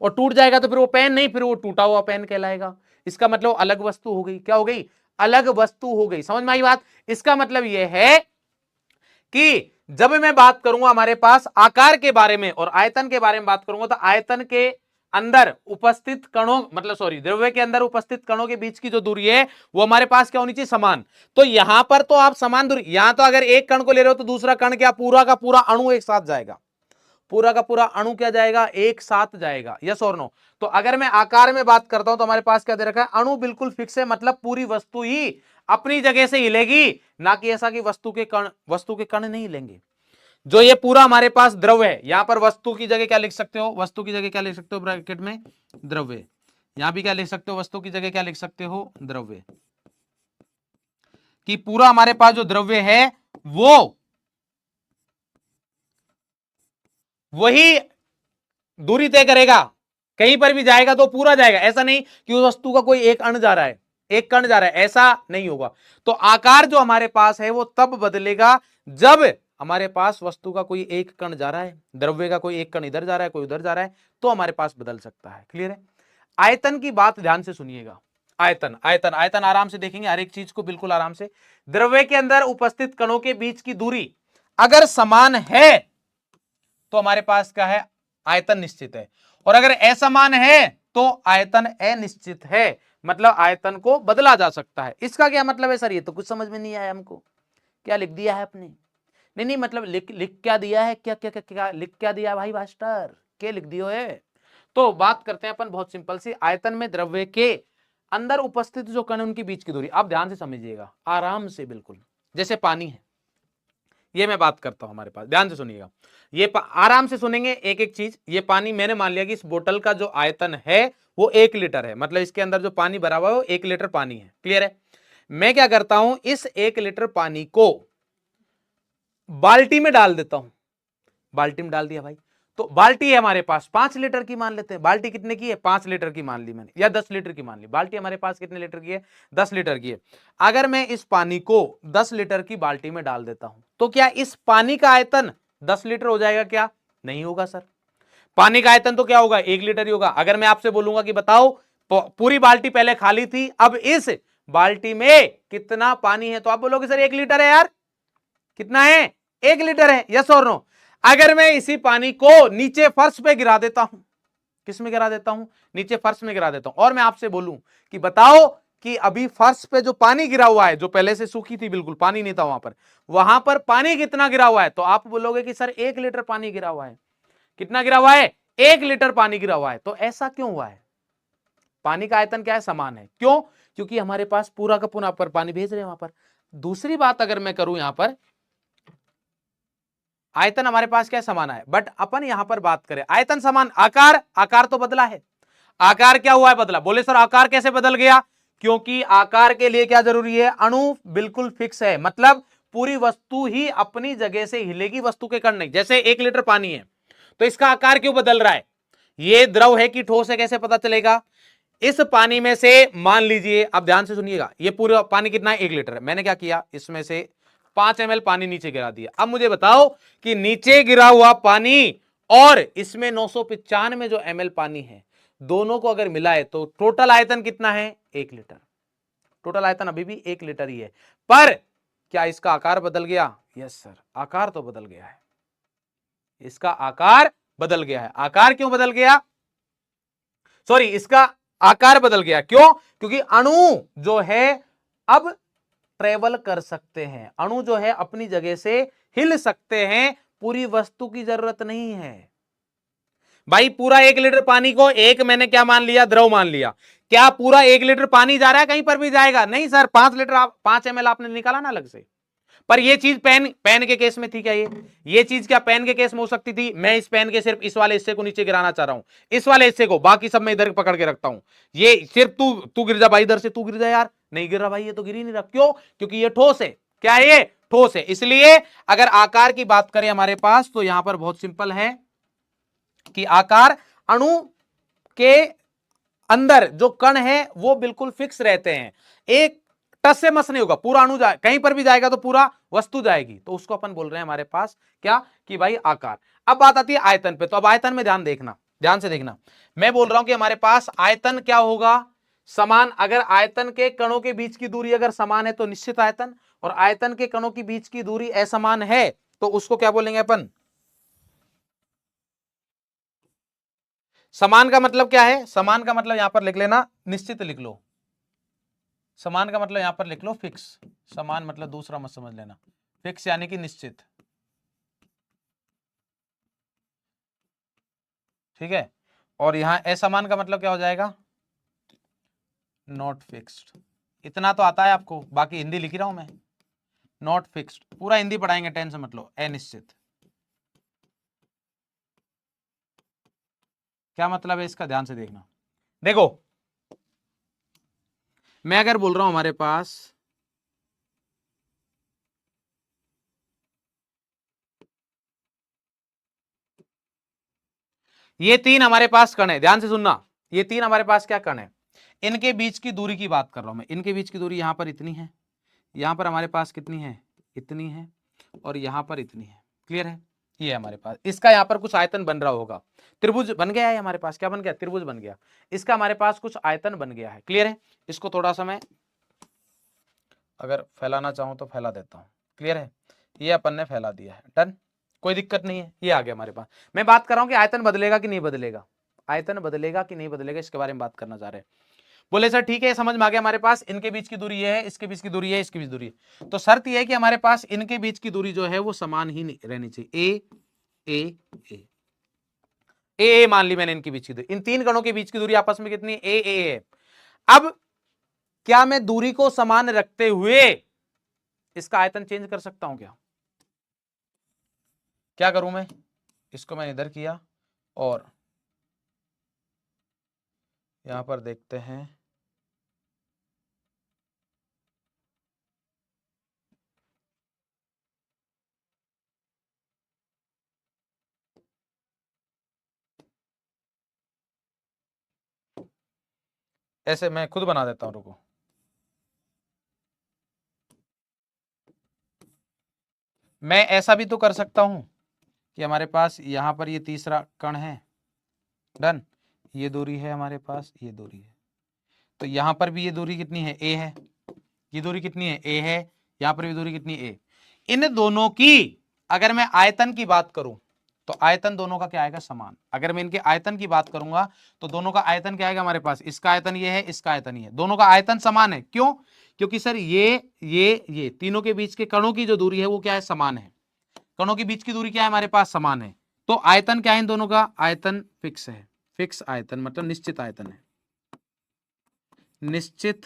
और टूट जाएगा तो फिर वो पेन नहीं, फिर वो टूटा हुआ पेन कहलाएगा। इसका मतलब अलग वस्तु हो गई। क्या हो गई? अलग वस्तु हो गई। समझ में आई बात? इसका मतलब यह है कि जब मैं बात करूंगा हमारे पास आकार के बारे में और आयतन के बारे में बात करूंगा, तो आयतन के अंदर उपस्थित कणों, मतलब सॉरी, द्रव्य के अंदर उपस्थित कणों के बीच की जो दूरी है वो हमारे पास क्या होनी चाहिए? समान। तो यहां पर तो आप समान दूरी, यहां तो अगर एक कण को ले रहे हो तो दूसरा कण क्या, पूरा का पूरा अणु एक साथ जाएगा, पूरा का पूरा अणु क्या जाएगा? एक साथ जाएगा। यस और नो? तो अगर मैं आकार में बात करता हूं तो हमारे पास क्या दे रखा है? अणु बिल्कुल फिक्स है, मतलब पूरी वस्तु ही अपनी जगह से हिलेगी, ना कि ऐसा कि वस्तु के कण नहीं हिलेंगे। जो ये पूरा हमारे पास द्रव्य है, यहां पर वस्तु की जगह क्या लिख सकते हो? वस्तु की जगह क्या लिख सकते हो ब्रैकेट में? द्रव्य। यहां भी क्या लिख सकते हो? वस्तु की जगह क्या लिख सकते हो? द्रव्य। कि पूरा हमारे पास जो द्रव्य है वो वही दूरी तय करेगा, कहीं पर भी जाएगा तो पूरा जाएगा। ऐसा नहीं कि उस वस्तु का कोई एक अण जा रहा है, एक कण जा रहा है, ऐसा नहीं होगा। तो आकार जो हमारे पास है वो तब बदलेगा जब हमारे पास वस्तु का कोई एक कण जा रहा है, द्रव्य का कोई एक कण इधर जा रहा है, कोई उधर जा रहा है, तो हमारे पास बदल सकता है। क्लियर है? आयतन की बात ध्यान से सुनिएगा। आयतन आयतन आयतन आराम से देखेंगे, हर एक चीज को बिल्कुल आराम से। द्रव्य के अंदर उपस्थित कणों के बीच की दूरी अगर समान है तो हमारे पास क्या है? आयतन निश्चित है। और अगर असमान है तो आयतन अनिश्चित है, मतलब आयतन को बदला जा सकता है। इसका क्या मतलब है सर? ये तो कुछ समझ में नहीं आया हमको, क्या लिख दिया है आपने? नहीं नहीं, मतलब लिख क्या दिया है? क्या क्या क्या, क्या लिख क्या दिया भाई मास्टर? क्या लिख दियो है? तो बात करते हैं अपन बहुत सिंपल सी, आयतन में द्रव्य के अंदर उपस्थित जो कण उनके बीच की दूरी। आप ध्यान से समझिएगा, आराम से, बिल्कुल जैसे पानी है, ये मैं बात करता हूं हमारे पास, ध्यान से सुनिएगा, ये आराम से सुनेंगे एक एक चीज। ये पानी, मैंने मान लिया कि इस बोतल का जो आयतन है वो 1 लीटर है, मतलब इसके अंदर जो पानी भरा हुआ है वो 1 लीटर पानी है। क्लियर है? मैं क्या करता हूं, इस 1 लीटर पानी को बाल्टी में डाल देता हूं। बाल्टी में डाल दिया भाई, तो बाल्टी है हमारे पास 5 लीटर की, मान लेते हैं। बाल्टी कितने की है? 5 लीटर की मान ली मैंने, या 10 लीटर की मान ली। बाल्टी हमारे पास कितने लीटर की है? 10 लीटर की है। अगर मैं इस पानी को 10 लीटर की बाल्टी में डाल देता हूं तो क्या इस पानी का आयतन 10 लीटर हो जाएगा? क्या नहीं होगा सर? पानी का आयतन तो क्या होगा? 1 लीटर ही होगा। अगर मैं आपसे बोलूंगा कि बताओ पूरी बाल्टी पहले खाली थी, अब इस बाल्टी में कितना पानी है, तो आप बोलोगे सर 1 लीटर है यार। कितना है? 1 लीटर है। यस और नो? अगर मैं इसी पानी को नीचे फर्श पे गिरा देता हूं, किस में गिरा देता हूं? नीचे फर्श में गिरा देता हूं, और मैं आपसे बोलूं कि बताओ कि अभी फर्श पे जो पानी गिरा हुआ है, जो पहले से सूखी थी, बिल्कुल पानी नहीं था वहां पर पानी कितना गिरा हुआ है, तो आप बोलोगे कि सर 1 लीटर पानी गिरा हुआ है। कितना गिरा हुआ है? 1 लीटर पानी गिरा हुआ है। तो ऐसा क्यों हुआ है? पानी का आयतन क्या है? समान है। क्यों? क्योंकि हमारे पास पूरा का पूरा पर पानी भेज रहे हैं वहां पर। दूसरी बात अगर मैं करूं, यहां पर आयतन हमारे पास क्या समान है, बट अपन यहां पर बात करें आयतन समान, आकार तो बदला है। आकार क्या हुआ है? बदला। बोले सर आकार कैसे बदल गया? क्योंकि आकार के लिए क्या जरूरी है? अणु बिल्कुल फिक्स है, मतलब पूरी वस्तु ही अपनी जगह से हिलेगी, वस्तु के कण नहीं। जैसे 1 लीटर पानी है तो इसका आकार क्यों बदल रहा है? ये द्रव है कि ठोस है, कैसे पता चलेगा? इस पानी में से मान लीजिए, आप ध्यान से सुनिएगा, ये पूरा पानी कितना है? 1 लीटर है। मैंने क्या किया, इसमें से 5 ml पानी नीचे गिरा दिया। अब मुझे बताओ कि नीचे गिरा हुआ पानी और इसमें 995 जो ml पानी है, दोनों को अगर मिलाए तो टोटल आयतन कितना है? 1 लीटर। टोटल आयतन अभी भी 1 लीटर ही है, पर क्या इसका आकार बदल गया? यस सर, आकार तो बदल गया है, इसका आकार बदल गया है। आकार क्यों बदल गया? सॉरी, इसका आकार बदल गया क्यों? क्योंकि अणु जो है अब ट्रेवल कर सकते हैं, अणु जो है अपनी जगह से हिल सकते हैं, पूरी वस्तु की जरूरत नहीं है। भाई पूरा 1 लीटर पानी को एक मैंने क्या मान लिया? द्रव मान लिया। क्या पूरा 1 लीटर पानी जा रहा है? कहीं पर भी जाएगा नहीं सर। 5 लीटर 5 ml आपने निकाला ना अलग से। पर ये चीज पेन के केस में थी क्या? ये चीज क्या पेन के केस में हो सकती थी? मैं इस पेन के सिर्फ इस वाले हिस्से को नीचे गिराना चाह रहा हूं, इस वाले हिस्से को, बाकी सब मैं इधर पकड़ के रखता हूं। ये सिर्फ तू गिर जा भाई, इधर से तू गिर जा यार। नहीं गिर रहा भाई, ये तो गिर ही नहीं रहा। क्यों? क्योंकि ये ठोस है। क्या है ये? ठोस है। इसलिए अगर आकार की बात करें हमारे पास, तो यहां पर बहुत सिंपल है कि आकार अणु के अंदर जो कण है वो बिल्कुल फिक्स रहते हैं, एक टस से मस नहीं होगा। पूरा अणु जाए, कहीं पर भी जाएगा तो पूरा वस्तु जाएगी, तो उसको अपन बोल रहे हैं हमारे पास क्या? कि भाई आकार। अब बात आती है आयतन पे, तो अब आयतन में ध्यान देखना, ध्यान से देखना। मैं बोल रहा हूं कि हमारे पास आयतन क्या होगा? समान। अगर आयतन के कणों के बीच की दूरी अगर समान है तो निश्चित आयतन, और आयतन के कणों के बीच की दूरी असमान है तो उसको क्या बोलेंगे अपन? समान का मतलब क्या है? समान का मतलब यहां पर लिख लेना, निश्चित लिख लो। समान का मतलब यहां पर लिख लो फिक्स। समान मतलब दूसरा मत समझ लेना, फिक्स यानी कि निश्चित। ठीक है। और यहां असमान का मतलब क्या हो जाएगा? Not fixed. इतना तो आता है आपको, बाकी हिंदी लिख रहा हूं मैं। नॉट फिक्स्ड पूरा हिंदी पढ़ाएंगे, टेंशन मत लो। अनिश्चित क्या मतलब है इसका? ध्यान से देखना। देखो, मैं अगर बोल रहा हूं हमारे पास ये 3 हमारे पास कण है, ध्यान से सुनना, ये 3 हमारे पास क्या कण है? इनके बीच की दूरी की बात कर रहा हूं मैं। इनके बीच की दूरी यहां पर इतनी है, यहां पर हमारे पास कितनी है? इतनी है, और यहां पर इतनी है। क्लियर है? ये है हमारे पास। इसका यहां पर कुछ आयतन बन रहा होगा, त्रिभुज बन गया है हमारे पास। क्या बन गया? त्रिभुज बन गया। इसका हमारे पास कुछ आयतन बन गया है। क्लियर है? इसको थोड़ा सा मैं अगर फैलाना चाहूं तो फैला देता हूं। क्लियर है? ये अपन ने फैला दिया है। डन, कोई दिक्कत नहीं है। ये आ गया हमारे पास। मैं बात कर रहा हूं कि आयतन बदलेगा कि नहीं बदलेगा, आयतन बदलेगा कि नहीं बदलेगा, इसके बारे में बात करना चाह रहे हैं। बोले सर ठीक है, समझ में आ गया। हमारे पास इनके बीच की दूरी है, इसके बीच की दूरी है, इसके बीच दूरी है। तो शर्त यह है कि हमारे पास इनके बीच की दूरी जो है वो समान ही रहनी चाहिए। ए ए ए ए मान ली मैंने इनके बीच की दूरी। इन 3 कणों के बीच की दूरी आपस में कितनी? ए ए है। अब क्या मैं दूरी को समान रखते हुए इसका आयतन चेंज कर सकता हूं क्या? क्या करूं मैं? इसको मैंने इधर किया, और यहां पर देखते हैं, ऐसे मैं खुद बना देता हूं, रुको। मैं ऐसा भी तो कर सकता हूं कि हमारे पास यहां पर ये तीसरा कण है। डन, ये दूरी है हमारे पास, ये दूरी है, तो यहां पर भी ये दूरी कितनी है? ए है। ये दूरी कितनी है? ए है। यहां पर भी दूरी कितनी? ए। इन दोनों की अगर मैं आयतन की बात करूं तो आयतन दोनों का क्या आएगा? समान। अगर मैं इनके आयतन की बात करूंगा तो दोनों का आयतन क्या आएगा हमारे पास? इसका आयतन ये है, इसका आयतन ये है, दोनों का आयतन समान है। क्यों? क्योंकि सर ये तीनों के बीच के कणों की जो दूरी है वो क्या है? समान है। कणों के बीच की दूरी क्या है हमारे पास? समान है। तो आयतन क्या है इन दोनों का? आयतन फिक्स है। फिक्स आयतन मतलब निश्चित आयतन है। निश्चित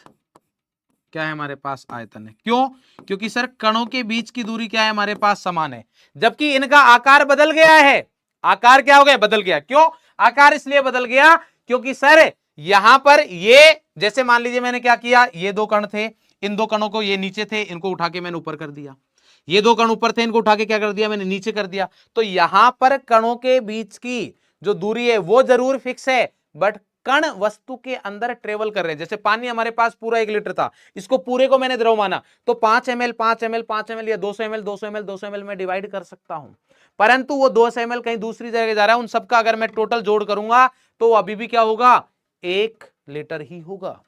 क्या है हमारे पास? आयतन है। क्यों? क्योंकि सर कणों के बीच की दूरी क्या है हमारे पास? समान है, जबकि इनका आकार बदल गया है। आकार क्या हो गया? बदल गया। क्यों आकार इसलिए बदल गया? क्योंकि सर यहां पर ये, जैसे मान लीजिए मैंने क्या किया, ये 2 कण थे, इन 2 कणों को, ये नीचे थे, इनको उठा के मैंने ऊपर कर दिया। ये 2 कण ऊपर थे, इनको उठा के क्या कर दिया मैंने? नीचे कर दिया। तो यहां पर कणों के बीच की जो दूरी है वो जरूर फिक्स है, बट कण वस्तु के अंदर ट्रेवल कर रहे हैं। जैसे पानी हमारे पास पूरा 1 लीटर था, इसको पूरे को मैंने द्रव माना तो 5 ml 5 ml 5 ml या 200 ml 200 ml 200 ml में डिवाइड कर सकता हूं, परंतु वो 200 ml कहीं दूसरी जगह जा रहा है, उन सबका अगर मैं टोटल जोड़ करूंगा तो अभी भी क्या होगा, 1 लीटर ही होगा।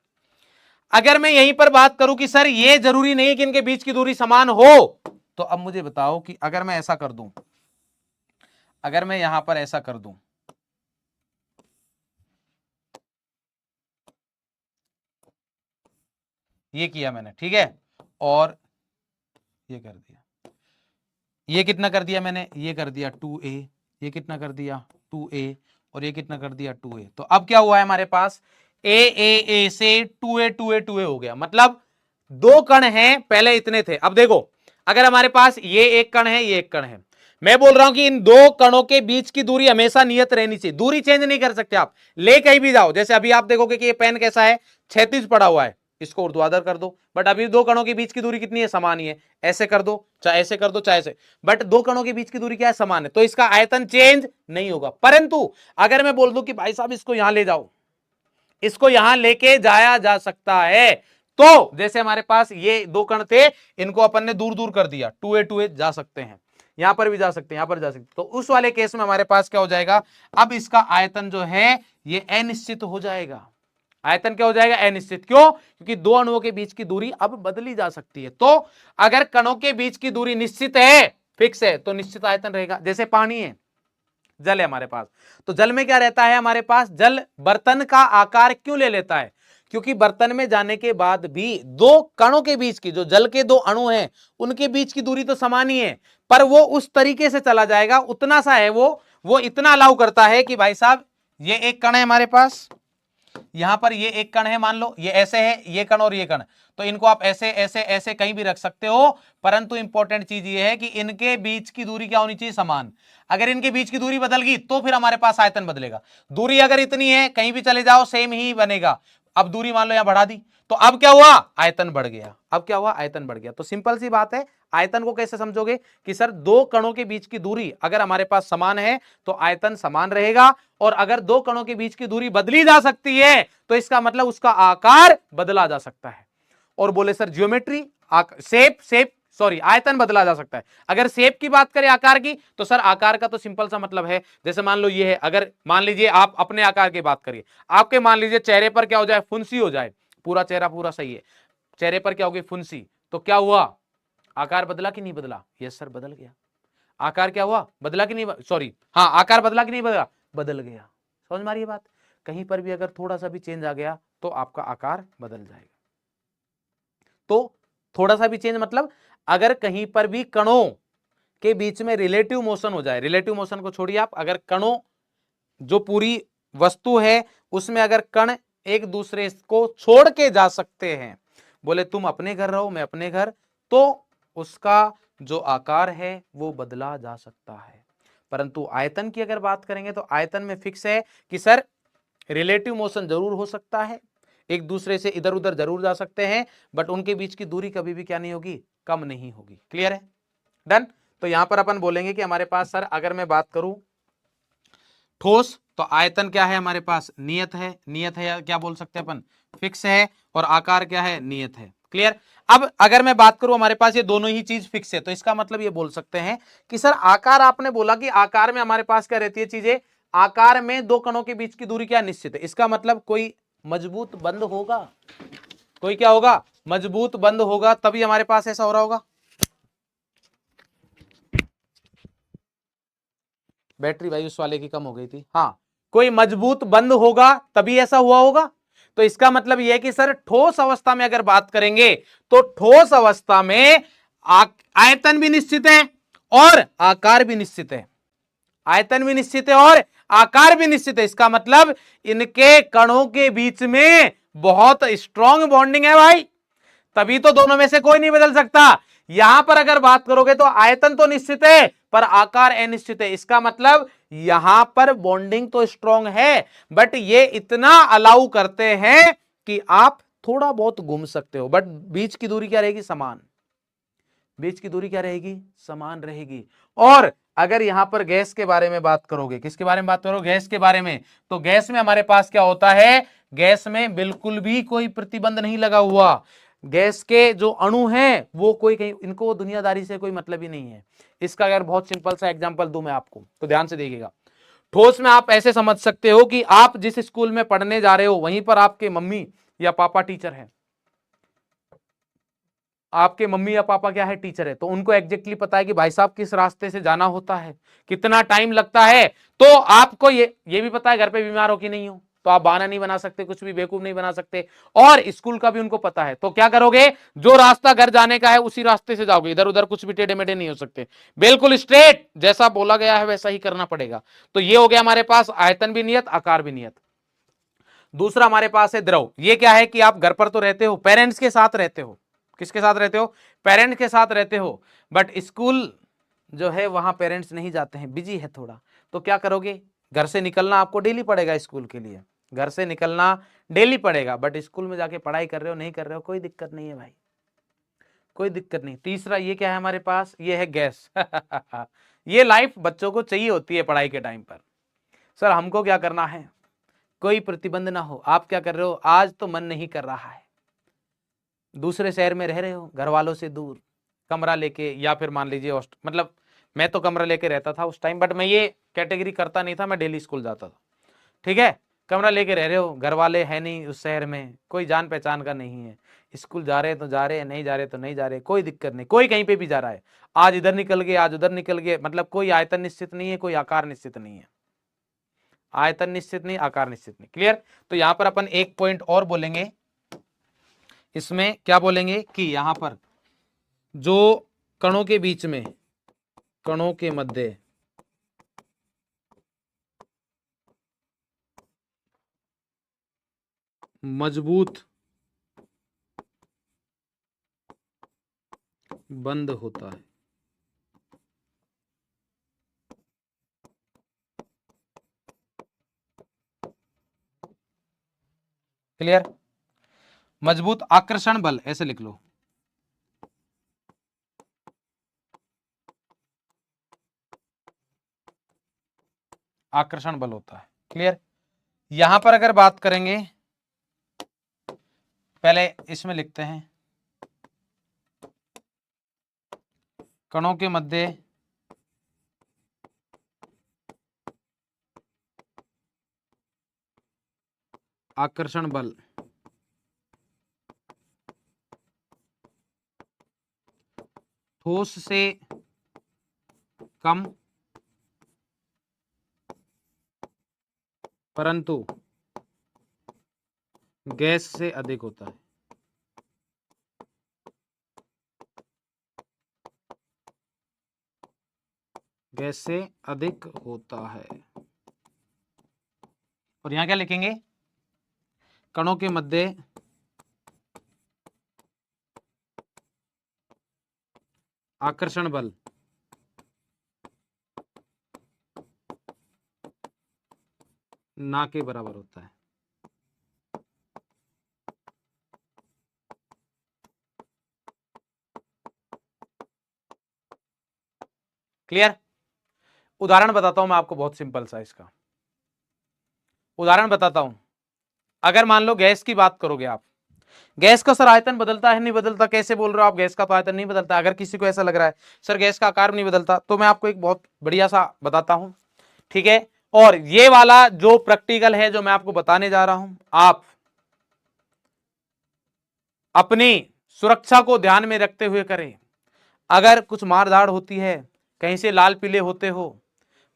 अगर मैं यहीं पर बात करूं कि सर ये जरूरी नहीं है कि इनके बीच की दूरी समान हो, तो अब मुझे बताओ कि अगर मैं ऐसा कर दूं, अगर मैं यहां पर ऐसा कर दूं, ये किया मैंने, ठीक है, और ये कर दिया, ये कितना कर दिया मैंने, ये कर दिया 2a, ये कितना कर दिया 2a, और ये कितना कर दिया 2a। तो अब क्या हुआ है हमारे पास, a से 2a हो गया, मतलब 2 कण हैं, पहले इतने थे। अब देखो अगर हमारे पास ये 1 कण है, ये 1 कण है, मैं बोल रहा हूं कि इन 2 कणों के बीच की दूरी हमेशा नियत रहनी चाहिए, दूरी चेंज नहीं कर सकते आप, ले कहीं भी जाओ। जैसे अभी आप देखोगे कि ये पेन कैसा है, क्षैतिज पड़ा हुआ है, इसको ऊर्ध्वाधर कर दो, बट अभी 2 कणों के बीच की दूरी कितनी है, समान ही है, ऐसे कर दो चाहे ऐसे कर दो चाहे ऐसे, बट 2 कणों के बीच की दूरी क्या है, समान है, तो इसका आयतन चेंज नहीं होगा। परंतु अगर मैं बोल दूं कि भाई साहब इसको यहां ले जाओ, इसको यहां लेके जाया जा सकता है, तो जैसे हमारे पास ये 2 कण थे, इनको अपन ने दूर दूर कर दिया, 2a जा सकते हैं, यहां पर भी जा सकते हैं, यहां पर जा सकते हैं, तो उस वाले केस में हमारे पास क्या हो जाएगा, अब इसका आयतन जो है ये अनिश्चित हो जाएगा। आयतन क्या हो जाएगा, अनिश्चित। क्यों, क्योंकि 2 अणुओं के बीच की दूरी अब बदली जा सकती है। तो अगर कणों के बीच की दूरी निश्चित है, फिक्स है, तो निश्चित आयतन रहेगा। जैसे पानी है, जल है हमारे पास, तो जल में क्या रहता है हमारे पास, जल बर्तन का आकार क्यों ले लेता है, क्योंकि बर्तन में जाने के बाद भी 2 कणों के बीच की, जो जल के 2 अणु हैं, उनके बीच की दूरी तो समान ही है, पर वो उस तरीके से चला जाएगा, उतना सा है वो इतना अलाउ करता है कि भाई साहब ये 1 कण है हमारे पास, यहां पर ये 1 कण है, मान लो ये ऐसे है, ये कण और ये कण, तो इनको आप ऐसे ऐसे ऐसे कहीं भी रख सकते हो, परंतु इंपॉर्टेंट चीज ये है कि इनके बीच की दूरी क्या होनी चाहिए, समान। अगर इनके बीच की दूरी बदल गई तो फिर हमारे पास आयतन बदलेगा। दूरी अगर इतनी है, कहीं भी चले जाओ सेम ही बनेगा। अब दूरी मान लो यहां बढ़ा दी, तो अब क्या हुआ, आयतन बढ़ गया। अब क्या हुआ, आयतन बढ़ गया। तो सिंपल सी बात है, आयतन को कैसे समझोगे कि सर 2 कणों के बीच की दूरी अगर हमारे पास समान है तो आयतन समान रहेगा, और अगर 2 कणों के बीच की दूरी बदली जा सकती है तो इसका मतलब उसका आकार बदला जा सकता है। और बोले सर ज्योमेट्री, शेप सॉरी आयतन बदला जा सकता है। अगर शेप की बात करें, आकार की, तो सर आकार का तो सिंपल सा मतलब है, जैसे मान लो ये है, अगर मान लीजिए आप अपने आकार की बात करिए, आपके मान लीजिए चेहरे पर क्या हो जाए, फुंसी हो जाए, पूरा चेहरा पूरा सही है, चेहरे पर क्या होगी, फुंसी, तो क्या हुआ, आकार बदला कि नहीं बदला, यस सर बदल गया। आकार क्या हुआ, बदला कि नहीं, सॉरी हाँ, आकार बदला कि नहीं बदला, बदल गया। समझ में आ रही है बात, कहीं पर भी अगर थोड़ा सा भी चेंज आ गया तो आपका आकार बदल जाएगा। तो थोड़ा सा भी चेंज मतलब अगर कहीं पर भी कणों के बीच में रिलेटिव मोशन हो जाए, रिलेटिव मोशन को छोड़िए आप, अगर कणों जो पूरी वस्तु है उसमें अगर कण एक दूसरे को छोड़ के जा सकते हैं, बोले तुम अपने घर रहो मैं अपने घर, तो उसका जो आकार है वो बदला जा सकता है। परंतु आयतन की अगर बात करेंगे तो आयतन में फिक्स है कि सर रिलेटिव मोशन जरूर हो सकता है, एक दूसरे से इधर उधर जरूर जा सकते हैं, बट उनके बीच की दूरी कभी भी क्या नहीं होगी, कम नहीं होगी। क्लियर है, डन। तो यहां पर अपन बोलेंगे कि हमारे पास सर अगर मैं बात करूं ठोस, तो आयतन क्या है हमारे पास, नियत है, नियत है या क्या बोल सकते हैं अपन, फिक्स है, और आकार क्या है, नियत है। क्लियर। अब अगर मैं बात करूं हमारे पास ये दोनों ही चीज फिक्स है, तो इसका मतलब ये बोल सकते हैं कि सर आकार, आपने बोला कि आकार में हमारे पास क्या रहती है चीजें, आकार में 2 कणों के बीच की दूरी क्या निश्चित है, इसका मतलब कोई मजबूत बंध होगा, कोई क्या होगा, मजबूत बंध होगा, तभी हमारे पास ऐसा हो रहा होगा। बैटरी भाई उस वाले की कम हो गई थी, हाँ, कोई मजबूत बंध होगा तभी ऐसा हुआ होगा। तो इसका मतलब यह है कि सर ठोस अवस्था में अगर बात करेंगे तो ठोस अवस्था में आयतन भी निश्चित है और आकार भी निश्चित है, आयतन भी निश्चित है और आकार भी निश्चित है। इसका मतलब इनके कणों के बीच में बहुत स्ट्रॉन्ग बॉन्डिंग है भाई, तभी तो दोनों में से कोई नहीं बदल सकता। यहां पर अगर बात करोगे तो आयतन तो निश्चित है पर आकार अनिश्चित है, इसका मतलब यहां पर बॉन्डिंग तो स्ट्रॉन्ग है, बट ये इतना अलाउ करते हैं कि आप थोड़ा बहुत घूम सकते हो, बट बीच की दूरी क्या रहेगी, समान। बीच की दूरी क्या रहेगी, समान रहेगी। और अगर यहां पर गैस के बारे में बात करोगे, किसके बारे में बात करो, गैस के बारे में, तो गैस में हमारे पास क्या होता है, गैस में बिल्कुल भी कोई प्रतिबंध नहीं लगा हुआ। गैस के जो अणु हैं वो कोई कहीं, इनको दुनियादारी से कोई मतलब ही नहीं है। इसका अगर बहुत सिंपल सा एग्जांपल दूं मैं आपको, तो ध्यान से देखिएगा। ठोस में आप ऐसे समझ सकते हो कि आप जिस स्कूल में पढ़ने जा रहे हो वहीं पर आपके मम्मी या पापा टीचर हैं। आपके मम्मी या पापा क्या है, टीचर है, तो उनको एग्जैक्टली पता है कि भाई साहब किस रास्ते से जाना होता है, कितना टाइम लगता है। तो आपको ये भी पता है घर पे बीमार हो कि नहीं हो, तो आप बहाना नहीं बना सकते, कुछ भी बेवकूफ नहीं बना सकते। और स्कूल का भी उनको पता है, तो क्या करोगे, जो रास्ता घर जाने का है उसी रास्ते से जाओगे, इधर उधर कुछ भी टेढ़े मेढ़े नहीं हो सकते, बिल्कुल स्ट्रेट जैसा बोला गया है वैसा ही करना पड़ेगा। तो ये हो गया हमारे पास आयतन भी नियत, आकार भी नियत। दूसरा हमारे पास है द्रव। ये क्या है कि आप घर पर तो रहते हो, पेरेंट्स के साथ रहते हो, किसके साथ रहते हो, पेरेंट्स के साथ रहते हो, बट स्कूल जो है वहां पेरेंट्स नहीं जाते हैं, बिजी है थोड़ा, तो क्या करोगे, घर से निकलना आपको डेली पड़ेगा स्कूल के लिए, घर से निकलना डेली पड़ेगा, बट स्कूल में जाके पढ़ाई कर रहे हो नहीं कर रहे हो कोई दिक्कत नहीं है भाई, कोई दिक्कत नहीं। तीसरा ये क्या है हमारे पास, ये है गैस ये लाइफ बच्चों को चाहिए होती है पढ़ाई के टाइम पर। सर हमको क्या करना है, कोई प्रतिबंध ना हो, आप क्या कर रहे हो, आज तो मन नहीं कर रहा है, दूसरे शहर में रह रहे हो, घर वालों से दूर, कमरा लेके, या फिर मान लीजिए मतलब मैं तो कमरा लेके रहता था उस टाइम, बट मैं ये कैटेगरी करता नहीं था, मैं डेली स्कूल जाता था, ठीक है। कमरा लेके रह रहे हो, घर वाले है नहीं उस शहर में, कोई जान पहचान का नहीं है, स्कूल जा रहे हैं तो जा रहे हैं, नहीं जा रहे तो नहीं जा रहे, कोई दिक्कत नहीं, कोई कहीं पे भी जा रहा है, आज इधर निकल गए आज उधर निकल गए, मतलब कोई आयतन निश्चित नहीं है, कोई आकार निश्चित नहीं है, आयतन निश्चित नहीं, आकार निश्चित नहीं, क्लियर। तो यहां पर अपन एक पॉइंट और बोलेंगे, इसमें क्या बोलेंगे कि यहां पर जो कणों के बीच में, कणों के मध्य मजबूत बंद होता है, क्लियर, मजबूत आकर्षण बल, ऐसे लिख लो, आकर्षण बल होता है, क्लियर। यहां पर अगर बात करेंगे, पहले इसमें लिखते हैं, कणों के मध्य आकर्षण बल ठोस से कम परंतु गैस से अधिक होता है, गैस से अधिक होता है। और यहां क्या लिखेंगे, कणों के मध्य आकर्षण बल ना के बराबर होता है, क्लियर। उदाहरण बताता हूं मैं आपको, बहुत सिंपल सा इसका उदाहरण बताता हूं। अगर मान लो गैस की बात करोगे आप, गैस का सर आयतन बदलता है नहीं बदलता, कैसे बोल रहे हो आप, गैस का तो आयतन नहीं बदलता। अगर किसी को ऐसा लग रहा है सर गैस का आकार नहीं बदलता, तो मैं आपको एक बहुत बढ़िया सा बताता हूं, ठीक है। और ये वाला जो प्रैक्टिकल है जो मैं आपको बताने जा रहा हूं, आप अपनी सुरक्षा को ध्यान में रखते हुए करें। अगर कुछ मारधाड़ होती है, कहीं से लाल पीले होते हो,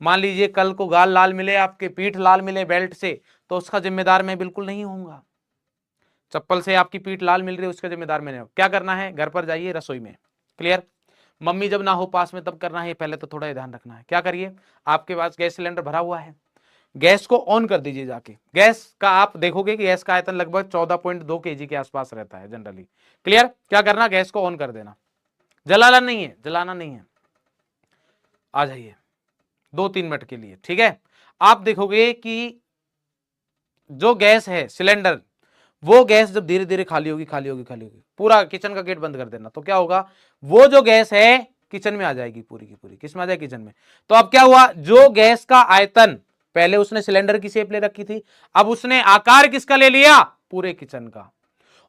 मान लीजिए कल को गाल लाल मिले, आपके पीठ लाल मिले बेल्ट से, तो उसका जिम्मेदार मैं बिल्कुल नहीं होऊंगा। चप्पल से आपकी पीठ लाल मिल रही है, उसका जिम्मेदार मैं नहीं हूं। क्या करना है, घर पर जाइए रसोई में, क्लियर, मम्मी जब ना हो पास में तब करना है, पहले तो थोड़ा ध्यान रखना है। क्या करिए, आपके पास गैस सिलेंडर भरा हुआ है, गैस को ऑन कर दीजिए जाके। गैस का आप देखोगे कि गैस का आयतन लगभग 14.2 kg के आसपास रहता है जनरली, क्लियर। क्या करना, गैस को ऑन कर देना, जलाना नहीं है, जलाना नहीं है, आ जाइए 2-3 मिनट के लिए, ठीक है। आप देखोगे कि जो गैस है सिलेंडर वो गैस जब धीरे धीरे खाली होगी पूरा किचन का गेट बंद कर देना, तो क्या होगा, वो जो गैस है किचन में आ जाएगी, पूरी की पूरी किस में आ जाएगी, किचन में। तो अब क्या हुआ, जो गैस का आयतन, पहले उसने सिलेंडर की शेप ले रखी थी, अब उसने आकार किसका ले लिया, पूरे किचन का।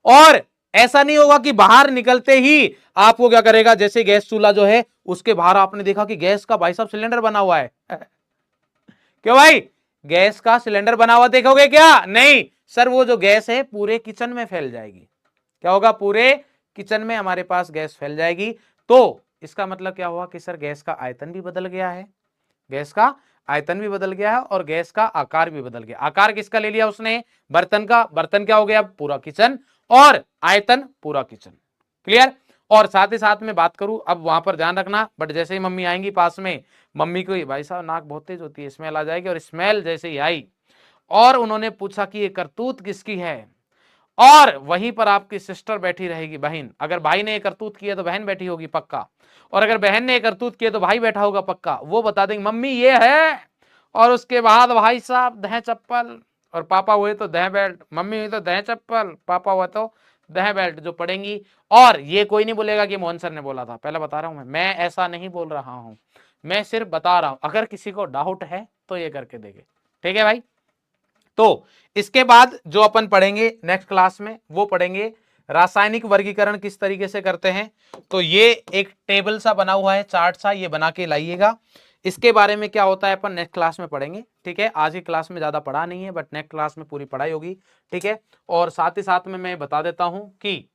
और ऐसा नहीं होगा कि बाहर निकलते ही आपको क्या करेगा, जैसे गैस चूल्हा जो है उसके बाहर आपने देखा कि गैस का भाई साहब सिलेंडर बना हुआ है क्यों भाई, गैस का सिलेंडर बना हुआ देखोगे क्या, नहीं सर, वो जो गैस है पूरे किचन में फैल जाएगी। क्या होगा, पूरे किचन में हमारे पास गैस फैल जाएगी। तो इसका मतलब क्या हुआ कि सर गैस का आयतन भी बदल गया है, गैस का आयतन भी बदल गया है और गैस का आकार भी बदल गया। आकार किसका ले लिया उसने, बर्तन का, बर्तन क्या हो गया, पूरा किचन, और आयतन पूरा किचन। क्लियर। और साथ ही साथ में बात करूं, अब वहां पर ध्यान रखना, बट जैसे ही मम्मी आएंगी पास में, मम्मी को भाई साहब नाक बहुत तेज होती है, स्मेल आ जाएगी, और स्मेल जैसे ही आई और उन्होंने पूछा कि ये करतूत किसकी है, और वहीं पर आपकी सिस्टर बैठी रहेगी, बहन, अगर भाई ने करतूत किया तो बहन बैठी होगी पक्का, और अगर बहन ने करतूत किया तो भाई बैठा होगा पक्का, वो बता देंगे मम्मी ये है, और उसके बाद भाई साहब दह चप्पल, और पापा हुए तो दह बेल्ट, मम्मी हुई तो दह चप्पल, पापा हुआ तो दह बेल्ट जो पड़ेंगी। और ये कोई नहीं बोलेगा कि मोहन सर ने बोला था, पहले बता रहा हूं मैं ऐसा नहीं बोल रहा हूं, मैं सिर्फ बता रहा हूं, अगर किसी को डाउट है तो ये करके देखे, ठीक है भाई। तो इसके बाद जो अपन पढ़ेंगे नेक्स्ट क्लास में, वो पढ़ेंगे रासायनिक वर्गीकरण किस तरीके से करते हैं। तो ये एक टेबल सा बना हुआ है, चार्ट सा, ये बना के लाइएगा, इसके बारे में क्या होता है अपन नेक्स्ट क्लास में पढ़ेंगे, ठीक है। आज की क्लास में ज्यादा पढ़ा नहीं है, बट नेक्स्ट क्लास में पूरी पढ़ाई होगी, ठीक है। और साथ ही साथ में मैं बता देता हूं कि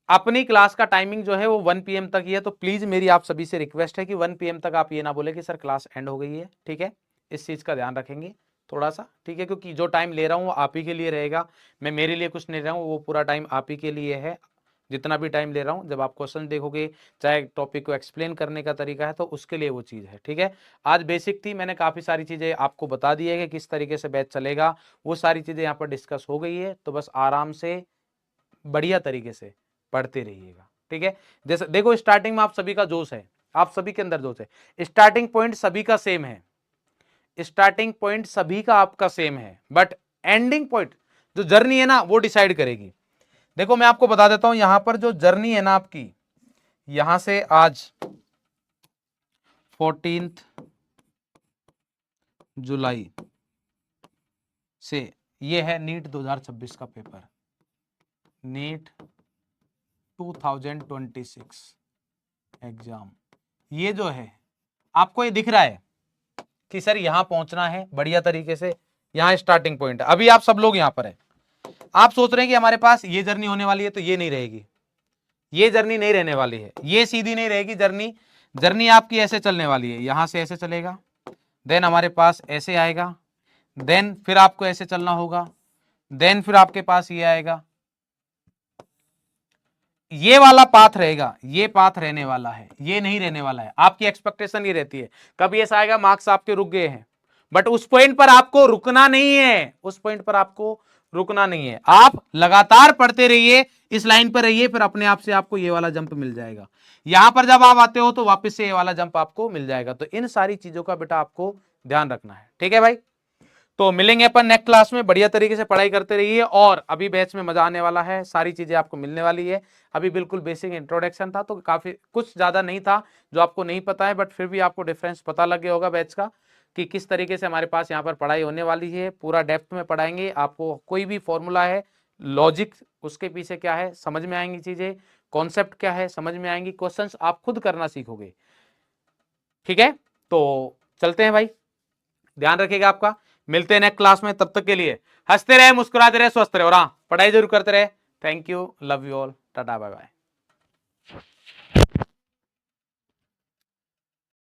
अपनी क्लास का टाइमिंग जो है वो 1 PM तक ही है, तो प्लीज मेरी आप सभी से रिक्वेस्ट है कि 1 PM तक आप ये ना बोले कि सर क्लास एंड हो गई है, ठीक है। इस चीज का ध्यान रखेंगे थोड़ा सा, ठीक है, क्योंकि जो टाइम ले रहा हूं वो आप ही के लिए रहेगा, मैं मेरे लिए कुछ नहीं रहा हूं, वो पूरा टाइम आप ही के लिए है। जितना भी टाइम ले रहा हूं, जब आप क्वेश्चन देखोगे, चाहे टॉपिक को एक्सप्लेन करने का तरीका है, तो उसके लिए वो चीज़ है, ठीक है। आज बेसिक थी, मैंने काफ़ी सारी चीज़ें आपको बता दी है कि किस तरीके से बैच चलेगा, वो सारी चीज़ें यहाँ पर डिस्कस हो गई है, तो बस आराम से बढ़िया तरीके से पढ़ते रहिएगा, ठीक है। जैसे देखो स्टार्टिंग में आप सभी का जोश है, आप सभी के अंदर जोश है, स्टार्टिंग पॉइंट सभी का सेम है, स्टार्टिंग पॉइंट सभी का आपका सेम है, बट एंडिंग पॉइंट जो जर्नी है ना वो डिसाइड करेगी। देखो मैं आपको बता देता हूं, यहां पर जो जर्नी है ना आपकी, यहां से आज 14 जुलाई से ये है नीट 2026 का पेपर, नीट 2026 एग्जाम। ये जो है आपको ये दिख रहा है कि सर यहां पहुंचना है बढ़िया तरीके से, यहां स्टार्टिंग पॉइंट है, अभी आप सब लोग यहां पर है, आप सोच रहे हैं कि हमारे पास ये जर्नी होने वाली है, तो ये नहीं रहेगी, ये जर्नी नहीं रहने वाली है, ये सीधी नहीं रहेगी जर्नी, जर्नी आपकी ऐसे चलने वाली है, यहां से ऐसे चलेगा, देन हमारे पास ऐसे आएगा, देन फिर आपको ऐसे चलना होगा, देन फिर आपके पास ये आएगा, ये वाला पाथ रहेगा, ये पाथ रहने वाला है, ये नहीं रहने वाला है। आपकी एक्सपेक्टेशन ये रहती है कभी ऐसा आएगा मार्क्स आपके रुक गए हैं, बट उस पॉइंट पर आपको रुकना नहीं है, उस पॉइंट पर आपको रुकना नहीं है, आप लगातार पढ़ते रहिए, इस लाइन पर रहिए, फिर अपने आप से आपको ये वाला जंप मिल जाएगा। यहां पर जब आप आते हो तो वापस से ये वाला जंप आपको मिल जाएगा। तो इन सारी चीजों का बेटा आपको ध्यान रखना है, ठीक है भाई। तो मिलेंगे अपन नेक्स्ट क्लास में, बढ़िया तरीके से पढ़ाई करते रहिए, और अभी बैच में मजा आने वाला है, सारी चीजें आपको मिलने वाली है। अभी बिल्कुल बेसिक इंट्रोडक्शन था, तो काफी कुछ ज्यादा नहीं था जो आपको नहीं पता है, बट फिर भी आपको डिफरेंस पता लग गया होगा बैच का कि किस तरीके से हमारे पास यहाँ पर पढ़ाई होने वाली है। पूरा डेप्थ में पढ़ाएंगे आपको, कोई भी फॉर्मूला है, लॉजिक उसके पीछे क्या है समझ में आएंगी चीजें, कॉन्सेप्ट क्या है समझ में आएंगी, क्वेश्चंस आप खुद करना सीखोगे, ठीक है। तो चलते हैं भाई, ध्यान रखिएगा आपका, मिलते हैं नेक्स्ट क्लास में, तब तक के लिए हंसते रहे, मुस्कुराते रहे, स्वस्थ रहे, और हाँ पढ़ाई जरूर करते रहे। Thank you, love you all, tata bye bye.